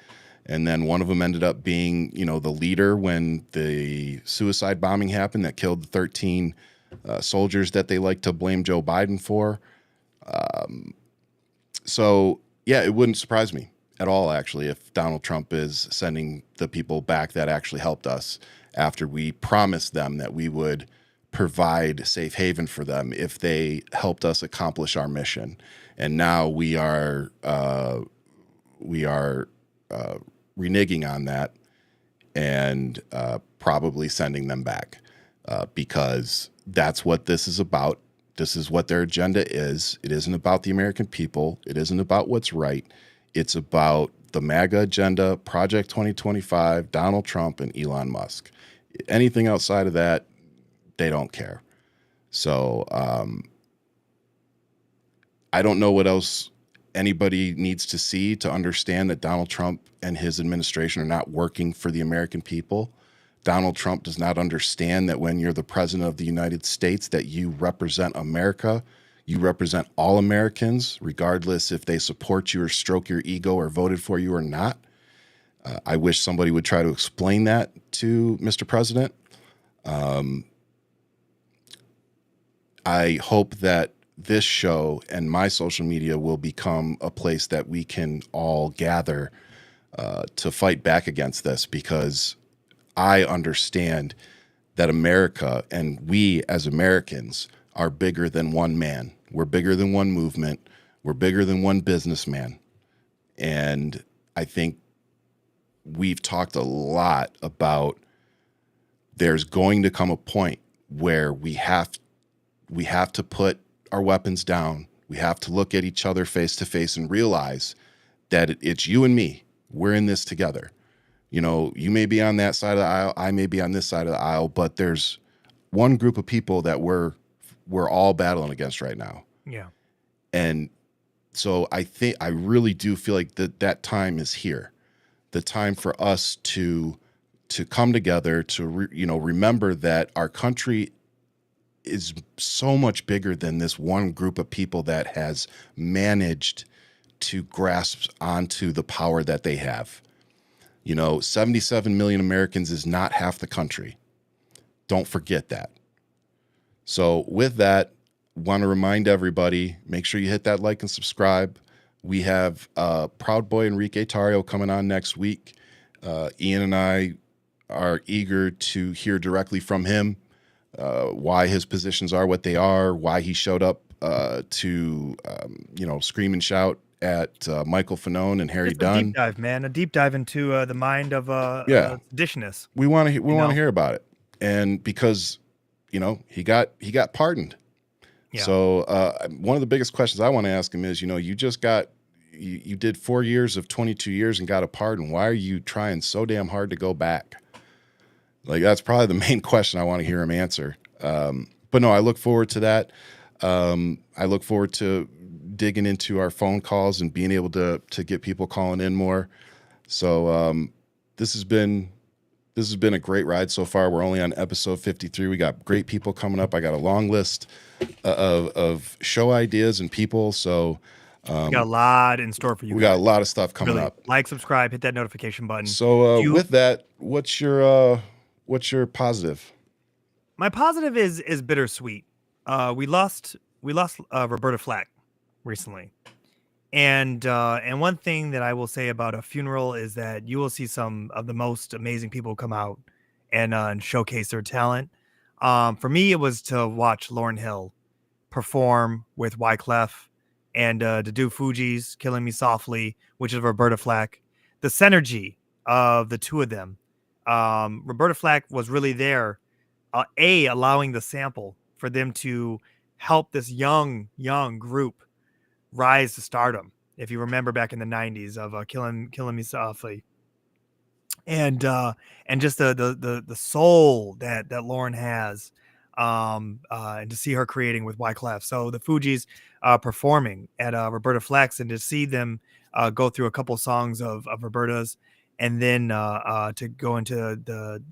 And then one of them ended up being, the leader when the suicide bombing happened that killed the 13 soldiers that they like to blame Joe Biden for. So, yeah, it wouldn't surprise me at all, actually, if Donald Trump is sending the people back that actually helped us after we promised them that we would provide safe haven for them if they helped us accomplish our mission. And now we are reneging on that and probably sending them back because that's what this is about. This is what their agenda is. It isn't about the American people. It isn't about what's right. It's about the MAGA agenda, Project 2025, Donald Trump, and Elon Musk. Anything outside of that, they don't care. So I don't know what else anybody needs to see to understand that Donald Trump and his administration are not working for the American people. Donald Trump does not understand that when you're the president of the United States, that you represent America. You represent all Americans, regardless if they support you or stroke your ego or voted for you or not. I wish somebody would try to explain that to Mr. President. I hope that this show and my social media will become a place that we can all gather to fight back against this, because I understand that America and we as Americans are bigger than one man. We're bigger than one movement. We're bigger than one businessman. And I think we've talked a lot about there's going to come a point where we have to put our weapons down. We have to look at each other face to face and realize that it's you and me. We're in this together. You know, you may be on that side of the aisle, I may be on this side of the aisle, but there's one group of people that we're all battling against right now. Yeah. And so I really do feel like that time is here. The time for us to come together, to remember that our country is so much bigger than this one group of people that has managed to grasp onto the power that they have. 77 million Americans is not half the country. Don't forget that. So with that, want to remind everybody, make sure you hit that like and subscribe. We have Proud Boy Enrique Tario coming on next week. Ian and I are eager to hear directly from him why his positions are what they are, why he showed up to scream and shout at Michael Fanone and Harry Dunn. A deep dive, man. A deep dive into the mind of seditionists. We want to hear about it, and because he got pardoned. Yeah. So one of the biggest questions I want to ask him is, you just you did 4 years of 22 years and got a pardon. Why are you trying so damn hard to go back? Like, that's probably the main question I want to hear him answer. But no, I look forward to that. I look forward to digging into our phone calls and being able to get people calling in more. So this has been a great ride so far. We're only on episode 53. We got great people coming up. I got a long list of show ideas and people. So we got a lot in store for you. We got a lot of stuff coming up. Like, subscribe, hit that notification button. So with that, what's your positive? My positive is bittersweet. We lost Roberta Flack recently, and one thing that I will say about a funeral is that you will see some of the most amazing people come out and showcase their talent. For me, it was to watch Lauryn Hill perform with Wyclef and to do Fugees' "Killing Me Softly," which is Roberta Flack. The synergy of the two of them. Roberta Flack was really there, allowing the sample for them to help this young group rise to stardom. If you remember back in the 90s of Killing Me Softly, and just the soul that Lauryn has, and to see her creating with Wyclef. So the Fugees performing at Roberta Flack's, and to see them go through a couple songs of Roberta's, and then to go into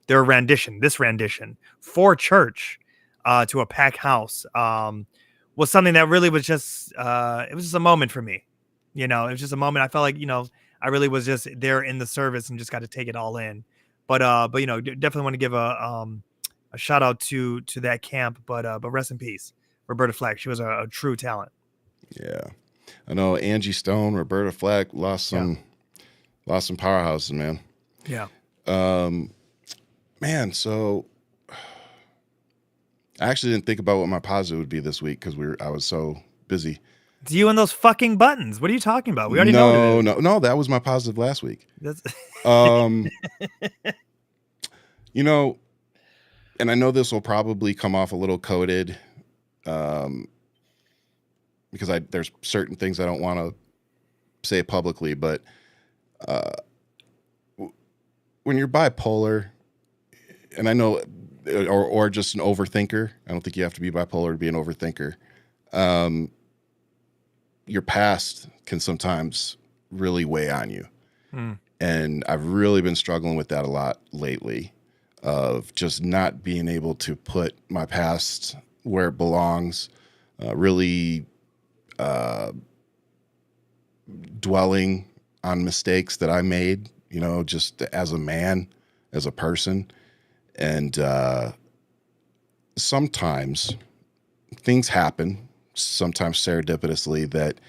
their rendition for church to a packed house was something that really was just it was just a moment for me. It was just a moment. I felt like I really was just there in the service and just got to take it all in. But definitely want to give a shout out to that camp. But rest in peace, Roberta Flack. She was a true talent. Yeah, I know Angie Stone, Roberta Flack lost some powerhouses, man. Yeah. Man, so I actually didn't think about what my positive would be this week because I was so busy. It's you and those fucking buttons. What are you talking about? We already know. No, that was my positive last week. That's and I know this will probably come off a little coded, because there's certain things I don't want to say publicly, but when you're bipolar, and I know, or just an overthinker, I don't think you have to be bipolar to be an overthinker. Your past can sometimes really weigh on you. And I've really been struggling with that a lot lately, of just not being able to put my past where it belongs, really dwelling on mistakes that I made, just as a man, as a person. And sometimes things happen, sometimes serendipitously, that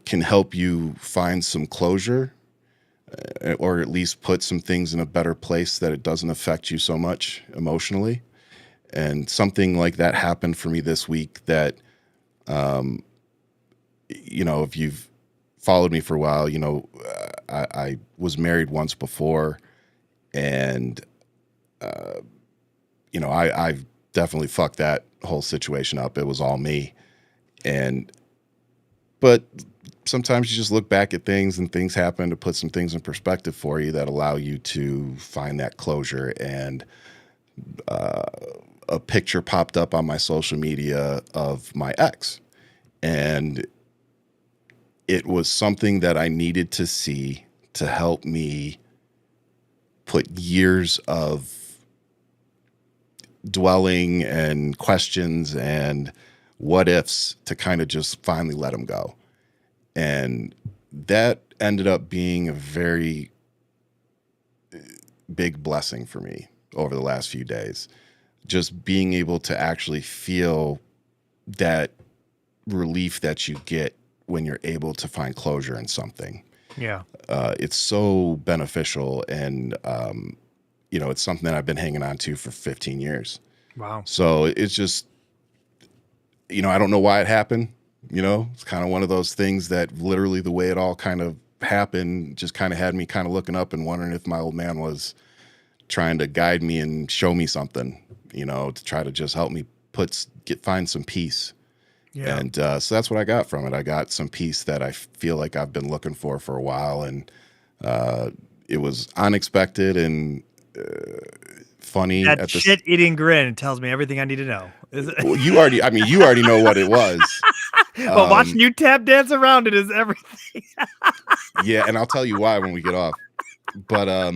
can help you find some closure, or at least put some things in a better place that it doesn't affect you so much emotionally. And something like that happened for me this week that, if you've followed me for a while, I was married once before, and I definitely fucked that whole situation up. It was all me. And but sometimes you just look back at things and things happen to put some things in perspective for you that allow you to find that closure. And a picture popped up on my social media of my ex, and it was something that I needed to see to help me put years of dwelling and questions and what ifs to kind of just finally let them go. And that ended up being a very big blessing for me over the last few days. Just being able to actually feel that relief that you get when you're able to find closure in something. Yeah. It's so beneficial, and it's something that I've been hanging on to for 15 years. Wow. So it's just, I don't know why it happened. It's kind of one of those things that literally the way it all kind of happened just kind of had me kind of looking up and wondering if my old man was trying to guide me and show me something, to try to just help me find some peace. Yeah. And so that's what I got from it. I got some peace that I feel like I've been looking for a while, and it was unexpected and funny. That shit-eating grin tells me everything I need to know. Well, you already know what it was. But watching you tap dance around it is everything. Yeah, and I'll tell you why when we get off. But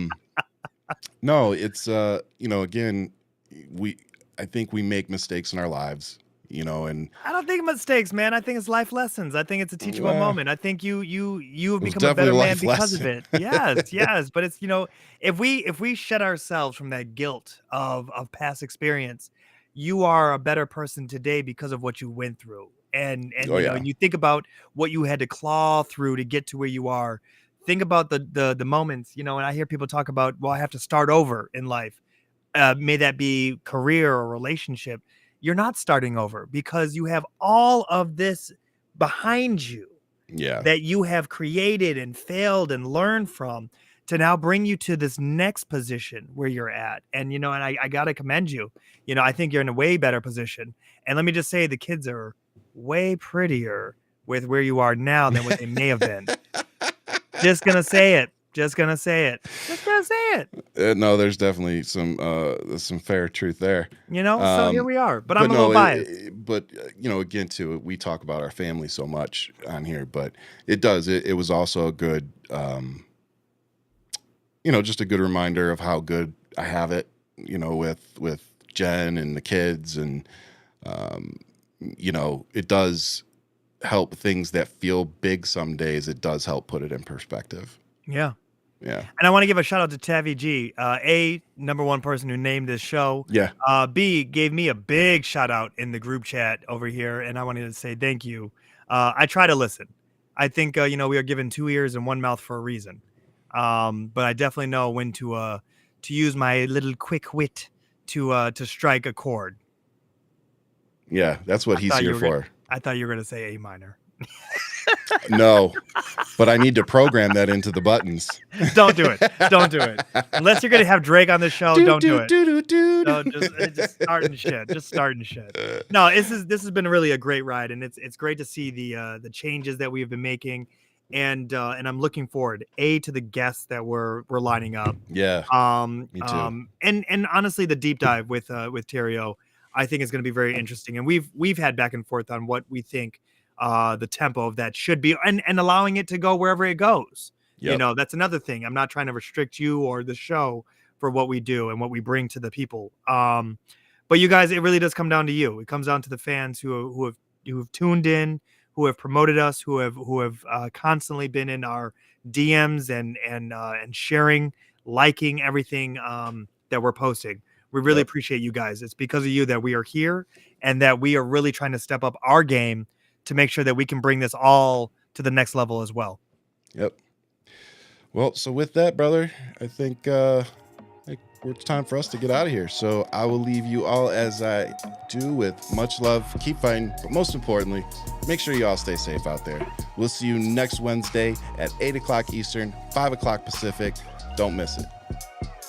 no, it's again, I think we make mistakes in our lives, and I don't think mistakes, man. I think it's life lessons. I think it's a teachable moment. I think you have become a better man because of it. Yes. But it's, if we shed ourselves from that guilt of past experience, you are a better person today because of what you went through. And and you think about what you had to claw through to get to where you are. Think about the moments, and I hear people talk about, well, I have to start over in life. May that be career or relationship. You're not starting over because you have all of this behind you that you have created and failed and learned from to now bring you to this next position where you're at. And, and I got to commend you. I think you're in a way better position. And let me just say, the kids are way prettier with where you are now than what they may have been. Just going to say it. No, there's definitely some fair truth there. So here we are. But I'm a little biased. But again, too, we talk about our family so much on here, but it was also a good, just a good reminder of how good I have it, with Jen and the kids, and it does help things that feel big some days. It does help put it in perspective. Yeah. Yeah. And I want to give a shout out to Tavy G, A, number one person who named this show. Yeah. B, gave me a big shout out in the group chat over here, and I wanted to say thank you. I try to listen. I think we are given 2 ears and 1 mouth for a reason. But I definitely know when to use my little quick wit to strike a chord. Yeah, that's what he's here for. I thought you were going to say A minor. No, but I need to program that into the buttons. Don't do it. Unless you're going to have Drake on the show, don't do it. Just starting shit. No, this has been really a great ride, and it's great to see the changes that we've been making, and I'm looking forward to the guests that we're lining up. Yeah. Me too. And honestly, the deep dive with Terrio, I think is going to be very interesting, and we've had back and forth on what we think the tempo of that should be, and allowing it to go wherever it goes. Yep. That's another thing. I'm not trying to restrict you or the show for what we do and what we bring to the people. But you guys, it really does come down to you. It comes down to the fans who have tuned in, who have promoted us, who have constantly been in our DMs and sharing, liking everything that we're posting. We really appreciate you guys. It's because of you that we are here, and that we are really trying to step up our game to make sure that we can bring this all to the next level as well. Yep. Well, so with that, brother, I think it's time for us to get out of here. So I will leave you all as I do, with much love. Keep fighting, but most importantly, make sure you all stay safe out there. We'll see you next Wednesday at 8 o'clock Eastern, 5 o'clock Pacific. Don't miss it.